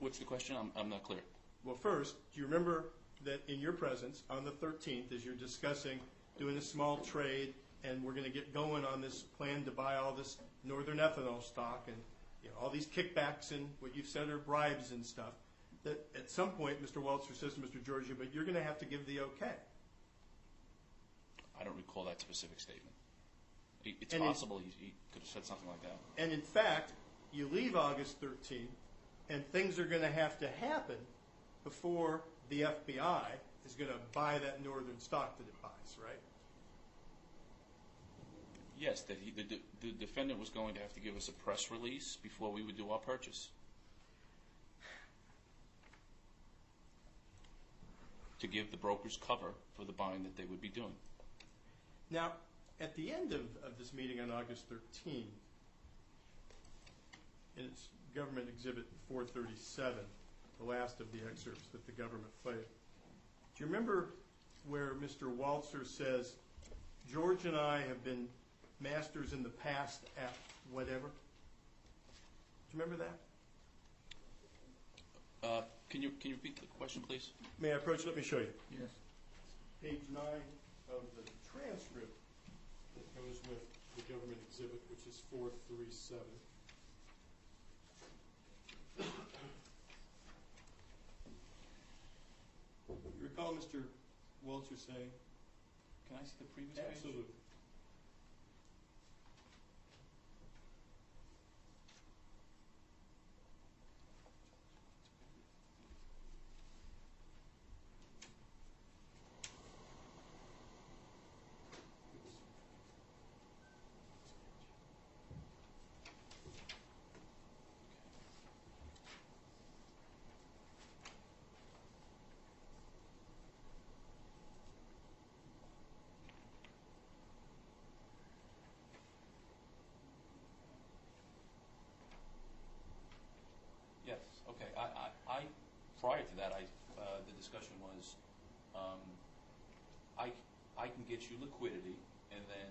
What's the question? I'm not clear. Well, first, do you remember that in your presence on the 13th, as you're discussing doing a small trade, and we're going to get going on this plan to buy all this northern ethanol stock and all these kickbacks and what you've said are bribes and stuff, that at some point Mr. Waltzer says to Mr. Georgiou, but you're going to have to give the okay. I don't recall that specific statement. It's And possible he could have said something like that. And in fact, you leave August 13, and things are going to have to happen before the FBI is going to buy that northern stock that it buys, right? Yes, that the defendant was going to have to give us a press release before we would do our purchase. To give the brokers cover for the buying that they would be doing. Now, at the end of this meeting on August 13, in its Government Exhibit 437, the last of the excerpts that the government played, do you remember where Mr. Waltzer says, George and I have been masters in the past at whatever? Do you remember that? Can you repeat the question, please? May I approach? Let me show you. Yes. Page 9 of the transcript that goes with the government exhibit, which is 437. You recall Mr. Waltzer saying? Can I see the previous page? Absolutely. Yes. Okay. I prior to that, the discussion was, I can get you liquidity, and then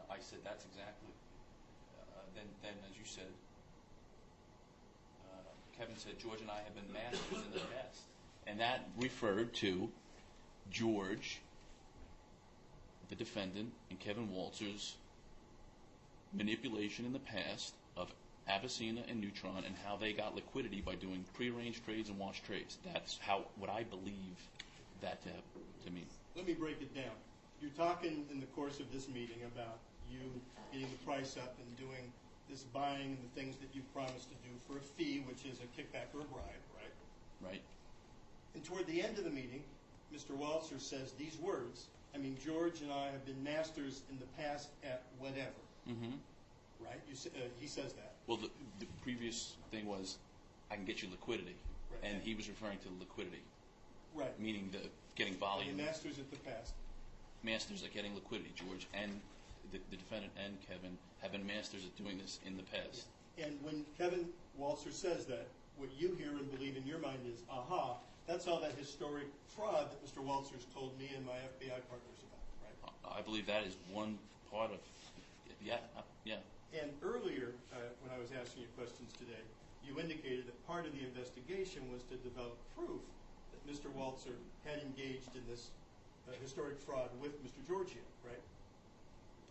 I said that's exactly. Then as you said, Kevin said George and I have been masters in the past, and that referred to George, the defendant, and Kevin Waltzer's manipulation in the past of Avicenna and Neutron and how they got liquidity by doing prearranged trades and wash trades. That's what I believe that to mean. Let me break it down. You're talking in the course of this meeting about you getting the price up and doing this buying and the things that you promised to do for a fee, which is a kickback or a bribe, right? Right. And toward the end of the meeting, Mr. Waltzer says these words, George and I have been masters in the past at whatever. Mm-hmm. Right? He says that. Well, the previous thing was, I can get you liquidity, Right. and he was referring to liquidity, Right. meaning getting volume. And masters at the past. Masters at getting liquidity. George and the defendant and Kevin have been masters at doing this in the past. And when Kevin Waltzer says that, what you hear and believe in your mind is, aha, that's all that historic fraud that Mr. Waltzer's told me and my FBI partners about, right? I believe that is one part of, yeah. And earlier, when I was asking you questions today, you indicated that part of the investigation was to develop proof that Mr. Walzer had engaged in this historic fraud with Mr. Georgiou, right?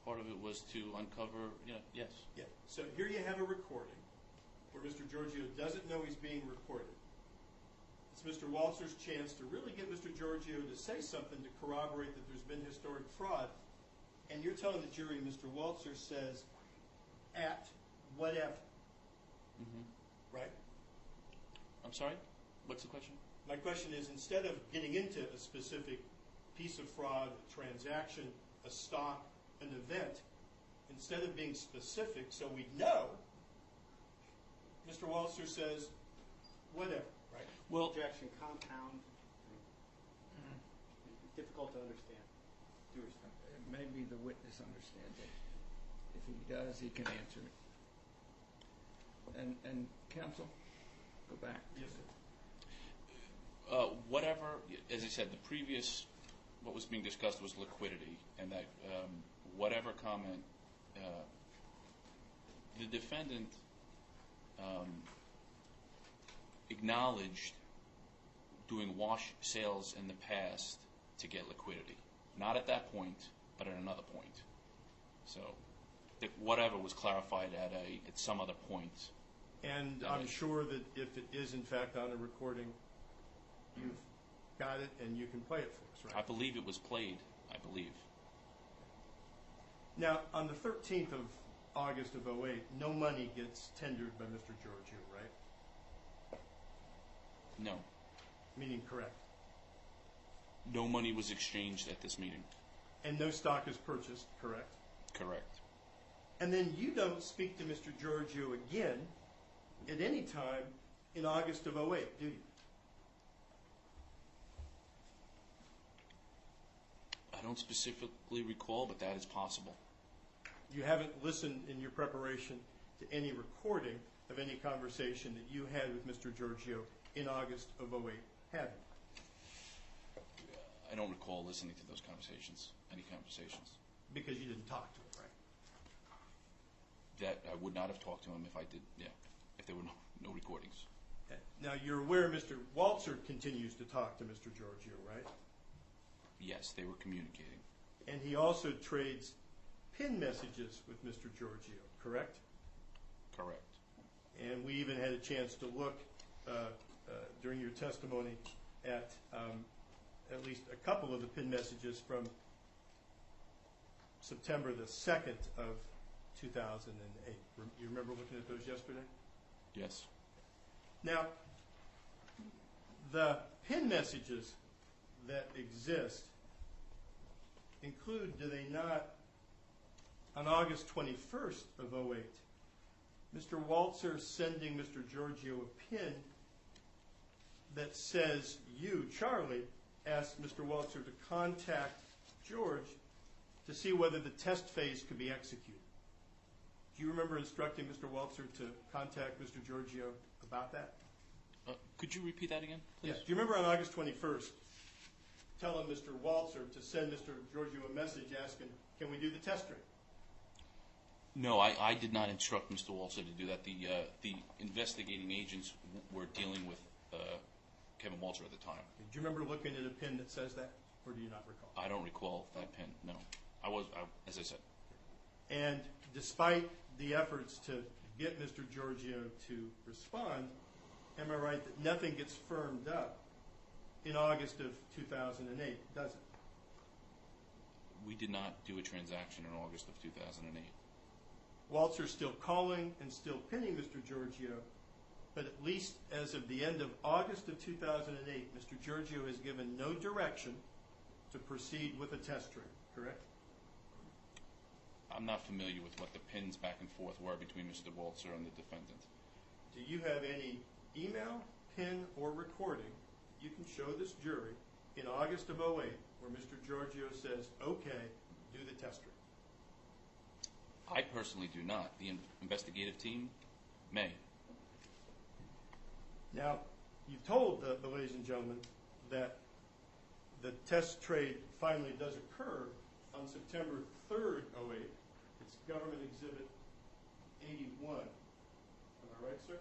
Part of it was to uncover, yes. Yeah. So here you have a recording where Mr. Georgiou doesn't know he's being recorded. It's Mr. Walzer's chance to really get Mr. Georgiou to say something to corroborate that there's been historic fraud. And you're telling the jury Mr. Walzer says, at whatever. Right? I'm sorry? What's the question? My question is, instead of getting into a specific piece of fraud, a transaction, a stock, an event, instead of being specific so we know, Mr. Walzer says, whatever, right? Well, Objection, compound. Difficult to understand. Maybe the witness understands it. If he does, he can answer it. And counsel, go back. Yes, sir. Whatever, as I said, what was being discussed was liquidity, and that whatever comment, the defendant acknowledged doing wash sales in the past to get liquidity. Not at that point, but at another point. So whatever was clarified at some other point. And I'm sure that if it is in fact on a recording, you've got it and you can play it for us, right? I believe it was played, I believe. Now, on the 13th of August of 2008, no money gets tendered by Mr. Georgiou, right? No. Meaning correct. No money was exchanged at this meeting. And no stock is purchased, correct? Correct. And then you don't speak to Mr. Georgiou again at any time in August of 2008, do you? I don't specifically recall, but that is possible. You haven't listened in your preparation to any recording of any conversation that you had with Mr. Georgiou in August of 2008, have you? I don't recall listening to those conversations, any conversations. Because you didn't talk to him, right? That I would not have talked to him if I did, if there were no recordings. Okay. Now, you're aware Mr. Walzer continues to talk to Mr. Georgiou, right? Yes, they were communicating. And he also trades PIN messages with Mr. Georgiou, correct? Correct. And we even had a chance to look during your testimony at least a couple of the PIN messages from September the 2nd of 2008. You remember looking at those yesterday? Yes. Now, the PIN messages that exist include, do they not, on August 21st of 2008, Mr. Walzer sending Mr. Georgiou a PIN that says you, Charlie, asked Mr. Walzer to contact George to see whether the test phase could be executed. Do you remember instructing Mr. Walzer to contact Mr. Georgiou about that? Could you repeat that again, please? Yes. Do you remember on August 21st telling Mr. Walzer to send Mr. Georgiou a message asking, can we do the test rate? No, I did not instruct Mr. Walzer to do that. The investigating agents were dealing with Kevin Walzer at the time. Do you remember looking at a PIN that says that, or do you not recall? I don't recall that PIN, no. As I said. And despite the efforts to get Mr. Georgiou to respond, am I right that nothing gets firmed up in August of 2008, does it? We did not do a transaction in August of 2008. Walzer's still calling and still pinning Mr. Georgiou, but at least as of the end of August of 2008, Mr. Georgiou has given no direction to proceed with a test rate, correct? I'm not familiar with what the pins back and forth were between Mr. Walzer and the defendant. Do you have any email, pin, or recording you can show this jury in August of 2008 where Mr. Georgiou says, okay, do the test rate? I personally do not. The investigative team may. Now, you've told the ladies and gentlemen that the test trade finally does occur on September 3rd, 2008. It's Government Exhibit 81. Am I right, sir?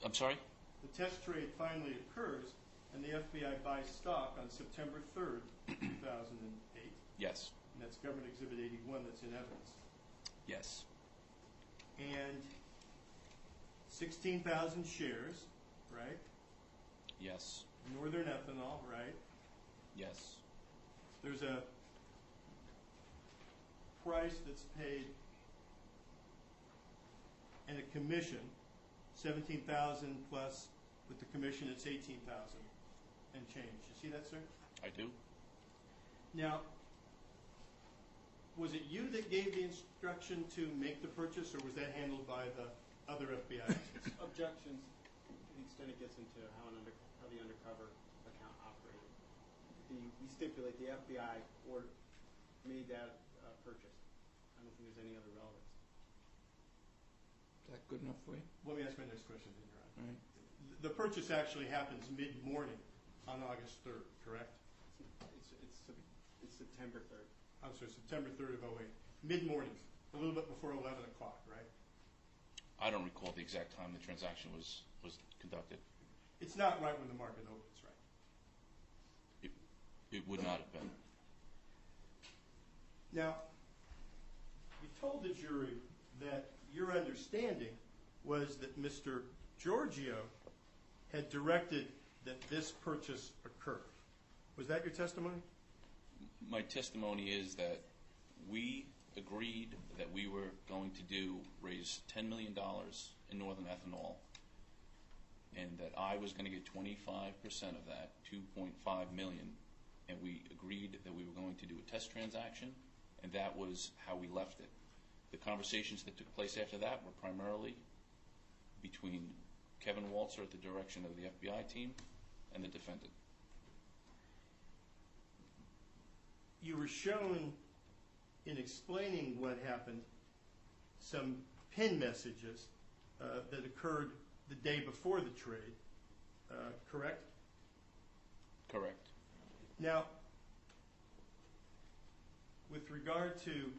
I'm sorry? The test trade finally occurs, and the FBI buys stock on September 3rd, 2008. Yes. And that's Government Exhibit 81 that's in evidence. Yes. And 16,000 shares, right? Yes. Northern Ethanol, right? Yes. There's a price that's paid and a commission, 17,000 plus with the commission it's 18,000 and change. You see that, sir? I do. Now, was it you that gave the instruction to make the purchase, or was that handled by the other FBI agents? Objections to the extent it gets into how the undercover account operated. We stipulate the FBI made that purchase. I don't think there's any other relevance. Is that good enough for you? Let me ask my next question, then, Your Honor. All right. The purchase actually happens mid-morning on August 3rd, correct? It's September 3rd. I'm sorry, September 3rd of 08. Mid-morning, a little bit before 11 o'clock, right? I don't recall the exact time the transaction was conducted. It's not right when the market opens, right? It would not have been. Now, you told the jury that your understanding was that Mr. Georgiou had directed that this purchase occur. Was that your testimony? My testimony is that we agreed that we were going to raise $10 million in Northern Ethanol, and that I was going to get 25% of that, $2.5 million, and we agreed that we were going to do a test transaction, and that was how we left it. The conversations that took place after that were primarily between Kevin Waltzer at the direction of the FBI team and the defendant. You were shown, in explaining what happened, some pin messages that occurred the day before the trade, correct? Correct. Now, with regard to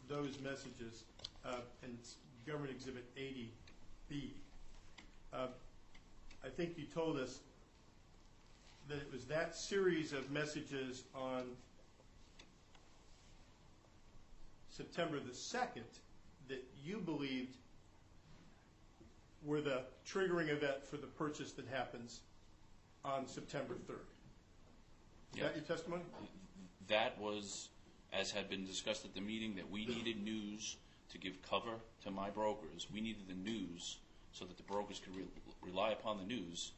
those messages, and it's Government Exhibit 80B, I think you told us that it was that series of messages on September the 2nd that you believed were the triggering event for the purchase that happens on September 3rd. Is that your testimony? That was, as had been discussed at the meeting, that we needed news to give cover to my brokers. We needed the news so that the brokers could rely upon the news.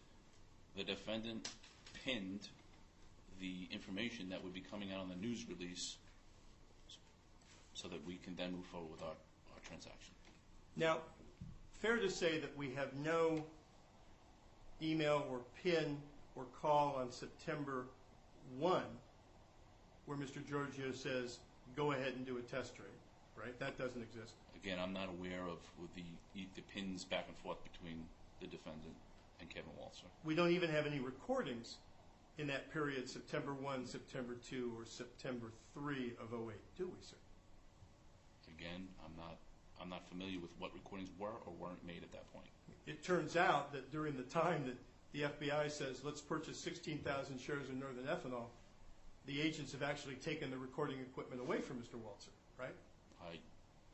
The defendant pinned the information that would be coming out on the news release so that we can then move forward with our transaction. Now, fair to say that we have no email or pin or call on September 1 where Mr. Georgiou says, go ahead and do a test trade, right? That doesn't exist. Again, I'm not aware of the pins back and forth between the defendant and Kevin Waltzer. We don't even have any recordings in that period, September 1, September 2, or September 3 of 08, do we, sir? Again, I'm not familiar with what recordings were or weren't made at that point. It turns out that during the time that the FBI says, let's purchase 16,000 shares of Northern Ethanol, the agents have actually taken the recording equipment away from Mr. Waltzer, right?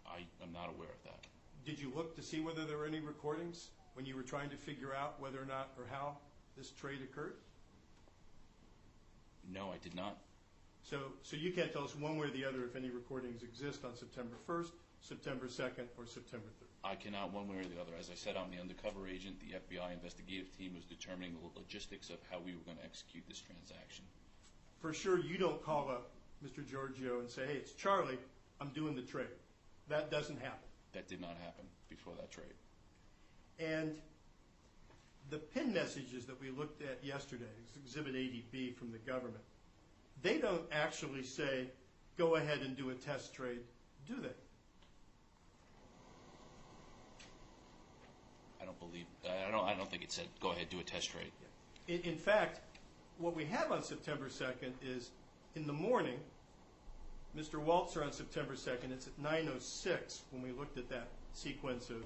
I am not aware of that. Did you look to see whether there were any recordings when you were trying to figure out whether or not or how this trade occurred? No, I did not. So you can't tell us one way or the other if any recordings exist on September 1st, September 2nd, or September 3rd? I cannot one way or the other. As I said, I'm the undercover agent. The FBI investigative team was determining the logistics of how we were going to execute this transaction. For sure, you don't call up Mr. Georgiou and say, hey, it's Charlie, I'm doing the trade. That doesn't happen. That did not happen before that trade. And the PIN messages that we looked at yesterday, Exhibit 80B from the government, they don't actually say, go ahead and do a test trade, do they? I don't think it said, go ahead, do a test trade. In fact, what we have on September 2nd is, in the morning, Mr. Waltzer on September 2nd, it's at 9:06 when we looked at that sequence of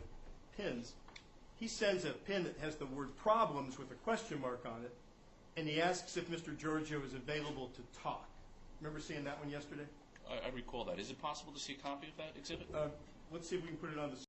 pins. He sends a pin that has the word problems with a question mark on it, and he asks if Mr. Georgiou is available to talk. Remember seeing that one yesterday? I recall that. Is it possible to see a copy of that exhibit? Let's see if we can put it on the